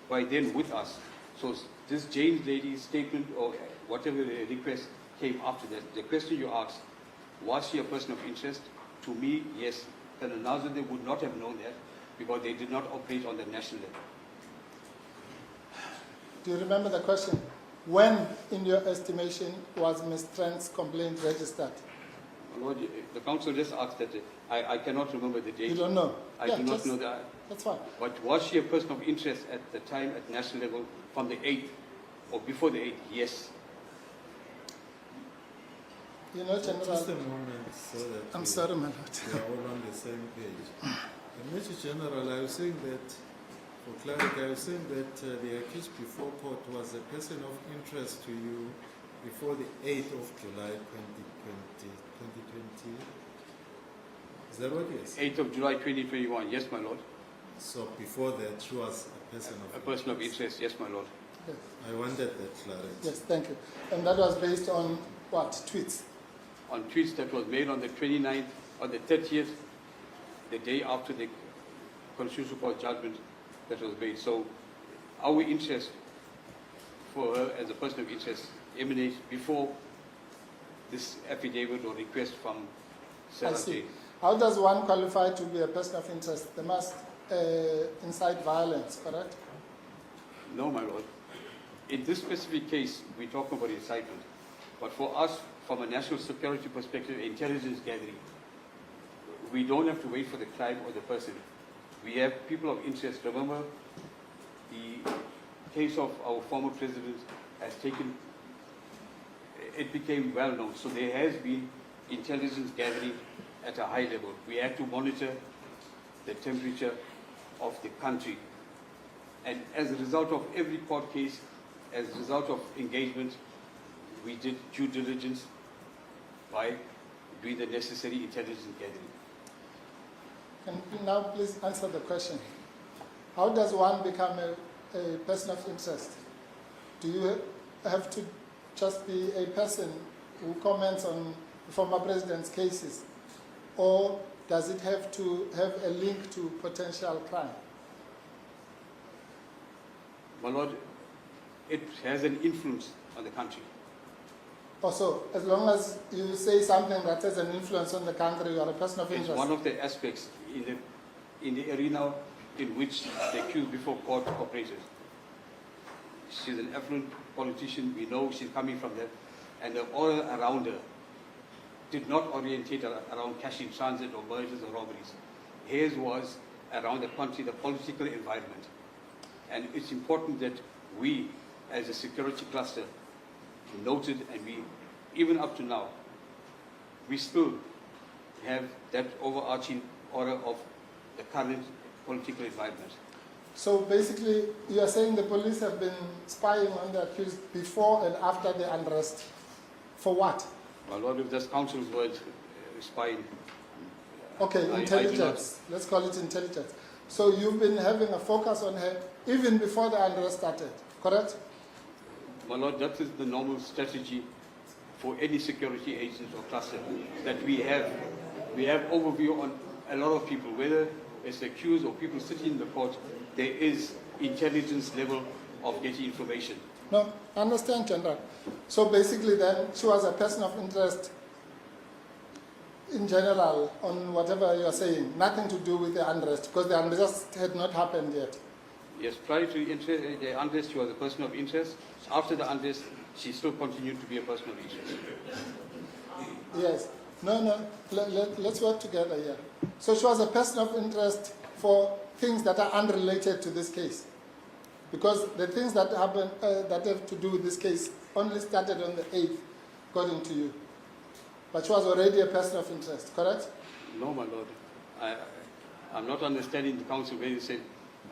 by then with us. So this James lady's statement or whatever request came after that. The question you asked, was she a person of interest? To me, yes. Colonel Nazareth would not have known that because they did not operate on the national level. Do you remember the question? When, in your estimation, was Ms. Trent's complaint registered? Lord, the council just asked that. I cannot remember the date. You don't know? I do not know that. That's fine. But was she a person of interest at the time at national level from the 8th or before the 8th? Yes. You know, Just a General, moment, so that I'm sorry, my lord. we are all on the same page. Major General, I was saying that, for clarity, I was saying that the accused before court was a person of interest to you before the 8th of July 2020. Is that what it is? 8th of July 2021. Yes, my lord. So before that, she was a person of A person of interest. Yes, my lord. Yes. I wanted that clarity. Yes, thank you. And that was based on what? Tweets? On tweets that was made on the 29th or the 30th, the day after the Constitutional Court judgment that was made. So our interest for her as a person of interest emanates before this affidavit or request from I Sarah see. J. How does one qualify to be a person of interest? They must incite violence, correct? No, my lord. In this specific case, we talk about incitement. But for us, from a national security perspective, intelligence gathering, we don't have to wait for the crime or the person. We have people of interest. Remember, the case of our former president has taken, it became well known. So there has been intelligence gathering at a high level. We have to monitor the temperature of the country. And as a result of every court case, as a result of engagement, we did due diligence by doing the necessary intelligence gathering. Can you now please answer the question? How does one become a person of interest? Do you have to just be a person who comments on former president's cases? Or does it have to have a link to potential crime? My lord, it has an influence on the country. Also, as long as you say something that has an influence on the country, you are a person of It's interest. one of the aspects in the arena in which the accused before court operated. She's an affluent politician. We know she's coming from that. And the aura around her did not orientate around cash in transit or murders or robberies. Hers was around the country, the political environment. And it's important that we, as a security cluster, noted, and we, even up to now, we still have that overarching aura of the current political environment. So basically, you are saying the police have been spying on the accused before and after the unrest. For what? My lord, if that's counsel's words, spying. Okay, I intelligence. Let's call it intelligence. So you've been having a focus on her even before the unrest started, correct? My lord, that is the normal strategy for any security agent or cluster, that we have overview on a lot of people, whether it's accused or people sitting in the court. There is intelligence level of getting information. No, I understand, General. So basically then, she was a person of interest in general on whatever you are saying, nothing to do with the unrest, because the unrest had not happened yet. Yes, prior to the unrest, she was a person of interest. After the unrest, she still continued to be a person of interest. Yes. No, let's work together here. So she was a person of interest for things that are unrelated to this case. Because the things that happen, that have to do with this case only started on the 8th, according to you. But she was already a person of interest, correct? No, my lord. I'm not understanding the counsel when you said,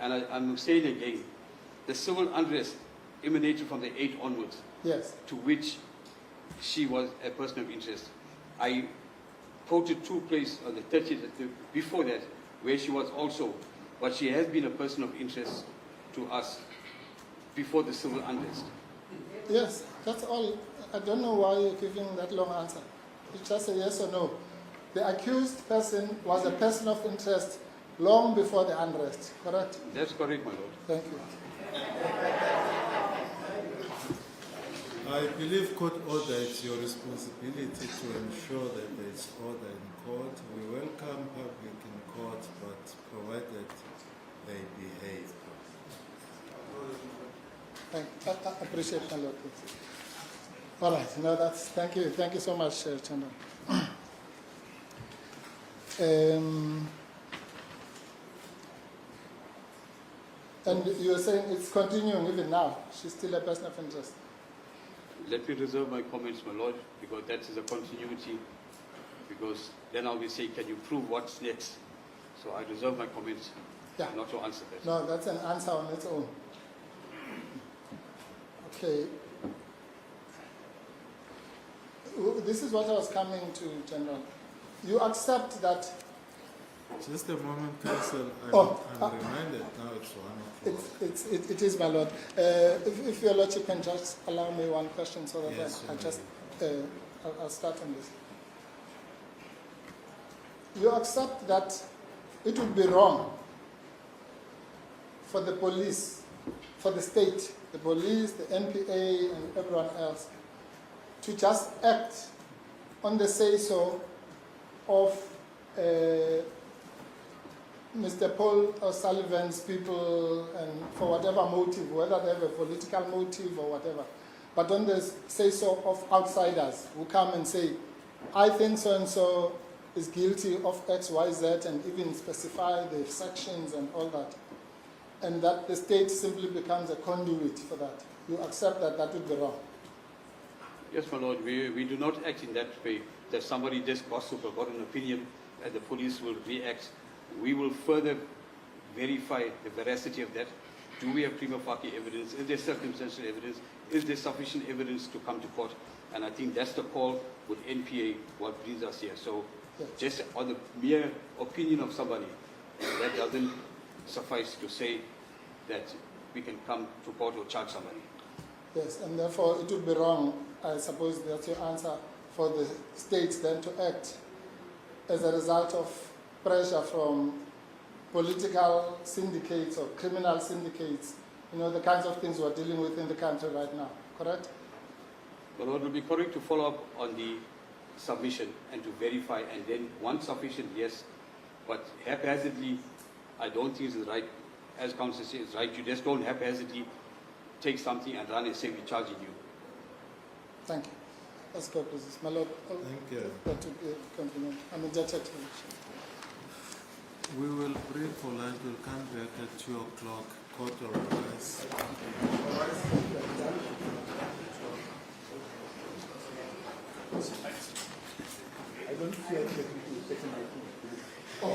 and I'm saying again, the civil unrest emanated from the 8th onwards. Yes. To which she was a person of interest. I quoted two places on the 30th, before that, where she was also, but she has been a person of interest to us before the civil unrest. Yes, that's all. I don't know why you're giving that long answer. It's just a yes or no. The accused person was a person of interest long before the unrest, correct? That's correct, my lord. Thank you. I believe court order, it's your responsibility to ensure that there is order in court. We welcome public in court, but provided they behave. I appreciate my Lord. All right, no, that's, thank you so much, Chandra. And you were saying it's continuing even now. She's still a person of interest. Let me reserve my comments, my lord, because that is a continuity. Because then I'll be saying, can you prove what's next? So I reserve my comments not to answer that. No, that's an answer on its own. Okay. This is what I was coming to, General. You accept that. Just a moment, Counsel. I'm reminded now it's 1 o'clock. It is, my lord. If your lordship can just allow me one question so that Yes, I'll start on this. You accept that it would be wrong for the police, for the state, the police, the NPA, and everyone else to just act on the say-so of Mr. Paul O'Sullivan's people, and for whatever motive, whether they have a political motive or whatever, but on the say-so of outsiders who come and say, I think so-and-so is guilty of X, Y, Z, and even specify the sections and all that, and that the state simply becomes a conduit for that. You accept that that would be wrong? Yes, my lord, we do not act in that way, that somebody just gossip about an opinion and the police will react. We will further verify the veracity of that. Do we have prima facie evidence? Is there circumstantial evidence? Is there sufficient evidence to come to court? And I think that's the call with NPA, what brings us here. So just on the mere opinion of somebody, that doesn't suffice to say that we can come to court or charge somebody. Yes, and therefore it would be wrong, I suppose that's your answer, for the states then to act as a result of pressure from political syndicates or criminal syndicates, you know, the kinds of things we're dealing with in the country right now, correct? Well, it will be correct to follow up on the submission and to verify, and then once sufficient, yes, but haphazardly, I don't think it's right. As counsel says, it's right, you just don't haphazardly take something and run and say we're charging you. Thank you. Let's go, please. My Lord, Thank you. that would be a compliment. I'm indebted to you. We will break for lunch. We'll come back at 2 o'clock. Court of Arrest. I don't see a second item. Oh,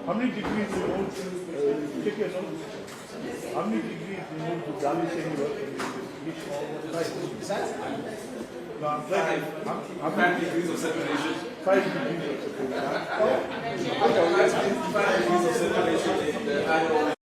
How many degrees removed? Check your notes. How many degrees removed Duduzile saying you were in the investigation? No, I'm trying. How many degrees of separation? 5 degrees of separation. 5 degrees of separation in the annual.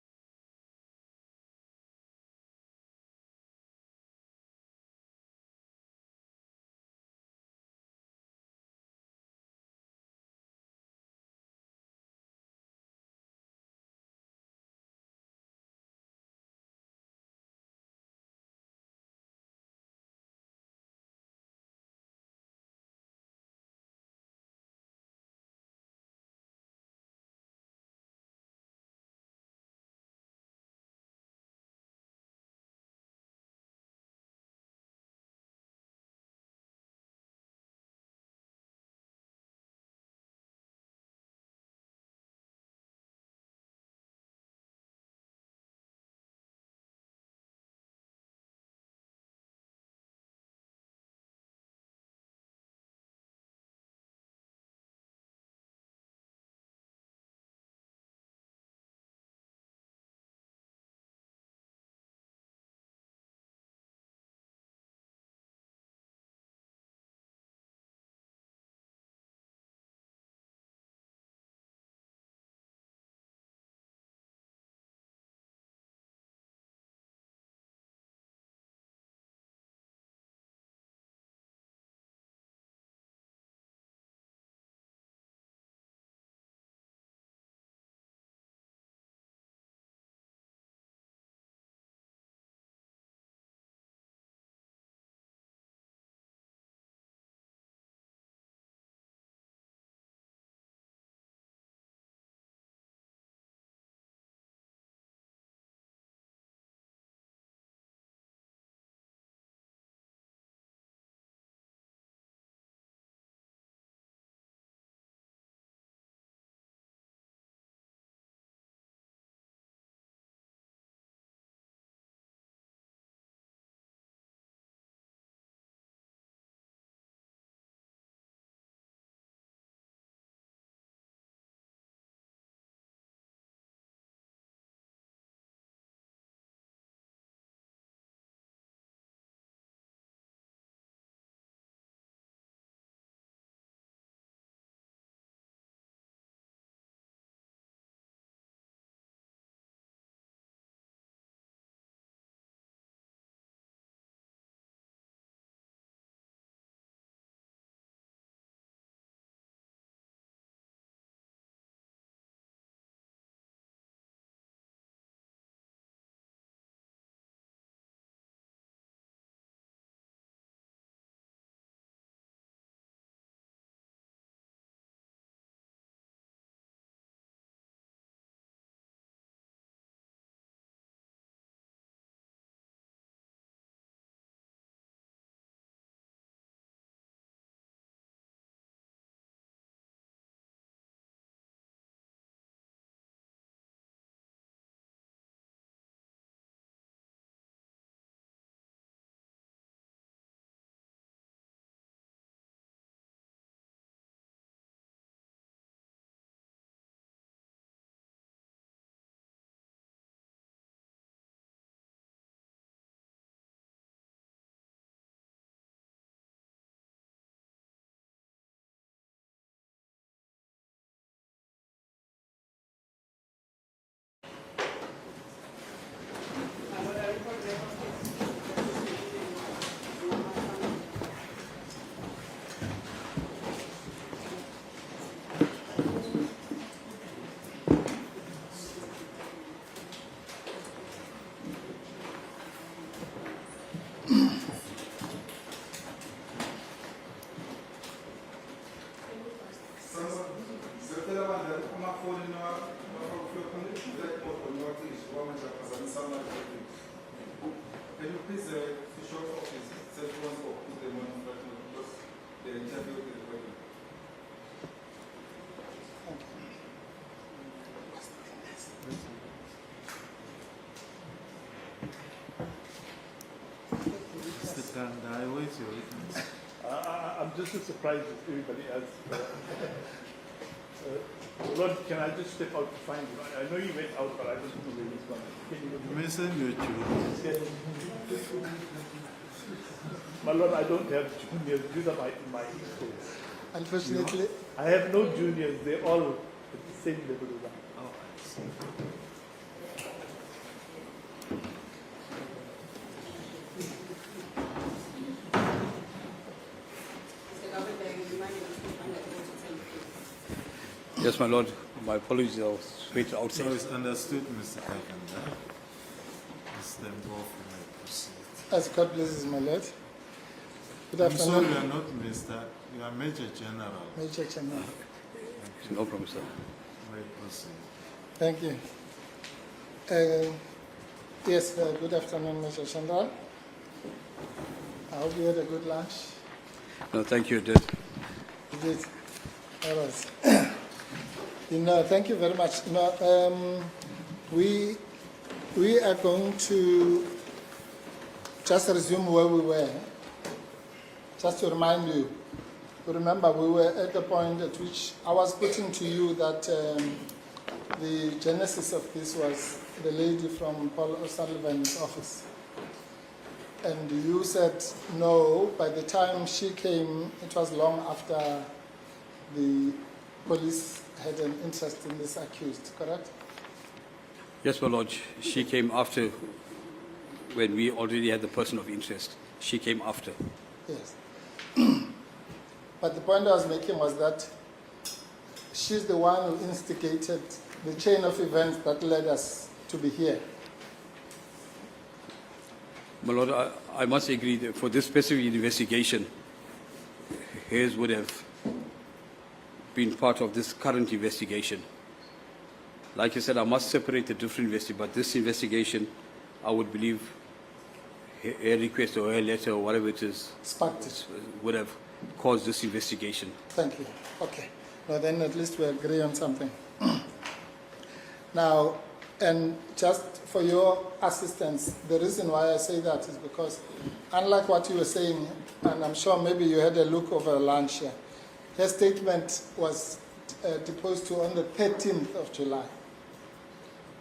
Can you please switch off his cell phones or put them on flight mode because the interview is recording. Mr. Kanda, wait your witness. I'm just as surprised as everybody else. Lord, can I just step out to find him? I know he went out, but I don't know where he's gone. Can you You may send your children. My Lord, I don't have juniors. These are my equals. Unfortunately, I have no juniors. They're all at the same level as I. Oh, I see. Yes, my lord. My apologies. I was waiting outside. So it's understood, Mr. Kakanda. Mr. Mbofu may proceed. as God pleases, my Lord. Good I'm sorry, afternoon, you are not Mr. You are Major General. Major General. No problem, sir. May proceed. Thank you. Yes, good afternoon, Major General. I hope you had a good lunch. No, thank you, I did. You did. All right. Thank you very much. We are going to just resume where we were. Just to remind you, remember we were at the point at which I was putting to you that the genesis of this was the lady from Paul O'Sullivan's office. And you said no, by the time she came, it was long after the police had an interest in this accused, correct? Yes, my lord. She came after when we already had the person of interest. She came after. Yes. But the point I was making was that she's the one who instigated the chain of events that led us to be here. My lord, I must agree that for this specific investigation, hers would have been part of this current investigation. Like I said, I must separate the different investigations, but this investigation, I would believe her request or her letter or whatever it is Sparked it. would have caused this investigation. Thank you. Okay. Now then at least we agree on something. Now, and just for your assistance, the reason why I say that is because unlike what you were saying, and I'm sure maybe you had a look over lunch here, her statement was deposed to on the 13th of July.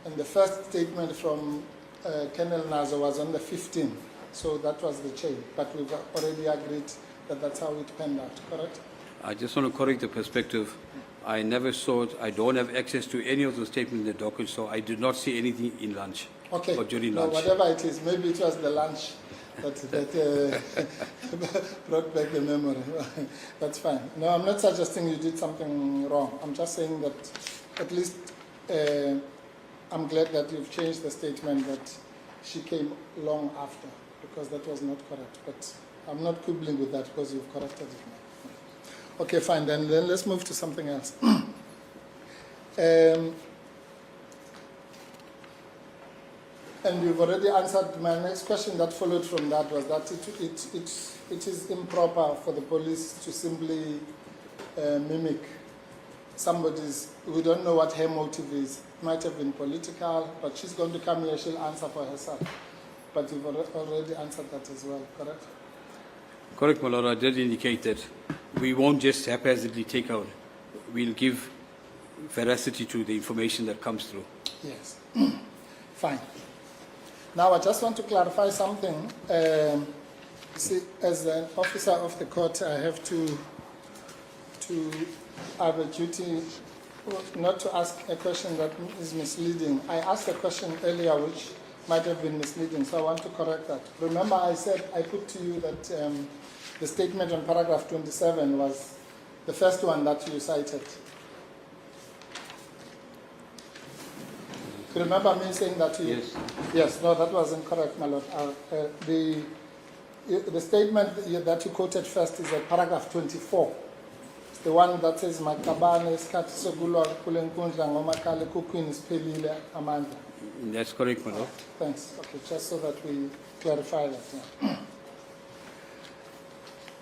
And the first statement from Colonel Nazo was on the 15th. So that was the chain. But we've already agreed that that's how it panned out, correct? I just want to correct the perspective. I never saw it. I don't have access to any of the statements in the document, so I did not see anything in lunch Okay. or during No, lunch. whatever it is, maybe it was the lunch that brought back the memory. That's fine. No, I'm not suggesting you did something wrong. I'm just saying that at least I'm glad that you've changed the statement that she came long after, because that was not correct. But I'm not quibbling with that because you've corrected it now. Okay, fine. Then let's move to something else. And you've already answered my next question that followed from that was that it is improper for the police to simply mimic somebody's, we don't know what her motive is. It might have been political, but she's going to come here, she'll answer for herself. But you've already answered that as well, correct? Correct, my lord. I did indicate that we won't just haphazardly take out. We'll give veracity to the information that comes through. Yes. Fine. Now, I just want to clarify something. See, as an officer of the court, I have to have a duty not to ask a question that is misleading. I asked a question earlier which might have been misleading, so I want to correct that. Remember, I said, I put to you that the statement on paragraph 27 was the first one that you cited. You remember me saying that to you? Yes. Yes, no, that wasn't correct, my lord. The statement that you quoted first is at paragraph 24. It's the one that says, Makabane isikhathi sokulwa kule nkundla ngomakhalekhukhwini siphelile amandla. That's correct, my lord. Thanks. Okay, just so that we clarify that. Yeah.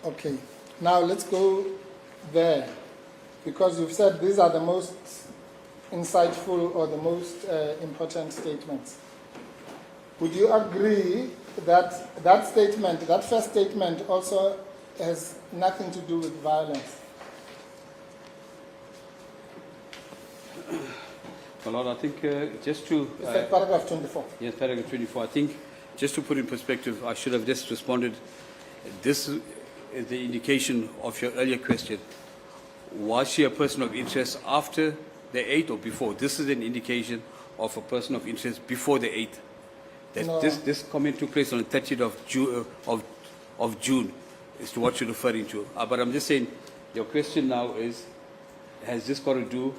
Okay, now let's go there, because you've said these are the most insightful or the most important statements. Would you agree that that statement, that first statement, also has nothing to do with violence? My Lord, I think just to... Is that paragraph 24? Yes, paragraph 24. I think, just to put in perspective, I should have just responded. This is the indication of your earlier question. Was she a person of interest after the 8th or before? This is an indication of a person of interest before the 8th. That No. this comment took place on the 30th of June, is to what you're referring to. But I'm just saying, your question now is, has this got to do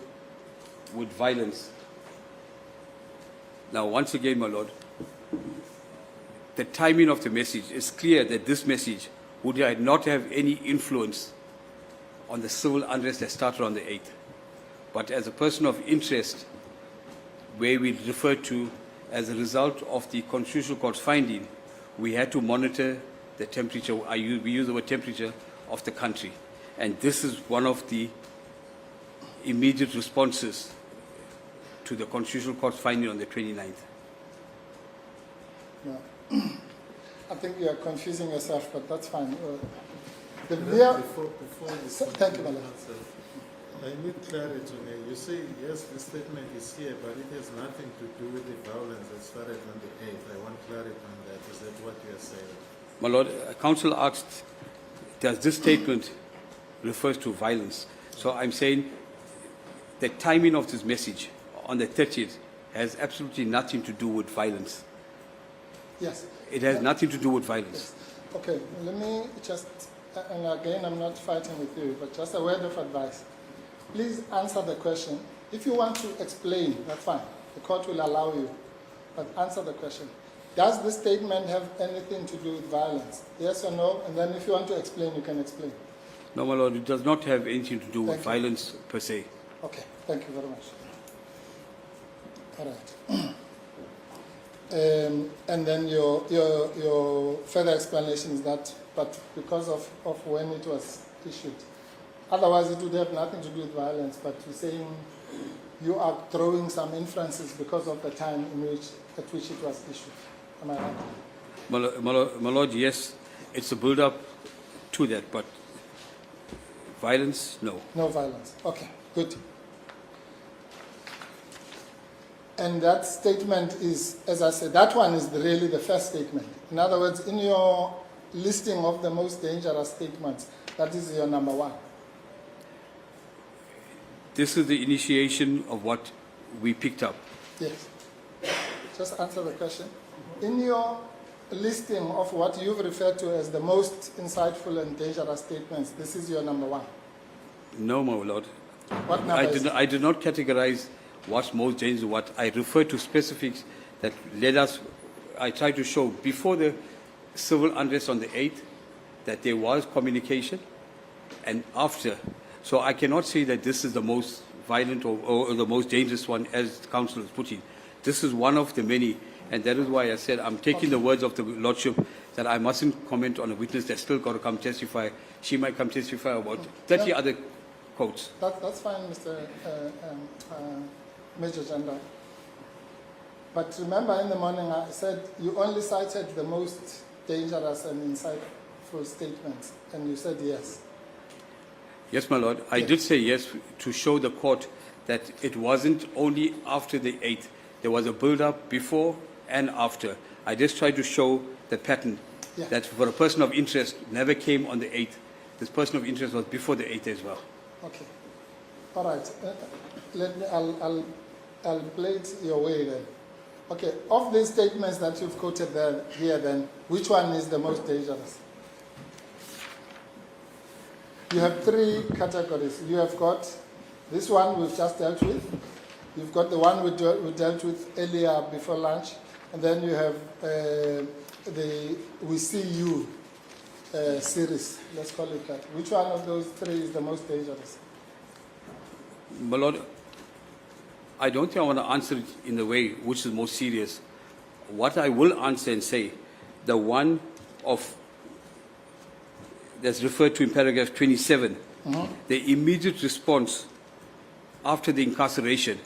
with violence? Now, once again, my Lord, the timing of the message is clear that this message would not have any influence on the civil unrest that started on the 8th. But as a person of interest, where we refer to as a result of the Constitutional Court's finding, we had to monitor the temperature, we use the word temperature, of the country. And this is one of the immediate responses to the Constitutional Court's finding on the 29th. No. I think you are confusing yourself, but that's fine. The Before you Thank you, Madam. answer, I need clarity. You say, yes, the statement is here, but it has nothing to do with the violence that started on the 8th. I want clarity on that. Is that what you are saying? My Lord, Counsel asked, does this statement refers to violence? So I'm saying the timing of this message on the 30th has absolutely nothing to do with violence. Yes. It has nothing to do with violence. Yes. Okay, let me just, and again, I'm not fighting with you, but just a word of advice. Please answer the question. If you want to explain, that's fine. The court will allow you. But answer the question. Does this statement have anything to do with violence? Yes or no? And then if you want to explain, you can explain. No, my Lord, it does not have anything to do with Thank you. violence per se. Okay, thank you very much. All right. And then your further explanation is that, but because of when it was issued. Otherwise, it would have nothing to do with violence, but you're saying you are throwing some inferences because of the time at which it was issued. Am I right? My Lord, yes, it's a build-up to that, but violence, no. No violence. Okay, good. And that statement is, as I said, that one is really the first statement. In other words, in your listing of the most dangerous statements, that is your number one. This is the initiation of what we picked up. Yes. Just answer the question. In your listing of what you've referred to as the most insightful and dangerous statements, this is your number one. No, my Lord. What number is it? I did not categorize what's most dangerous, what I refer to specifics that led us, I tried to show before the civil unrest on the 8th that there was communication, and after. So I cannot say that this is the most violent or the most dangerous one, as the counsel is putting. This is one of the many, and that is why I said I'm taking the words of the Lordship that I mustn't comment on a witness that's still got to come testify. She might come testify about 30 other quotes. That's fine, Mr. Major General. But remember, in the morning I said you only cited the most dangerous and insightful statements, and you said yes. Yes, my Lord. I did say yes to show the court that it wasn't only after the 8th. There was a build-up before and after. I just tried to show the pattern that for a person of interest never came on the 8th. This person of interest was before the 8th as well. Okay. All right. Let me. I'll play it your way then. Okay. Of these statements that you've quoted here, then which one is the most dangerous? You have three categories. You have got this one we've just dealt with. You've got the one we dealt with earlier before lunch. And then you have the We See You series. Let's call it that. Which one of those three is the most dangerous? My Lord, I don't think I want to answer it in the way which is most serious. What I will answer and say, the one of that's referred to in paragraph 27, the immediate response after the incarceration,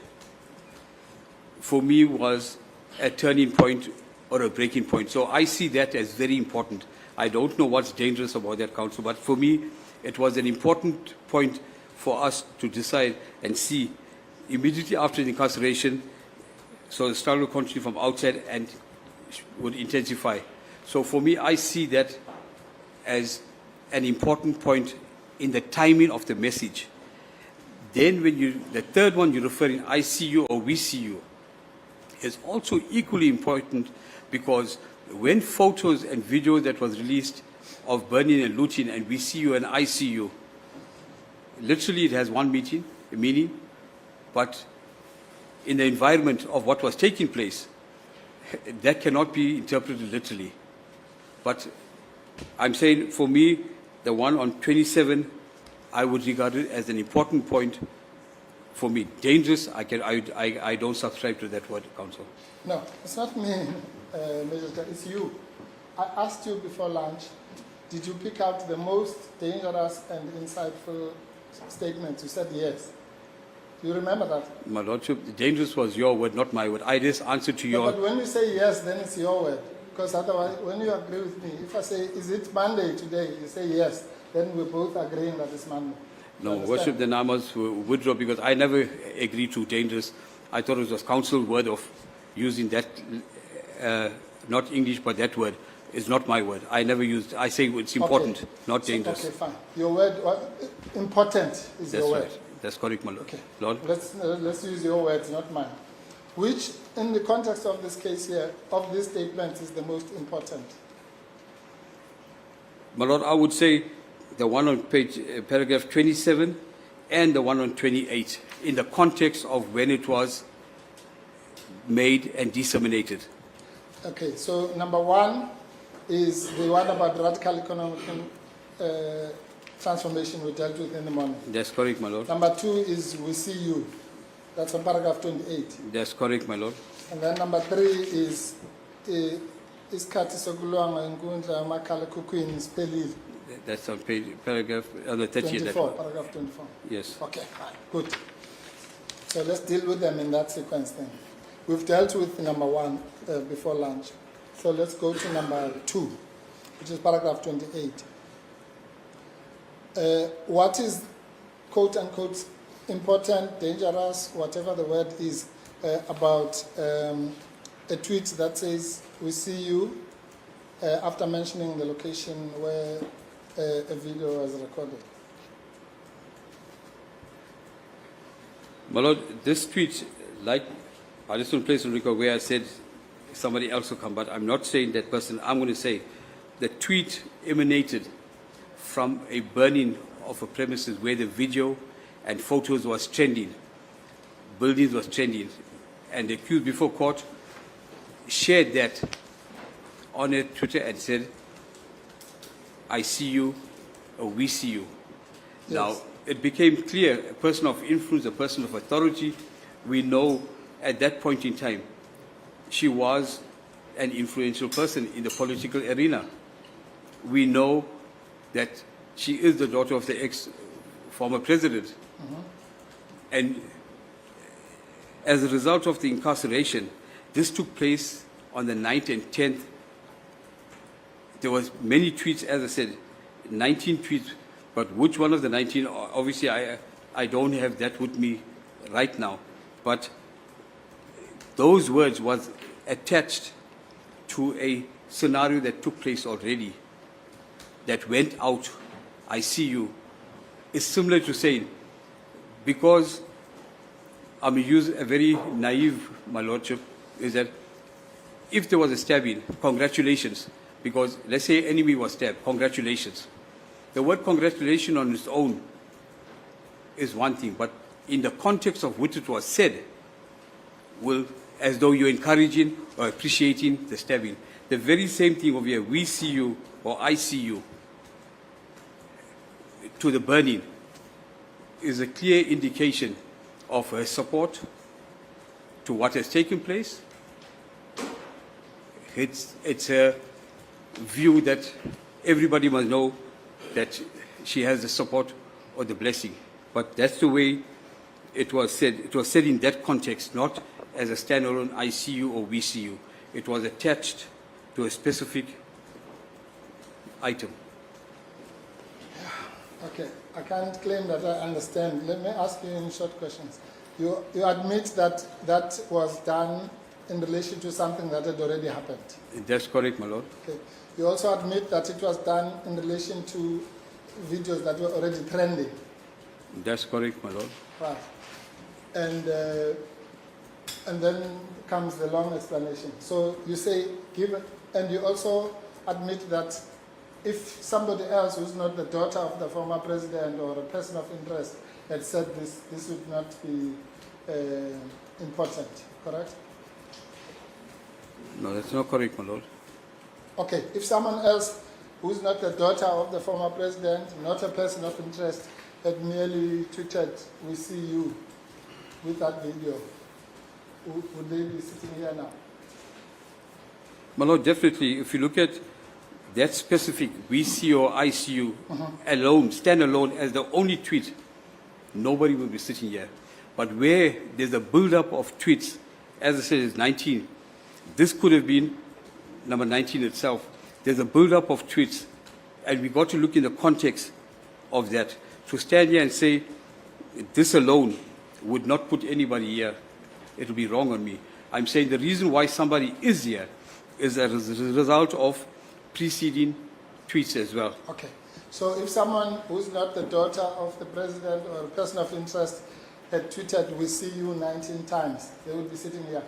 for me was a turning point or a breaking point. So I see that as very important. I don't know what's dangerous about that, counsel, but for me, it was an important point for us to decide and see immediately after the incarceration, so the struggle continued from outside and would intensify. So for me, I see that as an important point in the timing of the message. Then the third one you refer in I see you or we see you is also equally important, because when photos and videos that was released of burning and looting and we see you and I see you, literally it has one meaning, but in the environment of what was taking place, that cannot be interpreted literally. But I'm saying, for me, the one on 27, I would regard it as an important point for me. Dangerous, I don't subscribe to that word, Council. No, it's not me, Major, it's you. I asked you before lunch, did you pick out the most dangerous and insightful statements? You said yes. Do you remember that? My Lordship, dangerous was your word, not my word. I just answered to No, your... but when you say yes, then it's your word. Because otherwise, when you agree with me, if I say, is it Monday today? You say yes. Then we're both agreeing that it's Monday. No, Worship, then I must withdraw, because I never agreed to dangerous. I thought it was council word of using that, not English, but that word is not my word. I never used, I say it's important, Okay. not dangerous. Okay, fine. Your word, important is That's your word. right. That's correct, my Lord. Okay. Lord? Let's use your words, not mine. Which, in the context of this case here, of this statement, is the most important? My Lord, I would say the one on paragraph 27 and the one on 28, in the context of when it was made and disseminated. Okay, so number one is the one about radical economic transformation we dealt with in the morning. That's correct, my Lord. Number two is we see you. That's on paragraph 28. That's correct, my Lord. And then number three is isikhathi sokulwa ngenkundla yamakhalekhukhwini siphelile. That's on paragraph on the 30th. 24, paragraph 24. Yes. Okay, fine, good. So let's deal with them in that sequence then. We've dealt with number one before lunch. So let's go to number two, which is paragraph 28. What is, quote unquote, important, dangerous, whatever the word is, about a tweet that says, we see you, after mentioning the location where a video was recorded? My Lord, this tweet, like I just want to place on record where I said somebody else will come, but I'm not saying that person. I'm going to say the tweet emanated from a burning of a premises where the video and photos was trending, buildings was trending, and the accused before court shared that on a Twitter and said, I see you, or we see you. Yes. Now, it became clear, a person of influence, a person of authority, we know at that point in time, she was an influential person in the political arena. We know that she is the daughter of the ex-former president. And as a result of the incarceration, this took place on the 9th and 10th. There was many tweets, as I said, 19 tweets, but which one of the 19, obviously I don't have that with me right now, but those words was attached to a scenario that took place already, that went out, I see you, is similar to saying, because I'm going to use a very naive, my lordship, is that if there was a stabbing, congratulations, because let's say an enemy was stabbed, congratulations. The word congratulation on its own is one thing, but in the context of which it was said, will, as though you're encouraging or appreciating the stabbing. The very same thing over here, we see you or I see you, to the burning, is a clear indication of her support to what has taken place. It's a view that everybody must know that she has the support or the blessing. But that's the way it was said. It was said in that context, not as a standalone I see you or we see you. It was attached to a specific item. Okay, I can't claim that I understand. Let me ask you in short questions. You admit that that was done in relation to something that had already happened. That's correct, my lord. Okay. You also admit that it was done in relation to videos that were already trending. That's correct, my lord. Right. And then comes the long explanation. So you say, and you also admit that if somebody else who's not the daughter of the former president or a person of interest had said this, this would not be important, correct? No, that's not correct, my lord. Okay, if someone else who's not the daughter of the former president, not a person of interest, had merely tweeted, "We see you," with that video, would they be sitting here now? My lord, definitely, if you look at that specific "we see you" or "I see you" alone, stand alone as the only tweet, nobody will be sitting here. But where there's a build-up of tweets, as I said, it's 19. This could have been number 19 itself. There's a build-up of tweets, and we got to look in the context of that. To stand here and say this alone would not put anybody here, it will be wrong on me. I'm saying the reason why somebody is here is as a result of preceding tweets as well. Okay, so if someone who's not the daughter of the president or a person of interest had tweeted, "We see you" 19 times, they would be sitting here.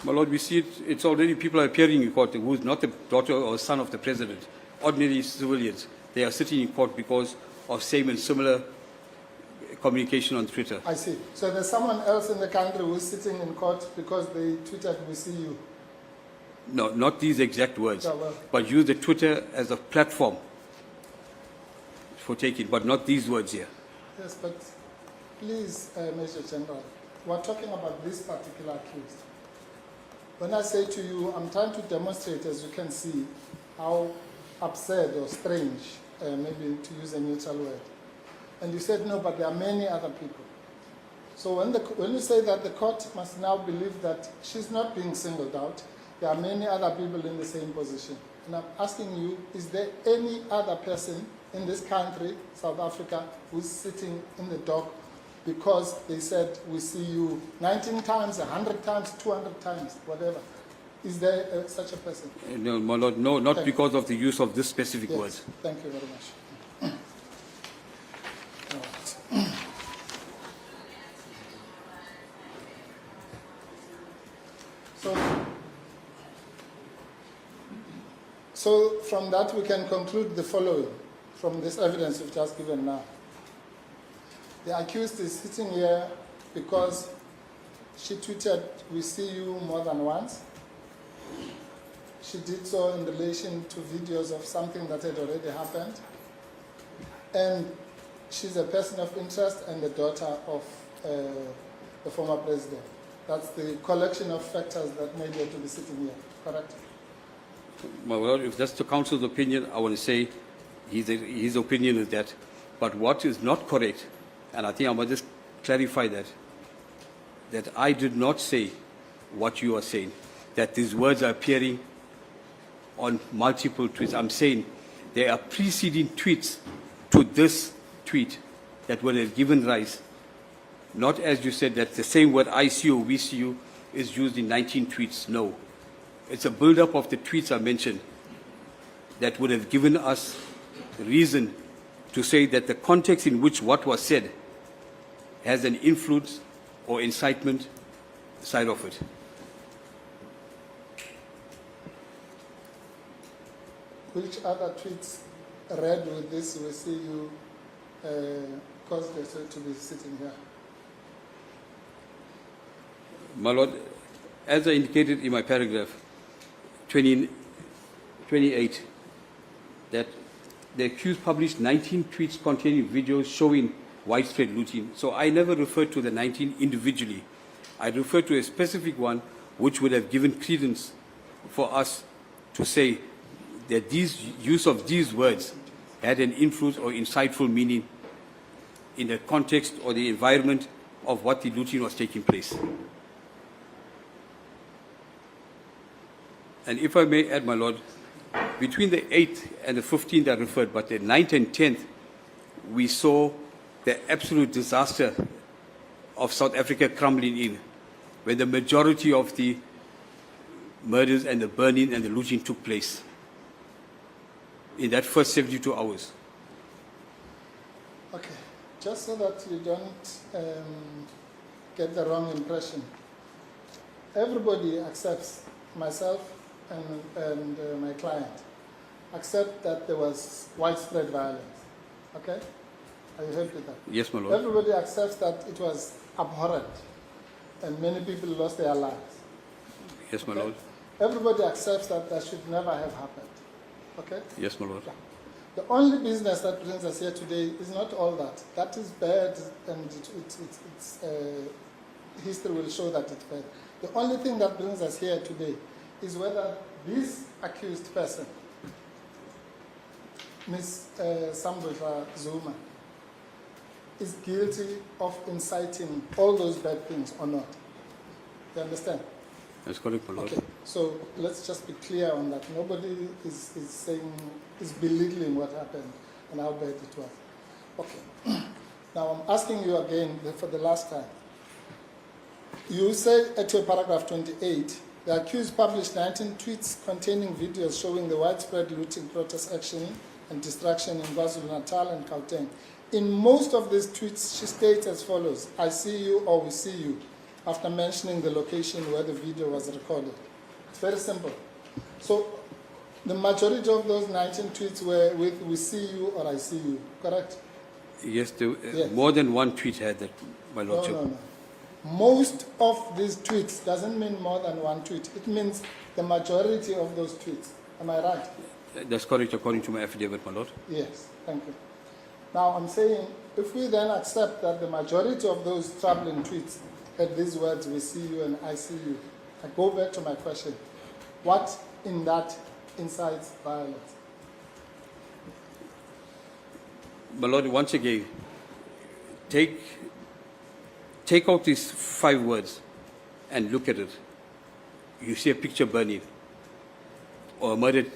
My lord, we see it, it's already people are appearing in court who is not the daughter or son of the president, ordinary civilians. They are sitting in court because of same and similar communication on Twitter. I see. So there's someone else in the country who's sitting in court because they tweeted, "We see you." No, not these exact words, Yeah, well. but use the Twitter as a platform for taking, but not these words here. Yes, but please, Major General, we're talking about this particular accused. When I say to you, I'm trying to demonstrate, as you can see, how absurd or strange, maybe to use a neutral word. And you said, no, but there are many other people. So when you say that the court must now believe that she's not being singled out, there are many other people in the same position. And I'm asking you, is there any other person in this country, South Africa, who's sitting in the dock because they said, "We see you" 19 times, 100 times, 200 times, whatever? Is there such a person? No, my lord, no, not Okay. because of the use of this specific Yes. words. Thank you very much. All right. So from that we can conclude the following, from this evidence we've just given now. The accused is sitting here because she tweeted, "We see you" more than once. She did so in relation to videos of something that had already happened. And she's a person of interest and the daughter of the former president. That's the collection of factors that made her to be sitting here, correct? My lord, if that's the council's opinion, I want to say his opinion is that. But what is not correct, and I think I must just clarify that I did not say what you are saying, that these words are appearing on multiple tweets. I'm saying there are preceding tweets to this tweet that would have given rise. Not as you said that the same word "I see you," "we see you" is used in 19 tweets. No. It's a build-up of the tweets I mentioned that would have given us reason to say that the context in which what was said has an influence or incitement side of it. Which other tweets read with this "We see you" caused her to be sitting here? My lord, as I indicated in my paragraph 28, that the accused published 19 tweets containing videos showing widespread looting. So I never referred to the 19 individually. I referred to a specific one which would have given credence for us to say that use of these words had an influence or insightful meaning in the context or the environment of what the looting was taking place. And if I may add, my lord, between the 8th and the 15th I referred, but the 9th and 10th, we saw the absolute disaster of South Africa crumbling in, when the majority of the murders and the burning and the looting took place in that first 72 hours. Okay, just so that you don't get the wrong impression. Everybody accepts, myself and my client, accept that there was widespread violence. Okay? Are you happy with that? Yes, my lord. Everybody accepts that it was abhorrent and many people lost their lives. Yes, my Okay? lord. Everybody accepts that that should never have happened. Okay? Yes, my lord. The only business that brings us here today is not all that. That is bad, and history will show that it's bad. The only thing that brings us here today is whether this accused person, Ms. Sambudla Zuma, is guilty of inciting all those bad things or not. You understand? That's correct, my lord. Okay, so let's just be clear on that. Nobody is belittling what happened and how bad it was. Okay. Now I'm asking you again for the last time. You say at your paragraph 28, the accused published 19 tweets containing videos showing the widespread looting, protest action and destruction in KwaZulu-Natal and Gauteng. In most of these tweets, she states as follows: I see you or we see you, after mentioning the location where the video was recorded. It's very simple. So the majority of those 19 tweets were with we see you or I see you, correct? Yes, Yes. more than one tweet had that, my No, lordship. no, no. Most of these tweets doesn't mean more than one tweet. It means the majority of those tweets. Am I right? That's correct according to my affidavit, my lord. Yes, thank you. Now I'm saying, if we then accept that the majority of those troubling tweets had these words, we see you and I see you, I go back to my question. What in that incites violence? My lord, once again, take out these 5 words and look at it. You see a picture burning or a murdered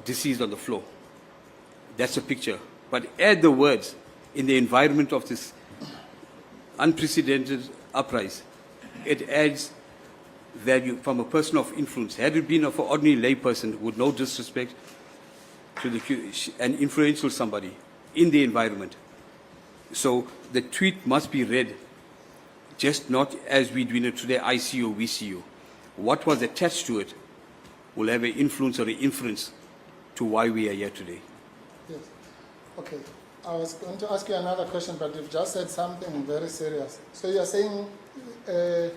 deceased on the floor. That's a picture. But add the words in the environment of this unprecedented uprising. It adds value from a person of influence. Had it been of an ordinary layperson with no disrespect to an influential somebody in the environment. So the tweet must be read just not as we do it today, I see you, we see you. What was attached to it will have an influence or an inference to why we are here today. Yes. Okay. I was going to ask you another question, but you've just said something very serious. So you're saying the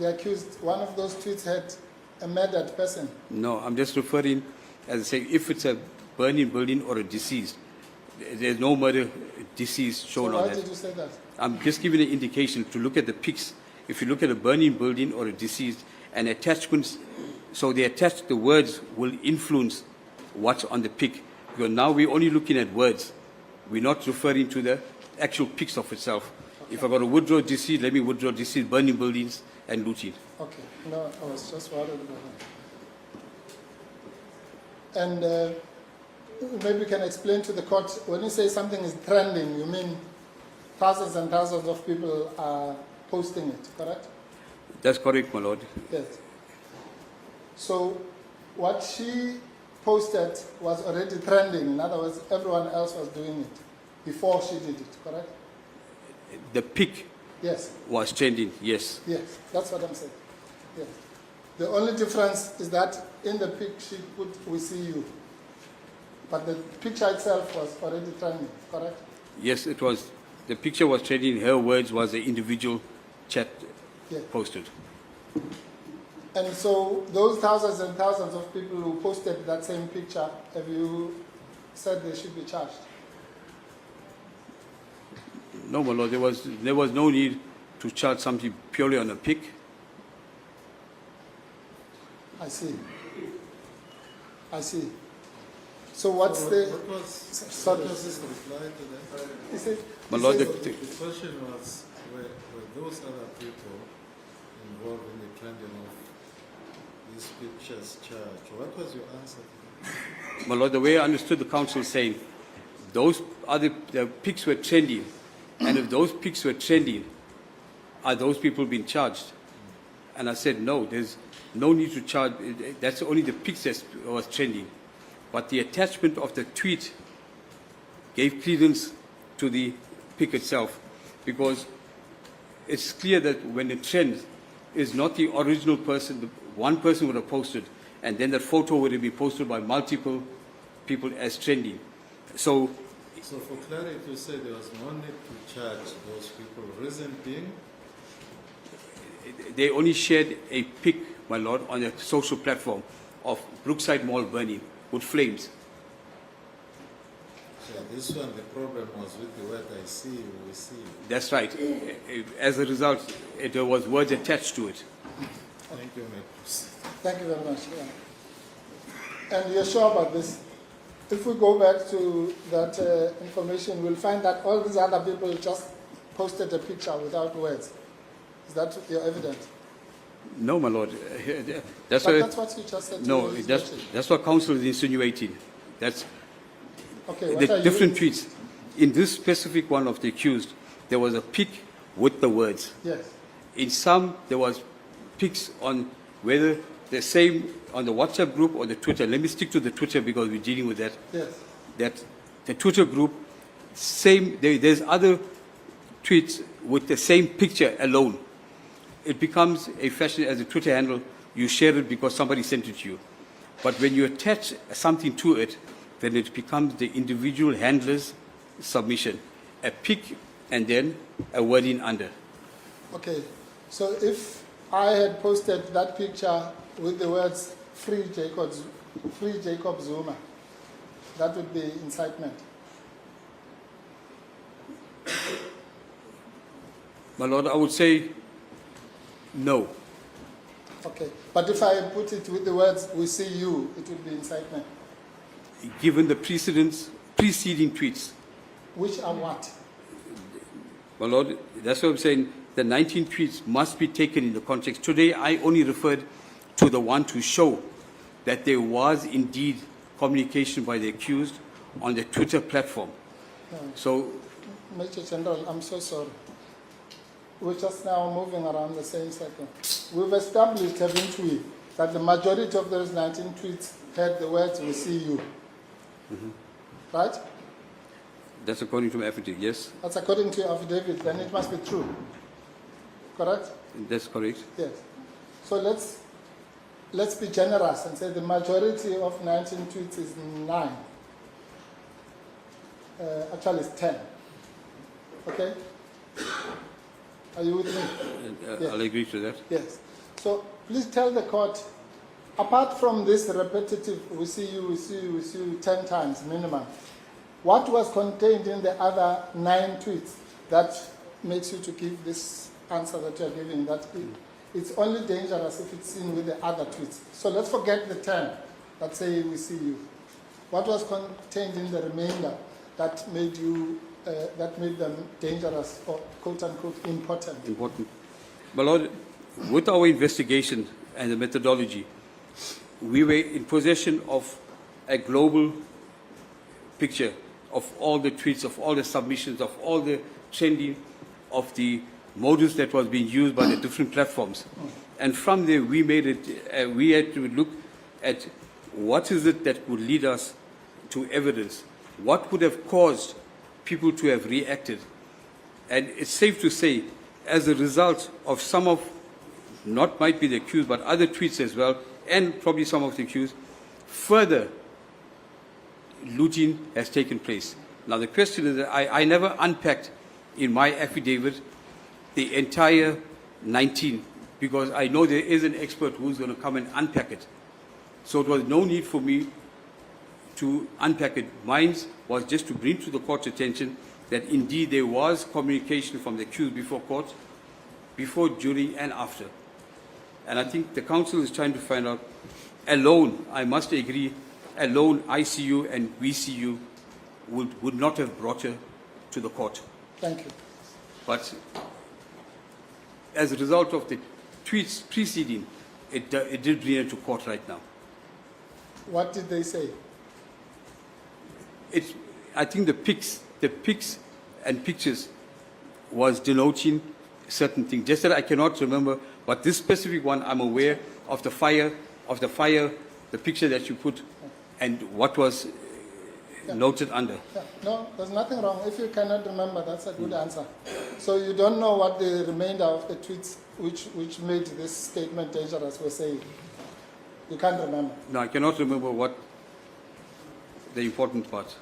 accused, one of those tweets had a murdered person? No, I'm just referring, as I say, if it's a burning building or a deceased, there's no murder deceased shown So on why that. did you say that? I'm just giving an indication to look at the pics. If you look at a burning building or a deceased and attachments, so they attach the words will influence what's on the pic. Because now we're only looking at words. We're not referring to the actual pics of itself. Okay. If I got to withdraw deceased, let me withdraw deceased, burning buildings and looting. Okay. No, I was just worried about that. And maybe you can explain to the court, when you say something is trending, you mean thousands and thousands of people are posting it, correct? That's correct, my lord. Yes. So what she posted was already trending. In other words, everyone else was doing it before she did it, correct? The pic Yes. was trending, yes. Yes, that's what I'm saying. Yes. The only difference is that in the pic she put, we see you. But the picture itself was already trending, correct? Yes, it was. The picture was trending. Her words was the individual chat posted. And so those thousands and thousands of people who posted that same picture, have you said they should be charged? No, my lord, there was no need to charge something purely on a pic. I see. I see. So what's So the... what was Sorry. his reply to that? He said, My he lord, said- The question was, were those other people involved in the trending of these pictures charged? What was your answer to that? My lord, the way I understood the counsel saying, the pics were trending, and if those pics were trending, are those people being charged? And I said, no, there's no need to charge. That's only the pics that was trending. But the attachment of the tweet gave credence to the pic itself, because it's clear that when it trends, is not the original person. One person would have posted, and then that photo would have been posted by multiple people as trending. So for clarity, you say there was no need to charge those people. Reason being? they only shared a pic, my lord, on a social platform of Brookside Mall burning with flames. So this one, the problem was with the word I see, we see. That's right. As a result, there was words attached to it. Thank you, Mayor. Thank you very much. Yeah. And you're sure about this? If we go back to that information, we'll find that all these other people just posted a picture without words. Is that your evidence? No, my lord. That's But why, that's what you just said. no, to me, that's what counsel is insinuating. That's okay, what the are different you? tweets. In this specific one of the accused, there was a pic with the words. Yes. In some, there was pics on whether the same on the WhatsApp group or the Twitter. Let me stick to the Twitter because we're dealing with that. Yes. That the Twitter group, same. There's other tweets with the same picture alone. It becomes a fashion as a Twitter handle. You share it because somebody sent it to you. But when you attach something to it, then it becomes the individual handler's submission. A pic and then a wording under. Okay. So if I had posted that picture with the words free Jacob Zuma, that would be incitement. My lord, I would say no. Okay. But if I put it with the words we see you, it would be incitement. Given the preceding tweets. Which are what? My lord, that's what I'm saying. The 19 tweets must be taken in the context. Today, I only referred to the one to show that there was indeed communication by the accused on the Twitter platform. No. So, Major General, I'm so sorry. We're just now moving around the same circle. We've established, haven't we, that the majority of those 19 tweets had the words we see you. Right? that's according to my affidavit, yes? That's according to your affidavit, then it must be true. Correct? That's correct. Yes. So let's be generous and say the majority of 19 tweets is 9. Actually, it's 10. Okay? Are you with me? Yes. I'll agree to that. Yes. So please tell the court, apart from this repetitive, we see you, we see you, we see you 10 times minimum, what was contained in the other 9 tweets that makes you to give this answer that you are giving, that it's only dangerous if it's seen with the other tweets. So let's forget the 10 that say we see you. What was contained in the remainder that made you that made them dangerous or quote unquote important? Important. My Lord, with our investigation and the methodology, we were in possession of a global picture of all the tweets, of all the submissions, of all the trending, of the modules that was being used by the different platforms. And from there, we made it, we had to look at what is it that would lead us to evidence, what would have caused people to have reacted. And it's safe to say, as a result of some of, not might be the accused, but other tweets as well, and probably some of the accused, further looting has taken place. Now the question is that I never unpacked in my affidavit the entire 19, because I know there is an expert who's going to come and unpack it. So it was no need for me to unpack it. Mine was just to bring to the court's attention that indeed there was communication from the accused before court, before, during, and after. And I think the counsel is trying to find out, alone, I must agree, alone ICU and VCU would not have brought her to the court. Thank you. But as a result of the tweets preceding, it did bring her to court right now. What did they say? I think the pics and pictures was denoting certain things. Just that I cannot remember, but this specific one, I'm aware of the fire, the picture that you put, and what was noted under. Yeah, no, there's nothing wrong. If you cannot remember, that's a good answer. So you don't know what the remainder of the tweets which made this statement dangerous were saying. You can't remember. No, I cannot remember what the important part.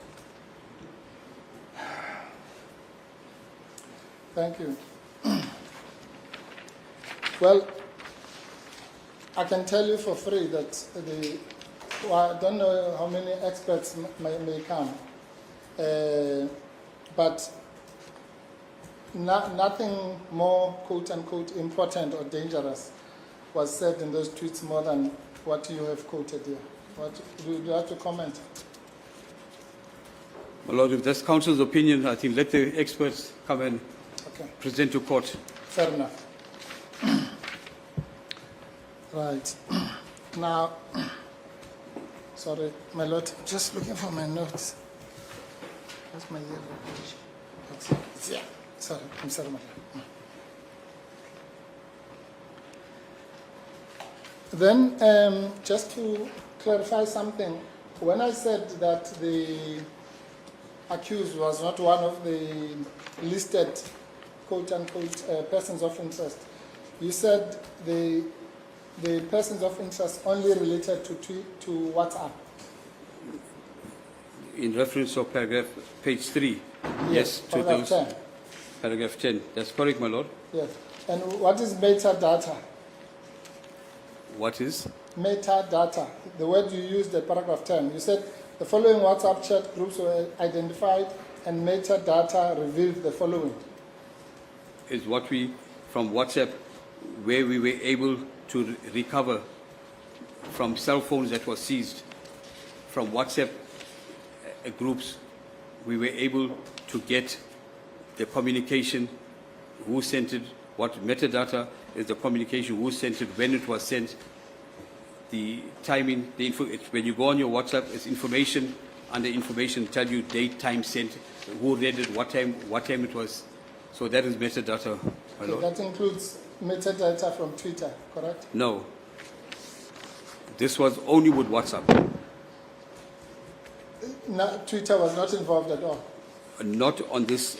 Thank you. Well, I can tell you for free that I don't know how many experts may come, but nothing more quote-unquote important or dangerous was said in those tweets more than what you have quoted here. What, do you have to comment? My Lord, if that's Council's opinion, I think let the experts come and Okay, present to court. fair enough. Right. Now, sorry, my Lord, I'm just looking for my notes. Where's my yellow page? It's here. Sorry, I'm sorry, my Lord. Then, just to clarify something, when I said that the accused was not one of the listed quote-unquote persons of interest, you said the persons of interest only related to WhatsApp. In reference to paragraph page 3. Yes, to paragraph those. 10. Paragraph 10. That's correct, my Lord. Yes. And what is metadata? What is? Metadata, the word you used in paragraph 10. You said the following WhatsApp chat groups were identified and metadata revealed the following. Is what we, from WhatsApp, where we were able to recover from cell phones that were seized, from WhatsApp groups, we were able to get the communication, who sent it, what metadata is the communication, who sent it, when it was sent, the timing, the info. When you go on your WhatsApp, it's information, under information tell you date, time sent, who read it, what time it was. So that is metadata, my Okay, Lord. that includes metadata from Twitter, correct? No. This was only with WhatsApp, No, Twitter was not involved at all. not on this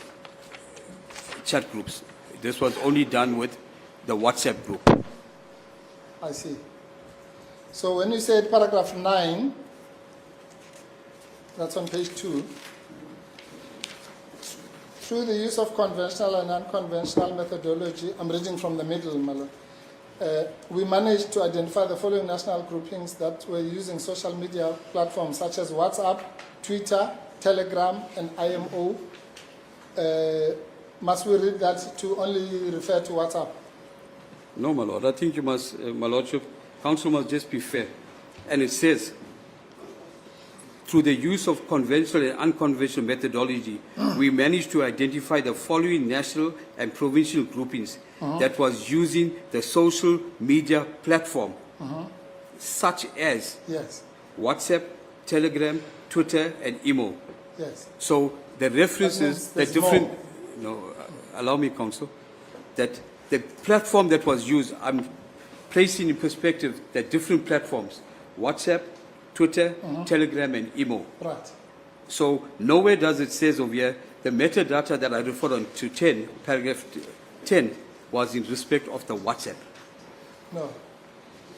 chat groups. This was only done with the WhatsApp group. I see. So when you said paragraph 9, that's on page 2, through the use of conventional and unconventional methodology, I'm reading from the middle, Malo, we managed to identify the following national groupings that were using social media platforms such as WhatsApp, Twitter, Telegram, and IMO. Must we read that to only refer to WhatsApp? No, my Lord. I think you must, my Lordship, Council must just be fair. And it says, through the use of conventional and unconventional methodology, we managed to identify the following national and provincial groupings that was using the social media platform, such as Yes, WhatsApp, Telegram, Twitter, and IMO. yes. So the references, the there's different, more. no, allow me, Council, that the platform that was used, I'm placing in perspective the different platforms, WhatsApp, Twitter, Telegram, and IMO. Right. So nowhere does it says over here, the metadata that I referred on to 10, paragraph 10, was in respect of the WhatsApp. No,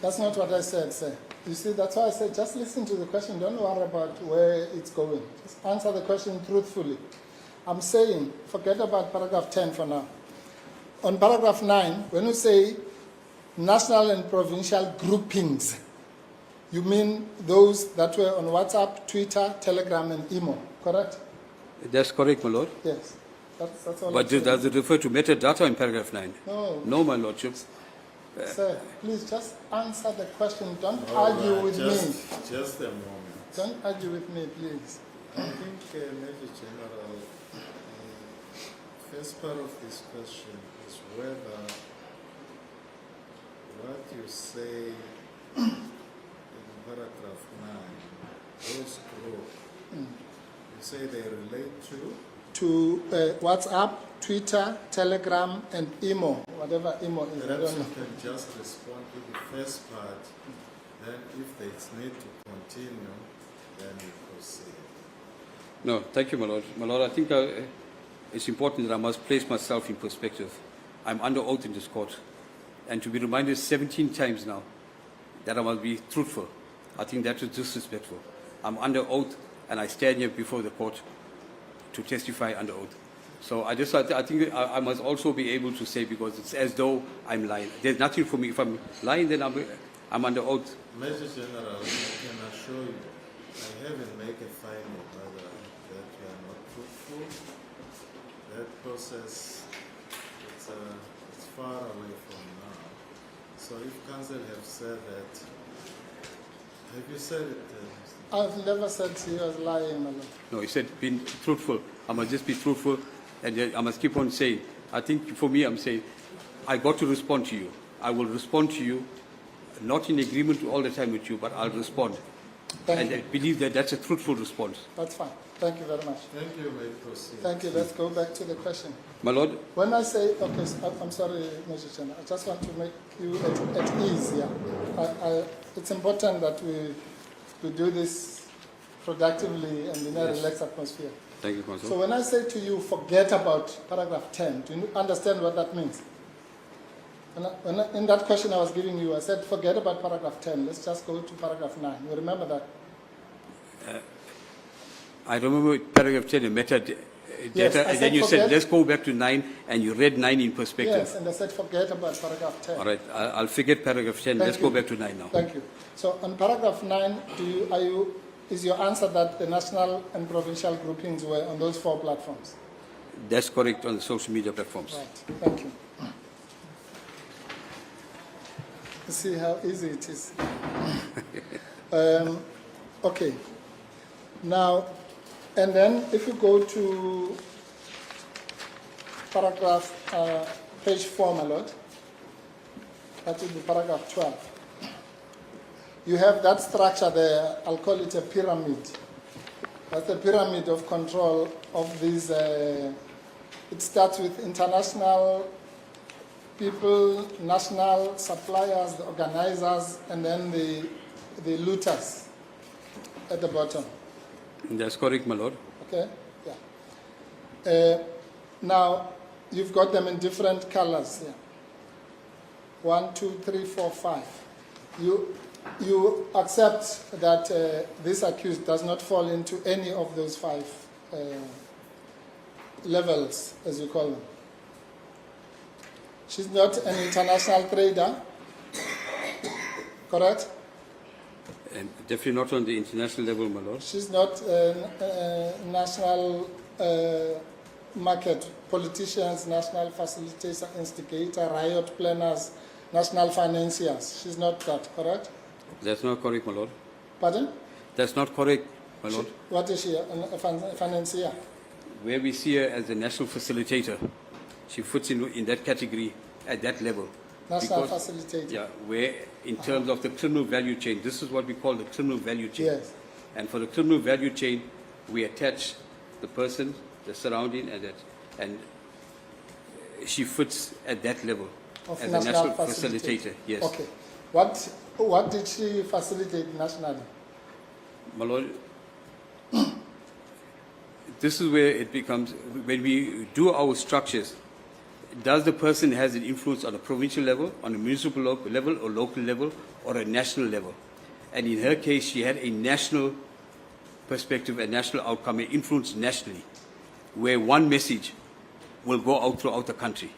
that's not what I said, sir. You see, that's why I said just listen to the question. Don't worry about where it's going. Just answer the question truthfully. I'm saying, forget about paragraph 10 for now. On paragraph 9, when you say national and provincial groupings, you mean those that were on WhatsApp, Twitter, Telegram, and IMO, correct? That's correct, my Lord. Yes. That's all. But I'm saying. does it refer to metadata in paragraph 9? No. No, my Lordship. Sir, please just answer the question. Don't argue with me. Just a moment. Don't argue with me, please. I think, Major General, first part of this question is whether what you say in paragraph 9, those groups, you say they relate to to WhatsApp, Twitter, Telegram, and email, whatever email is. I Perhaps don't you know. can just respond to the first part, then if there is need to continue, then we proceed. No, thank you, my Lord. My Lord, I think it's important that I must place myself in perspective. I'm under oath in this court, and to be reminded 17 times now that I must be truthful, I think that is disrespectful. I'm under oath, and I stand here before the court to testify under oath. So I think I must also be able to say, because it's as though I'm lying. There's nothing for me. If I'm lying, then I'm under oath. Major General, I can assure you, I haven't made a finding whether that you are not truthful. That process, it's far away from now. So if counsel have said that, have you said it? I've never said he was lying, my lord. No, he said being truthful. I must just be truthful, and then I must keep on saying. I think for me, I'm saying, I got to respond to you. I will respond to you, not in agreement all the time with you, but I'll respond. Thank you. I believe that that's a truthful response. That's fine. Thank you very much. Thank you, may proceed. Thank you. Let's go back to the question. My Lord, When I say, okay, so I'm sorry, Major General, I just want to make you at ease here. It's important that we do this productively and in a Yes. relaxed atmosphere. thank you, Counsel. So when I say to you, forget about paragraph 10, do you understand what that means? In that question I was giving you, I said, forget about paragraph 10. Let's just go to paragraph 9. You remember that? I remember paragraph 10, data, Yes, I and said then you said, forget- let's go back to 9, and you read 9 in perspective. Yes, and I said, forget about paragraph 10. All right, I'll forget paragraph 10. Thank Let's go you. back to 9 now. Thank you. So on paragraph 9, is your answer that the national and provincial groupings were on those 4 platforms? That's correct on the social media platforms. Right. Thank you. You see how easy it is. Okay. Now, and then if you go to paragraph, page 4, my lord, that will be paragraph 12. You have that structure there, I'll call it a pyramid. That's a pyramid of control of these, it starts with international people, national suppliers, the organizers, and then the looters at the bottom. That's correct, my Lord. Okay? Yeah. Now, you've got them in different colors here. 1, 2, 3, 4, 5. You accept that this accused does not fall into any of those 5 levels, as you call them. She's not an international trader, correct? And definitely not on the international level, my Lord. She's not a national market politicians, national facilitators, instigator, riot planners, national financiers. She's not that, correct? That's not correct, my Lord. Pardon? That's not correct, my Lord. What is she, a financier? Where we see her as a national facilitator, she fits in that category at that level. National Because- facilitator. Yeah, where in terms of the criminal value chain, this is what we call the criminal value chain. Yes. And for the criminal value chain, we attach the person, the surrounding, and she fits at that level Of as a national national facilitator. Yes. Okay. What did she facilitate nationally? My Lord, this is where it becomes, when we do our structures, does the person has an influence on a provincial level, on a municipal level, or local level, or a national level? And in her case, she had a national perspective, a national outcome, an influence nationally, where one message will go out throughout the country.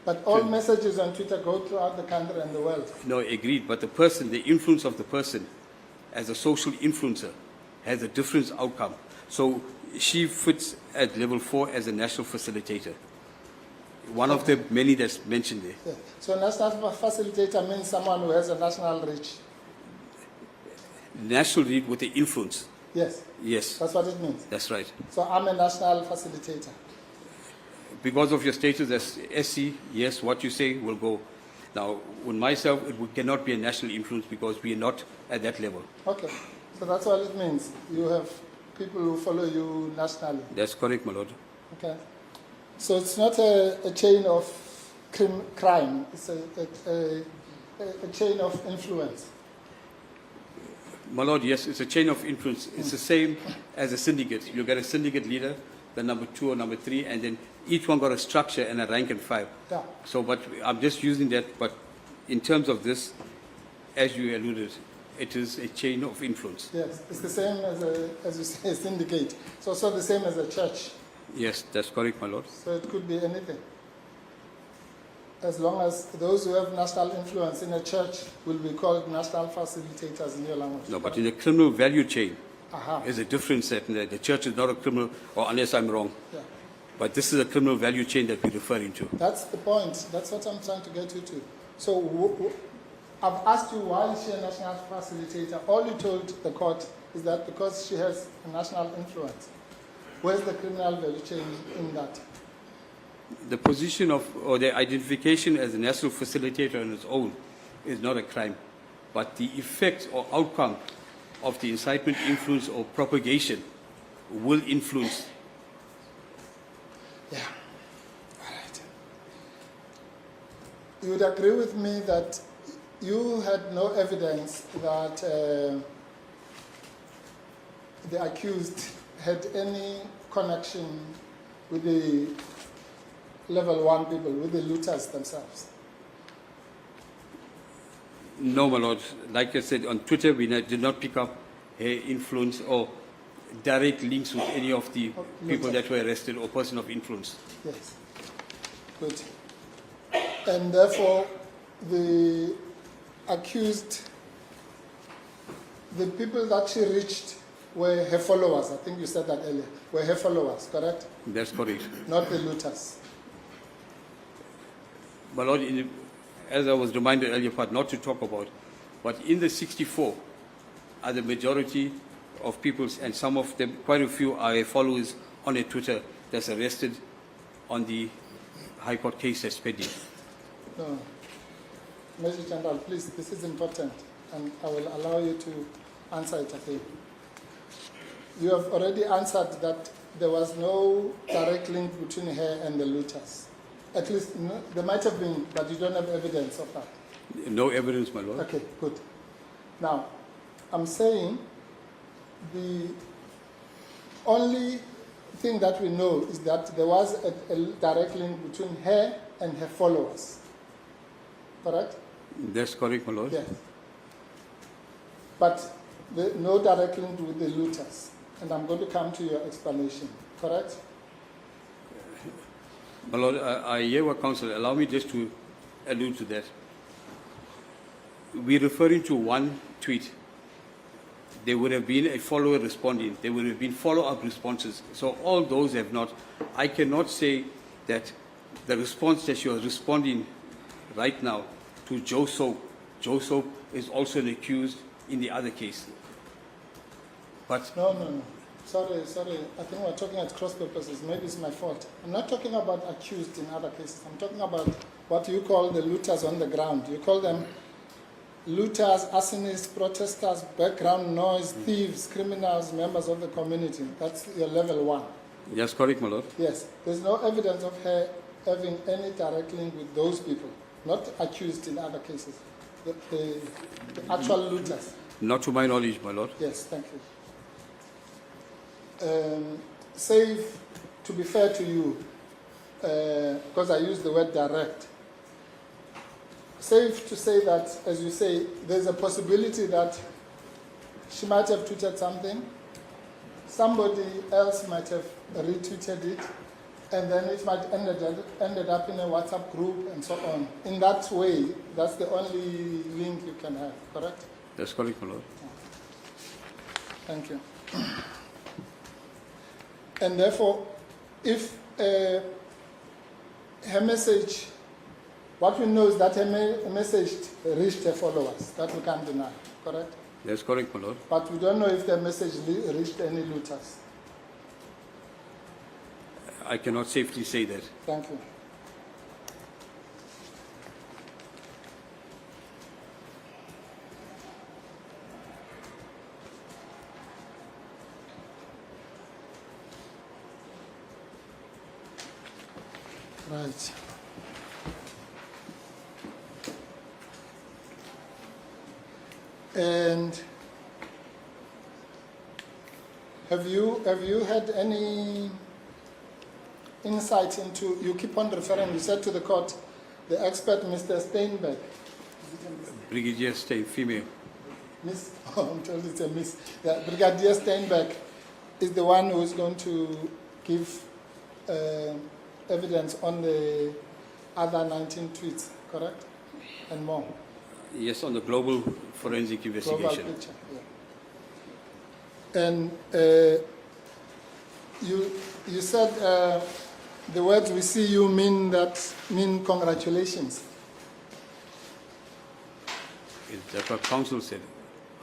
But all messages on Twitter go throughout the country and the world. No, agreed, but the person, the influence of the person as a social influencer has a different outcome. So she fits at level 4 as a national facilitator. One of the many that's mentioned there. Yeah. So national facilitator means someone who has a national reach. National lead with the influence. Yes, Yes, that's what it means. that's right. So I'm a national facilitator. Because of your status as SC, yes, what you say will go. Now, with myself, cannot be a national influence because we are not at that level. Okay, so that's what it means. You have people who follow you nationally. That's correct, my lord. Okay. So it's not a chain of crime, it's a chain of influence. My lord, yes, it's a chain of influence. It's the same as a syndicate. You get a syndicate leader, the number 2 or number 3, and then each one got a structure and a rank and file. Yeah. So, but I'm just using that, but in terms of this, as you alluded, it is a chain of influence. Yes, it's the same as you say, a syndicate. It's also the same as a church. Yes, that's correct, my lord. So it could be anything. As long as those who have national influence in a church will be called national facilitators in your language. No, but in the criminal value chain, Aha. there's a difference that the church is not a criminal, or unless I'm wrong. Yeah. But this is a criminal value chain that we're referring to. That's the point. That's what I'm trying to get you to. So I've asked you why is she a national facilitator. All you told the court is that because she has a national influence. Where's the criminal value chain in that? The position of, or the identification as a national facilitator on its own is not a crime. But the effect or outcome of the incitement, influence, or propagation will influence. Yeah. All right. You would agree with me that you had no evidence that the accused had any connection with the level 1 people, with the looters themselves? No, my lord. Like I said, on Twitter, we did not pick up her influence or direct links with any of the people that were arrested or person of influence. Yes. Good. And therefore, the accused, the people that she reached were her followers. I think you said that earlier. Were her followers, correct? That's correct. Not the looters. My lord, as I was reminded earlier, part not to talk about, but in the 64 are the majority of people, and some of them, quite a few, are followers on a Twitter that's arrested on the High Court case that's pending. No. Major General, please, this is important, and I will allow you to answer it again. You have already answered that there was no direct link between her and the looters. At least, no, there might have been, but you don't have evidence of that. No evidence, my lord. Okay, good. Now, I'm saying the only thing that we know is that there was a direct link between her and her followers. Correct? That's correct, my lord. Yes. But no direct link with the looters. And I'm going to come to your explanation. Correct? My lord, I hear what counsel. Allow me just to allude to that. We're referring to one tweet. There would have been a follower responding. There would have been follow-up responses. So all those have not. I cannot say that the response that you are responding right now to Joe Soap is also an accused in the other case. But No. Sorry. I think we're talking at cross purposes. Maybe it's my fault. I'm not talking about accused in other cases. I'm talking about what you call the looters on the ground. You call them looters, arsonists, protesters, background noise, thieves, criminals, members of the community. That's your level 1. that's correct, my lord. Yes. There's no evidence of her having any direct link with those people. Not accused in other cases. The actual looters. Not to my knowledge, my lord. Yes, thank you. Safe, to be fair to you, because I use the word direct, safe to say that, as you say, there's a possibility that she might have tweeted something, somebody else might have retweeted it, and then it might ended up in a WhatsApp group and so on. In that way, that's the only link you can have, correct? That's correct, my lord. Thank you. And therefore, if her message, what we know is that her message reached her followers. That we can't deny, correct? That's correct, my lord. But we don't know if the message reached any looters. I cannot safely say that. Thank you. Right. And have you had any insight into, you keep on referring, you said to the court, the expert Mr. Steinberg, Brigadier Stein, female. Miss, oh, I'm told it's a miss. Yeah, Brigadier Steinberg is the one who is going to give evidence on the other 19 tweets, correct? And more. Yes, on the global forensic Global investigation. picture, yeah. And you said the words "we see you" mean congratulations. That's what counsel said.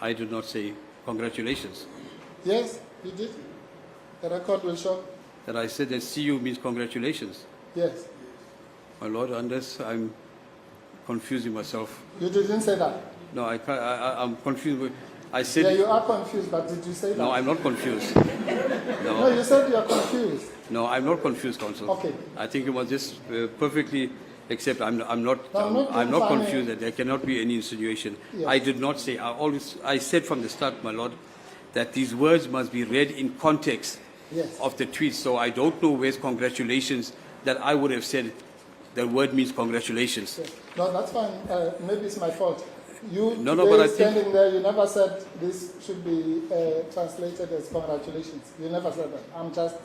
I did not say congratulations. Yes, you did. The record will show. That I said that see you means congratulations. Yes. My lord, unless I'm confusing myself. You didn't say that. No, I can't, I'm confused. I said. Yeah, you are confused, but did you say that? No, I'm not confused. No, you said you are confused. No, I'm not confused, counsel. Okay. I think it was just perfectly. Except I'm not No, I'm not funny. confused that there cannot be any insinuation. Yes. I did not say. I said from the start, my lord, that these words must be read in context Yes. of the tweet. So I don't know where's congratulations that I would have said. The word means congratulations. Yes. No, that's fine. Maybe it's my fault. You No, but I think- standing there, you never said this should be translated as congratulations. You never said that. I'm just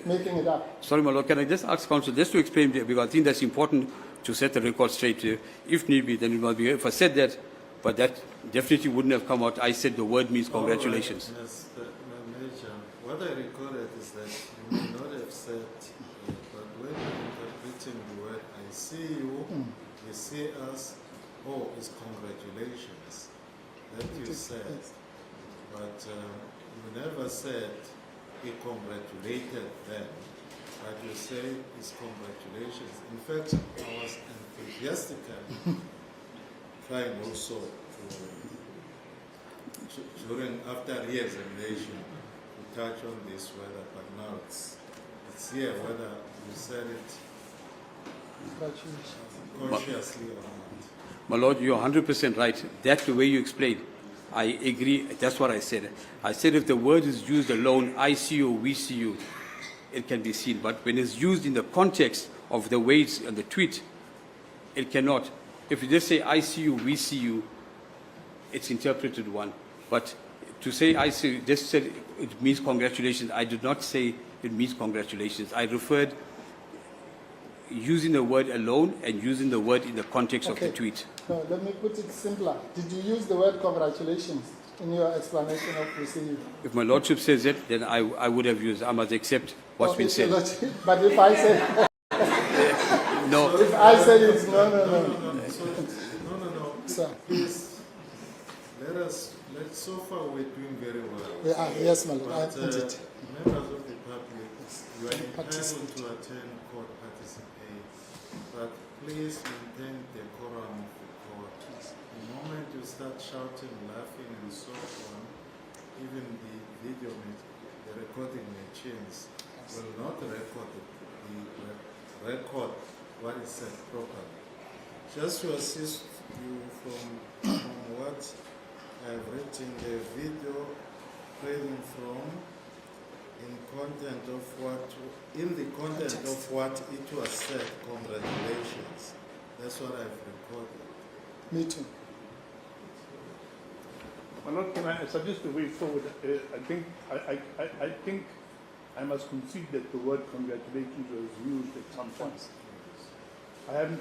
making it up. Sorry, my lord, can I just ask counsel just to explain, because I think that's important to set the record straight. If need be, then it must be. If I said that, but that definitely wouldn't have come out. I said the word means congratulations. All right, Mr. Major, what I recorded is that you may not have said, but when you're interpreting the word "I see you," you see us. Oh, it's congratulations. That you said, Yes. but you never said he congratulated them. But you say it's congratulations. In fact, I was enthusiastically trying also during after re-examination to touch on this whether, but now it's here whether you said it Congratulations. consciously or not. My lord, you're 100% right. That's the way you explained. I agree. That's what I said. I said if the word is used alone, I see you, we see you, it can be seen. But when it's used in the context of the way it's on the tweet, it cannot. If you just say I see you, we see you, it's interpreted one. But to say I see, just said it means congratulations. I did not say it means congratulations. I referred using the word alone and using the word in the context of the tweet. No, let me put it simpler. Did you use the word congratulations in your explanation of "we see you"? If my lordship says it, then I would have used. I must accept what's been said. But if I say, No, if I say it, no. No. Sir. Please, so far we're doing very well. Yes, my lord. I But put it. members of the public, you are entitled Participate. to attend court, participate, but please maintain the decorum of the court. The moment you start shouting, laughing, and so on, even the recording machines will not record record what is said properly. Just to assist you from what I've written, the video playing from in the content of what it was said, congratulations. That's what I've recorded. Me too. My lord, can I suggest a way forward? I think I must concede that the word congratulations was used at some point. I haven't.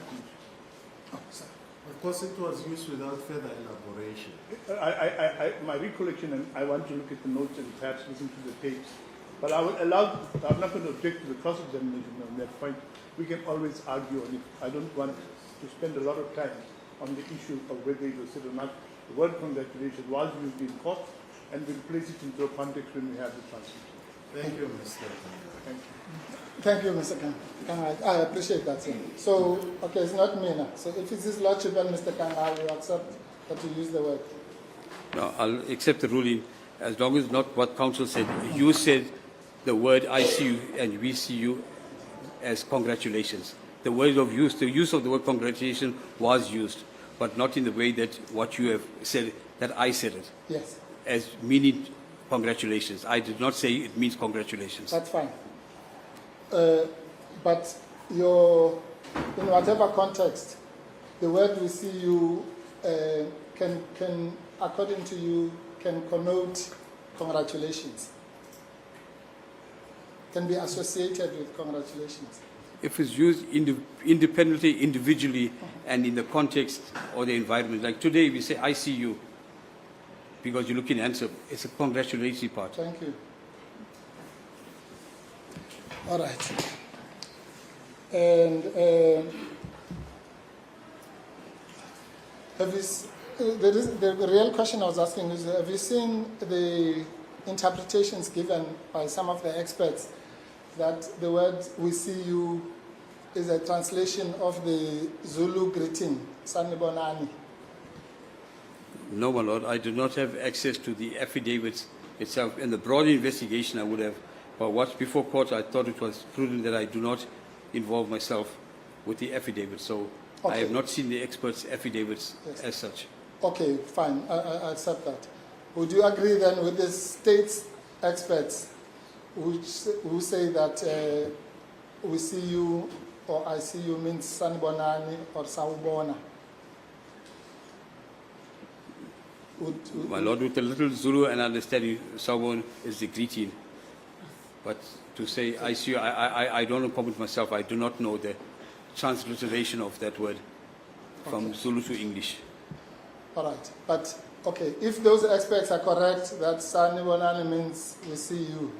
Oh, sorry. Of course, it was used without further elaboration. My recollection, and I want to look at the notes and perhaps listen to the tapes, but I will allow, I'm not going to object to the cross-examination on that point. We can always argue on it. I don't want to spend a lot of time on the issue of whether it was said or not. The word congratulations was used in court, and we'll place it into a context when we have the translation. Thank you, Mr. Thank you. Thank you, Mr. Kang. I appreciate that, sir. So, okay, it's not me now. So if it's his lordship and Mr. Kang, I will accept that you use the word. no, I'll accept the ruling as long as not what counsel said. You said the word I see you and we see you as congratulations. the word of use, the use of the word congratulations was used, but not in the way that what you have said, that I said it, Yes, as meaning congratulations. I did not say it means congratulations. that's fine. But in whatever context, the word we see you can, according to you, can connote congratulations, can be associated with congratulations. If it's used independently, individually, and in the context or the environment, like today we say, I see you, because you're looking handsome. It's a congratulatory part. Thank you. All right. And the real question I was asking is, have you seen the interpretations given by some of the experts that the word "we see you" is a translation of the Zulu greeting, Sanibonani? No, my lord, I do not have access to the affidavits itself. In the broad investigation, I would have, but what's before court, I thought it was prudent that I do not involve myself with the affidavit. So I have not seen the experts' affidavits as such. Okay, fine, I accept that. Would you agree then with the state's experts who say that "we see you" or "I see you" means Sanibonani or Sawubona? My lord, with a little Zulu and understanding, Sawubona is the greeting. But to say "I see you," I don't comment myself. I do not know the transliteration of that word from Zulu to English. All right, but okay, if those experts are correct that Sanibonani means "we see you,"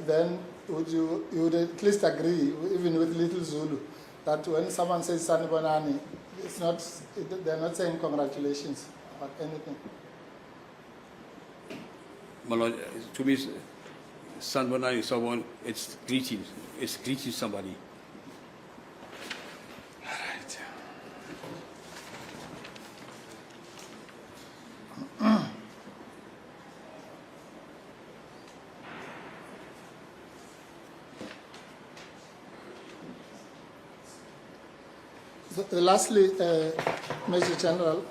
then you would at least agree, even with little Zulu, that when someone says Sanibonani, they're not saying congratulations or anything. My lord, to me, Sanibonani, someone, it's greeting. It's greeting somebody. Lastly, Major General,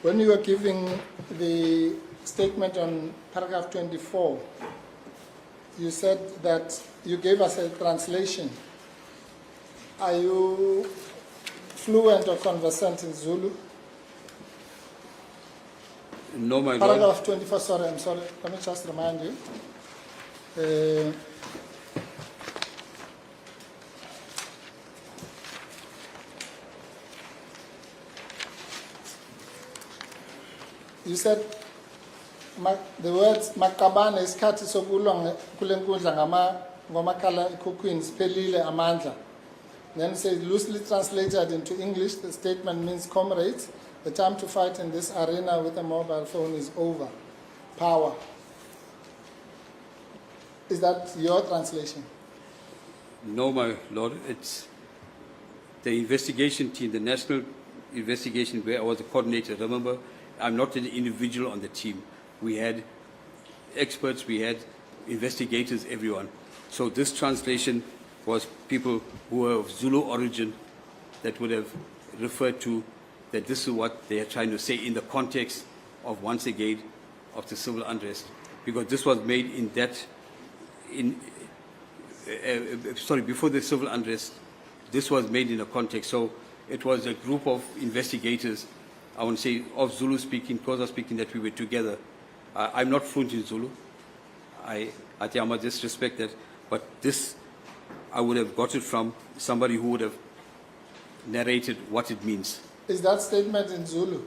when you were giving the statement on paragraph 24, you said that you gave us a translation. Are you fluent or conversant in Zulu? No, my lord. Paragraph 24, sorry, I'm sorry. Let me just remind you. You said the words "makabane isikhathi sokulwa kule nkundla ngomakhala ekhukhwini siphelile amandla." Then it says, loosely translated into English, the statement means, comrades, the time to fight in this arena with a mobile phone is over. Power. Is that your translation? No, my lord. It's the investigation team, the national investigation, where I was a coordinator. Remember, I'm not an individual on the team. We had experts, we had investigators, everyone. So this translation was people who were of Zulu origin that would have referred to that this is what they are trying to say in the context of, once again, of the civil unrest. Because this was made before the civil unrest, this was made in a context. So it was a group of investigators, I want to say, of Zulu speaking, Xhosa speaking, that we were together. I'm not fluent in Zulu. I must just respect that. But this, I would have got it from somebody who would have narrated what it means. Is that statement in Zulu?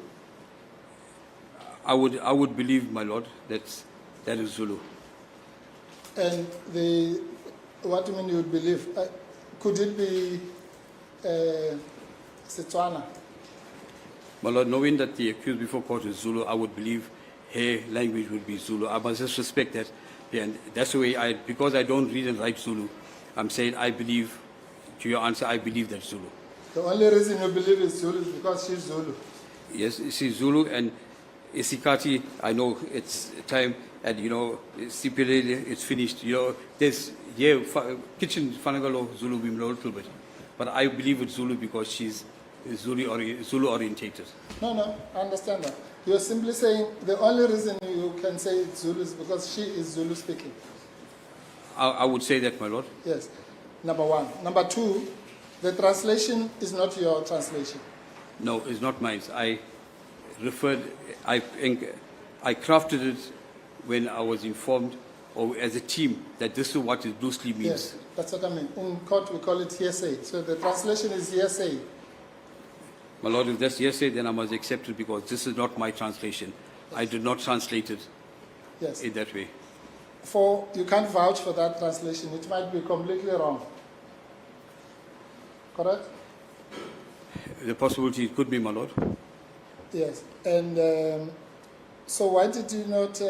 I would believe, my lord, that is Zulu. And what do you mean you would believe? Could it be Setswana? My lord, knowing that the accused before court is Zulu, I would believe her language would be Zulu. I must just respect that. And that's the way because I don't read and write Zulu, I'm saying I believe, to your answer, I believe that's Zulu. The only reason you believe it's Zulu is because she's Zulu. Yes, she's Zulu, and Isikati, I know it's time, and Sipilele, it's finished. There's kitchen Fanagalo Zulu bimlo a little bit, but I believe it's Zulu because she's Zulu orientated. No, I understand that. You're simply saying the only reason you can say it's Zulu is because she is Zulu speaking. I would say that, my lord. Yes, number one. Number two, the translation is not your translation. No, it's not mine. I crafted it when I was informed, or as a team, that this is what it loosely means. Yes, that's what I mean. In court, we call it hearsay. So the translation is hearsay. My lord, if that's hearsay, then I must accept it because this is not my translation. Yes. I did not translate it in that way. You can't vouch for that translation. It might be completely wrong. Correct? The possibility it could be, my lord. Yes. And so why did you not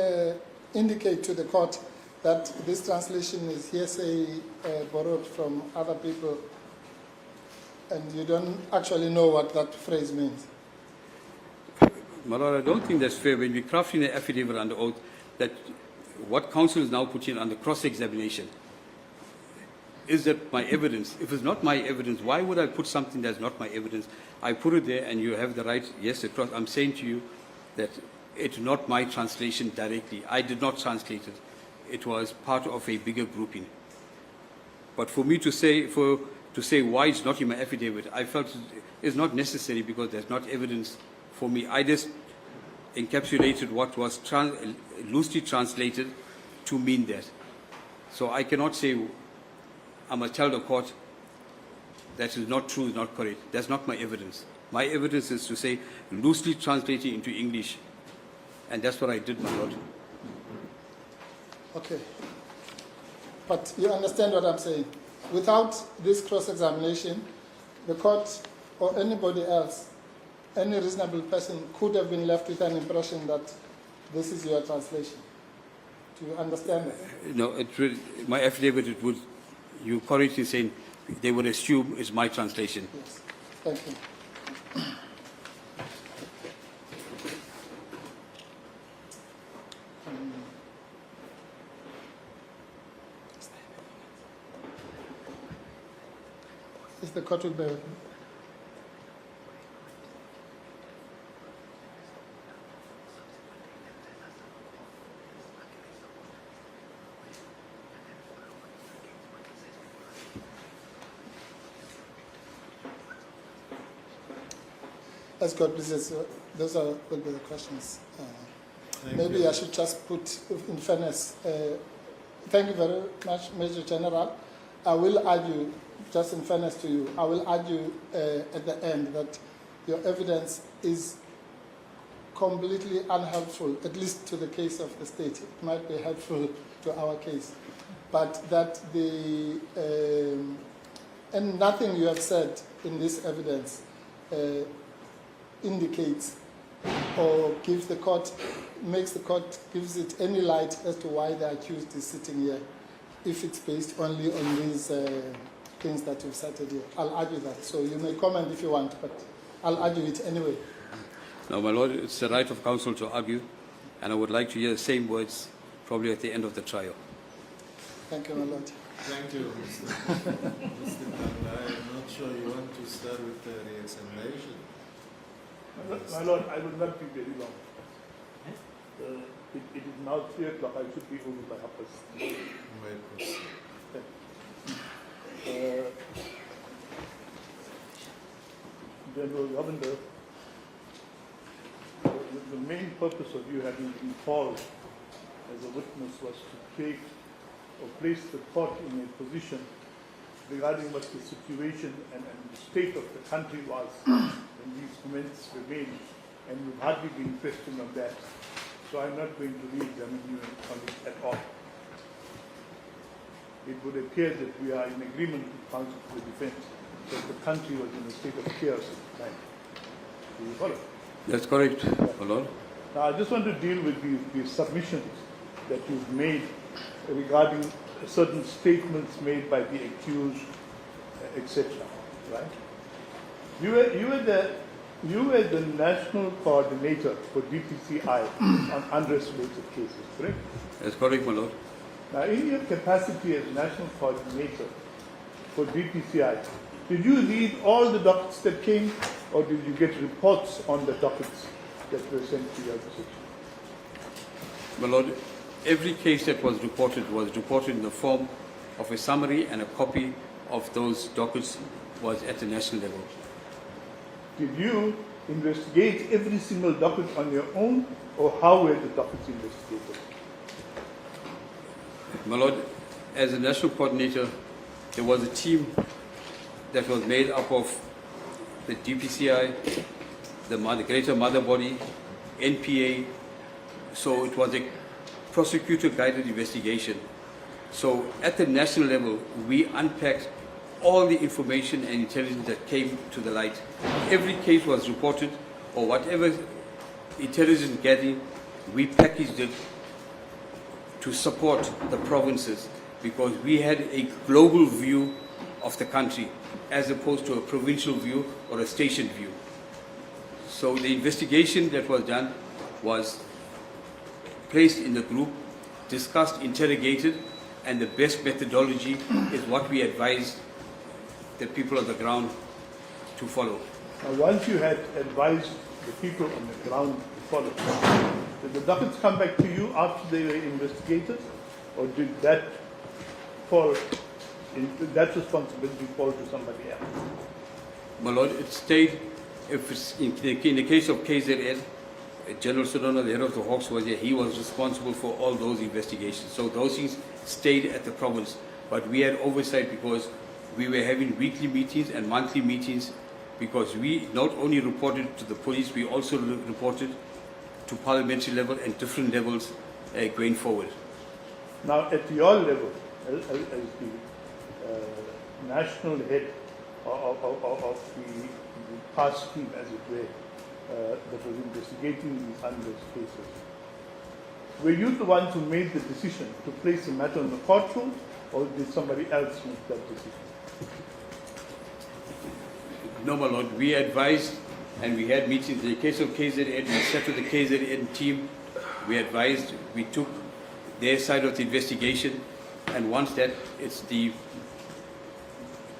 indicate to the court that this translation is hearsay borrowed from other people and you don't actually know what that phrase means? My lord, I don't think that's fair. When we craft in an affidavit under oath, that what counsel is now putting on the cross-examination, is that my evidence? If it's not my evidence, why would I put something that's not my evidence? I put it there and you have the right, yes, I'm saying to you that it's not my translation directly. I did not translate it. It was part of a bigger grouping. But for me to say why it's not in my affidavit, I felt it's not necessary because there's not evidence for me. I just encapsulated what was loosely translated to mean that. So I cannot say, I must tell the court that is not true, is not correct. That's not my evidence. My evidence is to say loosely translated into English. And that's what I did, my lord. Okay. But you understand what I'm saying? Without this cross-examination, the court or anybody else, any reasonable person could have been left with an impression that this is your translation. Do you understand that? No, my affidavit, you correctly saying, they would assume it's my translation. Yes. Thank you. Is the court will bear with me? As God pleases, those will be the questions. Maybe I should just put, in fairness, thank you very much, Major General. I will argue, just in fairness to you, I will argue at the end that your evidence is completely unhelpful, at least to the case of the state. It might be helpful to our case. But that and nothing you have said in this evidence indicates or gives the court, gives it any light as to why the accused is sitting here, if it's based only on these things that you've cited here. I'll argue that. So you may comment if you want, but I'll argue it anyway. No, my lord, it's the right of counsel to argue, and I would like to hear the same words probably at the end of the trial. Thank you, my lord. Thank you, Mr. Kanga. I'm not sure you want to start with the re-examination. My lord, I will not be very long. It is now 3 o'clock. I should be over by 3:30. General Governor, the main purpose of you having been called as a witness was to take or place the court in a position regarding what the situation and the state of the country was when these comments were made, and you've hardly been questioned on that. So I'm not going to re-examine you on it at all. It would appear that we are in agreement with counsel for the defense that the country was in a state of chaos at the time. Do you follow? That's correct, my lord. Now I just want to deal with the submissions that you've made regarding certain statements made by the accused, etc. Right? You were the You were the national coordinator for DPCI on unrest-related cases, correct? That's correct, my lord. Now, in your capacity as national coordinator for DPCI, did you read all the dockets that came, or did you get reports on the dockets that were sent to your position? My lord, every case that was reported in the form of a summary, and a copy of those dockets was at the national level. Did you investigate every single docket on your own, or how were the dockets investigated? My lord, as a national coordinator, there was a team that was made up of the DPCI, the Greater Mother Body, NPA. So it was a prosecutor-guided investigation. So at the national level, we unpacked all the information and intelligence that came to the light. Every case was reported, or whatever intelligence gathering, we packaged it to support the provinces, because we had a global view of the country as opposed to a provincial view or a station view. So the investigation that was done was placed in the group, discussed, interrogated, and the best methodology is what we advised the people on the ground to follow. Now, once you had advised the people on the ground to follow, did the dockets come back to you after they were investigated, or did that responsibility fall to somebody else? My lord, it stayed, if it's in the case of KZN, General Sedona, the head of the Hawks, was there. He was responsible for all those investigations. So those things stayed at the province. But we had oversight because we were having weekly meetings and monthly meetings, because we not only reported to the police, we also reported to parliamentary level and different levels going forward. Now, at your level, as the national head of the past team, as it were, that was investigating these unrest cases, were you the ones who made the decision to place the matter on the courtroom, or did somebody else make that decision? No, my lord, we advised and we had meetings. In the case of KZN, we sat with the KZN team, we advised, we took their side of the investigation, and once that, it's the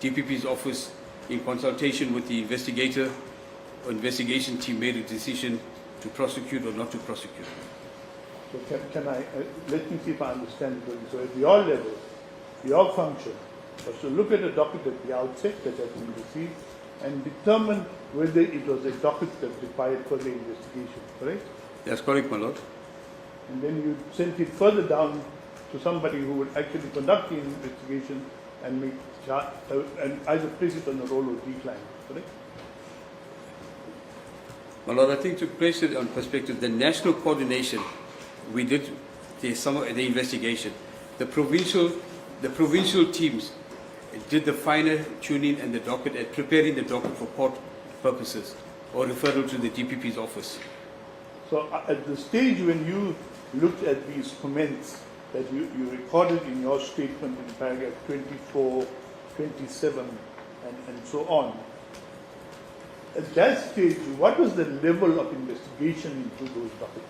DPP's office in consultation with the investigator or investigation team made a decision to prosecute or not to prosecute. So can I, let me see if I understand it. So at your level, your function was to look at a docket at the outset that had been received and determine whether it was a docket that required further investigation, correct? That's correct, my lord. And then you sent it further down to somebody who would actually conduct the investigation and make and either place it on the roll or decline, correct? My lord, I think to place it on perspective, the national coordination, we did the investigation. The provincial teams did the finer tuning and the docket and preparing the docket for court purposes or referral to the DPP's office. So at the stage when you looked at these comments that you recorded in your statement in paragraph 24, 27, and so on, at that stage, what was the level of investigation into those dockets?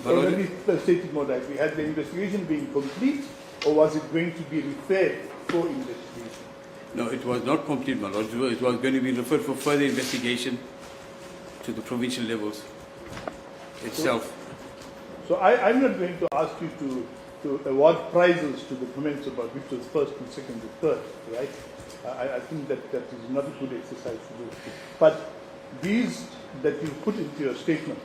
Or let me state it more directly. Had the investigation been complete, or was it going to be referred for investigation? No, it was not complete, my lord. It was going to be referred for further investigation to the provincial levels itself. So I'm not going to ask you to award prizes to the comments about which was first and second and third, right? I think that is not a good exercise to do. But these that you put into your statement,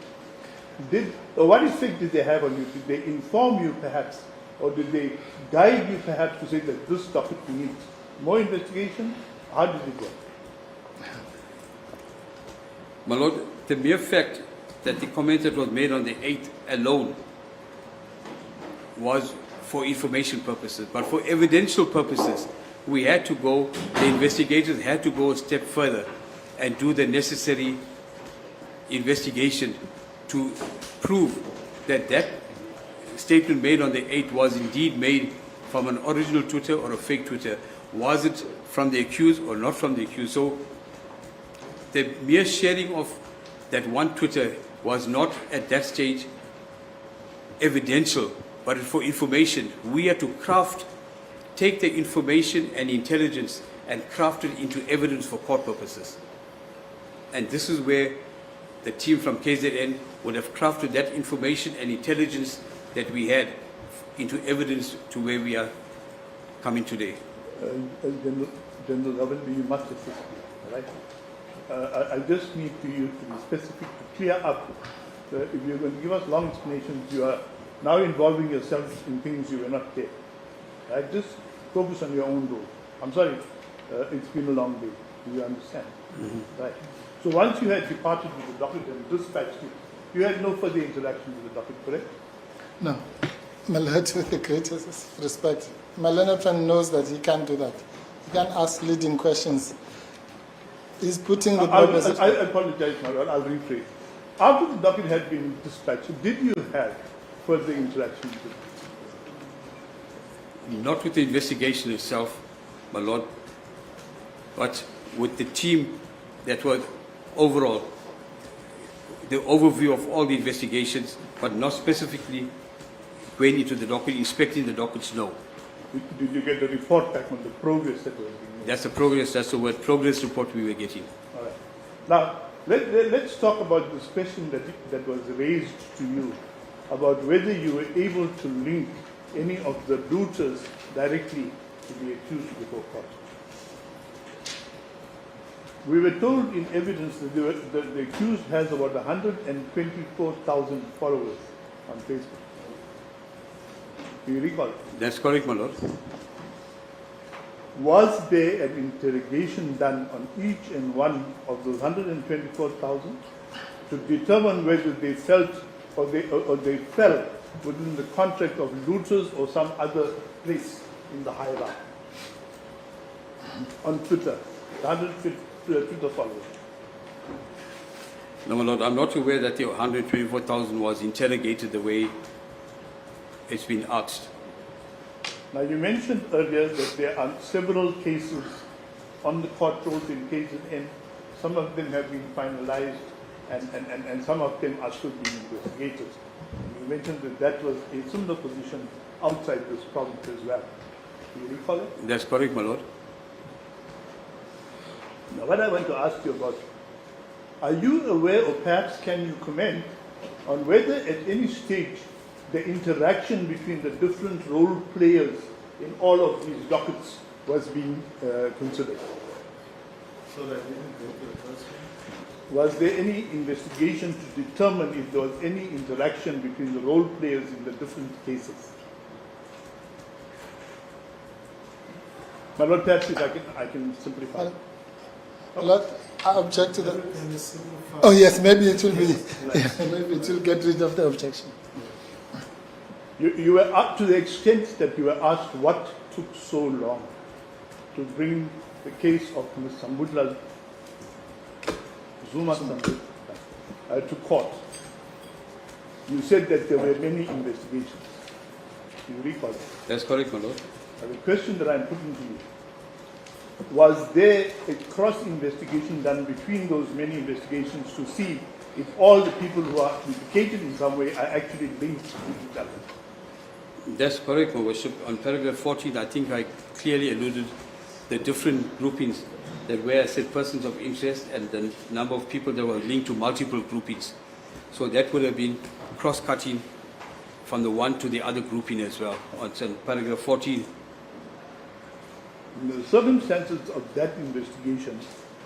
what effect did they have on you? Did they inform you perhaps, or did they guide you perhaps to say that this topic needs more investigation? How did it go? My lord, the mere fact that the comment that was made on the 8th alone was for information purposes, but for evidential purposes, we had to go, the investigators had to go a step further and do the necessary investigation to prove that that statement made on the 8th was indeed made from an original Twitter or a fake Twitter, Was it from the accused or not from the accused? So the mere sharing of that one Twitter was not at that stage evidential, but for information. We had to take the information and intelligence and craft it into evidence for court purposes. And this is where the team from KZN would have crafted that information and intelligence that we had into evidence to where we are coming today. General Ravan, you must assist me, all right? I just need you to be specific, to clear up. If you're going to give us long explanations, you are now involving yourselves in things you were not there. Right? Just focus on your own role. I'm sorry, it's been a long day. Do you understand? Mm-hmm. Right. So once you had departed with the docket and dispatched it, you had no further interaction with the docket, correct? No. My lord, with the greatest respect, my learned friend knows that he can't do that. He can't ask leading questions. He's putting the purpose. I apologize, my lord. I'll rephrase. After the docket had been dispatched, did you have further interaction with it? Not with the investigation itself, my lord, but with the team that was overall, the overview of all the investigations, but not specifically going into the docket, inspecting the dockets, no. Did you get the report back on the progress that was being made? That's the progress, that's the word, progress report we were getting. All right. Now, let's talk about this question that was raised to you about whether you were able to link any of the looters directly to the accused before court. We were told in evidence that the accused has about 124,000 followers on Facebook. Do you recall? That's correct, my lord. Was there an interrogation done on each and one of those 124,000 to determine whether they felt or they fell within the contract of looters or some other place in the hierarchy? On Twitter, 150 Twitter followers. No, my lord, I'm not aware that the 124,000 was interrogated the way it's been asked. Now, you mentioned earlier that there are several cases on the court rolls in KZN. Some of them have been finalized and some of them are still being investigated. You mentioned that was a similar position outside this province as well. Do you recall it? That's correct, my lord. Now, what I want to ask you about, are you aware or perhaps can you comment on whether at any stage the interaction between the different role players in all of these dockets was being considered? So that didn't go to the first one? Was there any investigation to determine if there was any interaction between the role players in the different cases? My Lord, perhaps if I can simplify. Lord, I object to that. Oh yes, maybe it will be. Yeah, maybe it will get rid of the objection. You were up to the extent that you were asked what took so long to bring the case of Ms. Sambudla, Zuma-Sambudla, to court. You said that there were many investigations. Do you recall that? That's correct, my lord. Now, the question that I'm putting to you, was there a cross-investigation done between those many investigations to see if all the people who are implicated in some way are actually linked with each other? That's correct, my worship. On paragraph 14, I think I clearly alluded the different groupings that were, I said, persons of interest and the number of people that were linked to multiple groupings. So that would have been cross-cutting from the one to the other grouping as well. On paragraph 14. In the circumstances of that investigation,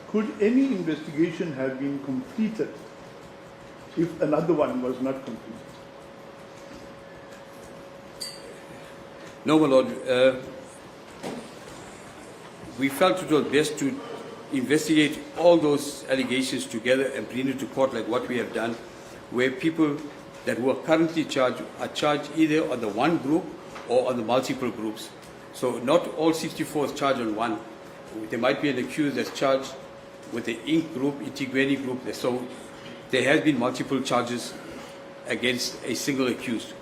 could any investigation have been completed if another one was not completed? No, my lord. We felt it was best to investigate all those allegations together and bring it to court like what we have done, where people that were currently charged are charged either on the one group or on the multiple groups. So not all 64 is charged on one. There might be an accused that's charged with the Inc. group, Itigweni group. So there has been multiple charges against a single accused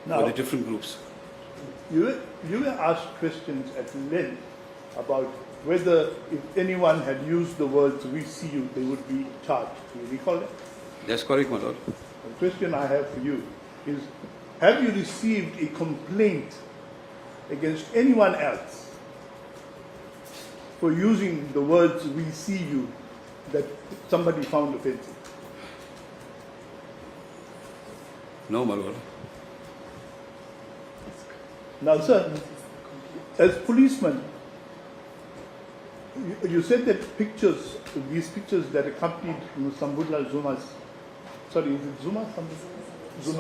for the different groups. You were asked questions at length about whether if anyone had used the words "we see you," they would be charged. Do you recall that? That's correct, my lord. The question I have for you is, have you received a complaint against anyone else for using the words "we see you" that somebody found offensive? No, my lord. Now, sir, as policemen, you said that these pictures that accompanied Sambudla Zuma's, sorry, is it Zuma?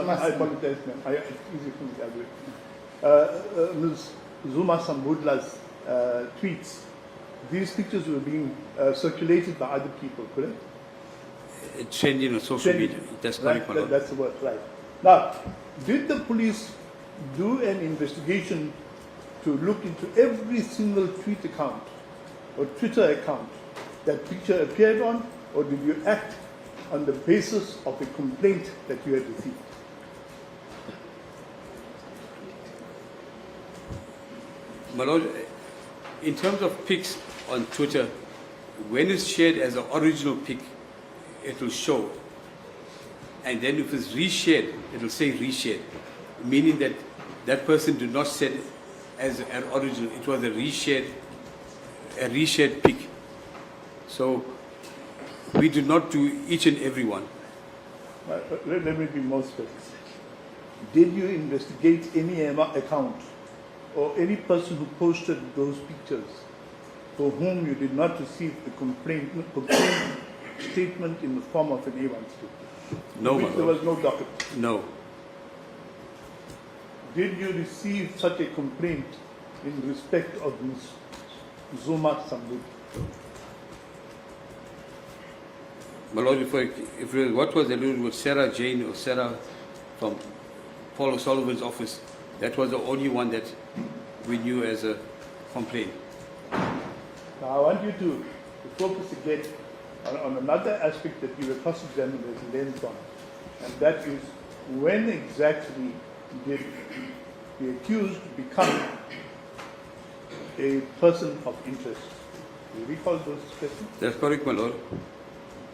I apologize, ma'am. It's easy for me to agree. Ms. Zuma-Sambudla's tweets, these pictures were being circulated by other people, correct? Trending on social media. That's correct, Right, my lord. that's the word, right. Now, did the police do an investigation to look into every single tweet account or Twitter account that picture appeared on, or did you act on the basis of a complaint that you had received? My lord, in terms of pics on Twitter, when it's shared as an original pic, it will show. And then if it's reshared, it will say reshared, meaning that that person did not send as an original. It was a reshared pic. So we do not do each and every one. Let me be more specific. Did you investigate any account or any person who posted those pictures for whom you did not receive the complaint statement in the form of an A1 statement? No, my There lord. was no document. No. Did you receive such a complaint in respect of Ms. Zuma-Sambudla? My lord, if what was alluded with Sarah Jane or Sarah from Paul O'Sullivan's office, that was the only one that we knew as a complaint. Now I want you to focus again on another aspect that you were cross-examined as lens on, and that is when exactly did the accused become a person of interest? Do you recall those questions? That's correct, my lord.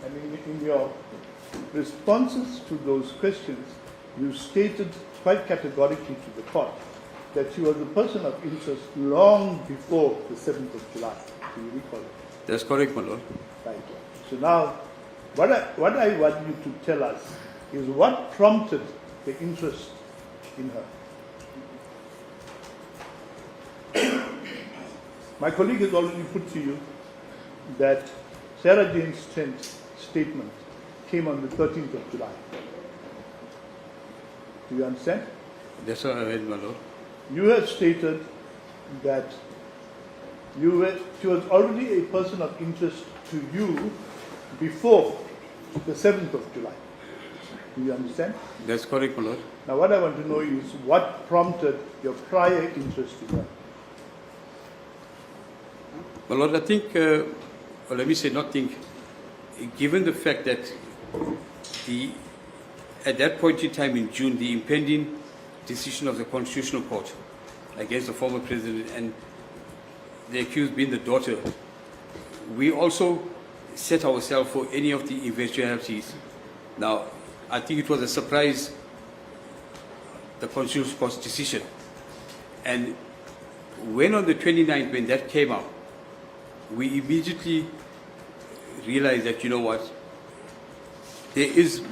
And in your responses to those questions, you stated quite categorically to the court that you were the person of interest long before the 7th of July. Do you recall it? That's correct, my lord. Right. So now, what I want you to tell us is what prompted the interest in her. My colleague has already put to you that Sarah Jane's statement came on the 13th of July. Do you understand? That's what I heard, my lord. You have stated that she was already a person of interest to you before the 7th of July. Do you understand? That's correct, my lord. Now what I want to know is what prompted your prior interest in her? My lord, I think, or let me say not think, given the fact that at that point in time in June, the impending decision of the Constitutional Court against the former president and the accused being the daughter, we also set ourselves for any of the eventualities. Now, I think it was a surprise, the Constitutional Court's decision. And when on the 29th, when that came out, we immediately realized that, you know what, there is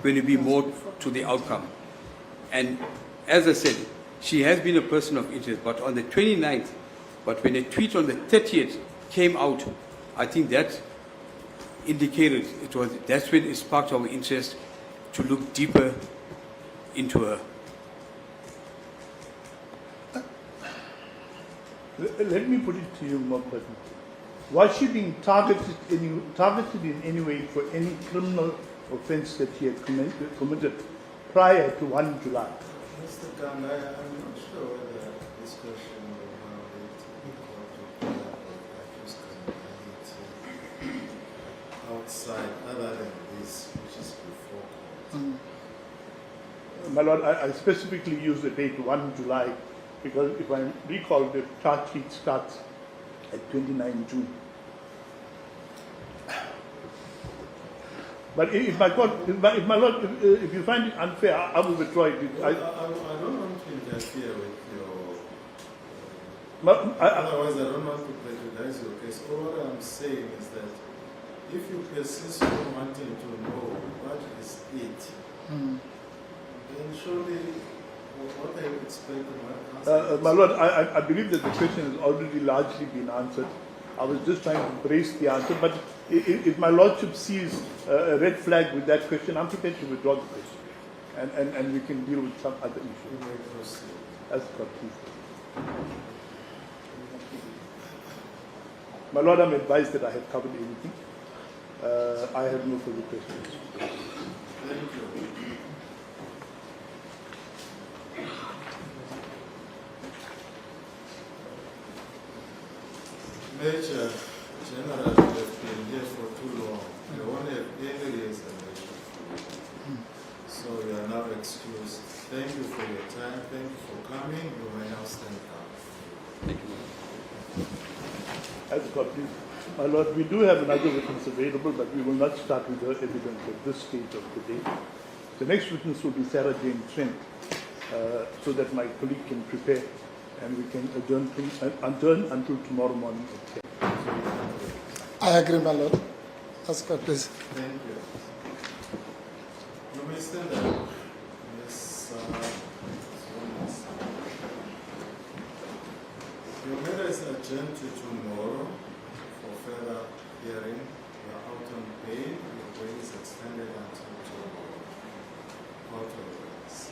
going to be more to the outcome. And as I said, she has been a person of interest, but on the 29th, but when a tweet on the 30th came out, I think that indicated that's when it sparked our interest to look deeper into her. Let me put it to you more personally. Was she being targeted in any way for any criminal offense that she had committed prior to 1 July? Mr. Kanga, I'm not sure whether this question will violate the court of accused criminality outside, other than this, which is before court. My Lord, I specifically use the date 1 July because if I recall, the charge sheet starts at 29 June. But if my Lord, if you find it unfair, I will withdraw it. I don't want to interfere with your... Otherwise, Otherwise, I don't want to prejudice your case. All what I'm saying is that if you persist in wanting to know what is it, then surely what I expect my Lord, I believe that the question has already largely been answered. I was just trying to brace the answer, but if my Lordship sees a red flag with that question, I'm prepared to withdraw the question, and we can deal with some other issues. As God please. My Lord, I'm advised that I have covered everything. I have no further questions. Thank you. Major General, you have been here for too long. You won't have any reason. So you are now excused. Thank you for your time. Thank you for coming. You may now stand down. Thank you. As God please. My Lord, we do have another witness available, but we will not start with her evidence at this stage of the day. The next witness will be Sarah Jane Trent, so that my colleague can prepare and we can adjourn until tomorrow morning at 10. I agree, my Lord. As God please. Thank you. You may stand up. Yes, your matter is adjourned to tomorrow for further hearing. You are out on bail. Your bail is extended until tomorrow. Court of Arrest.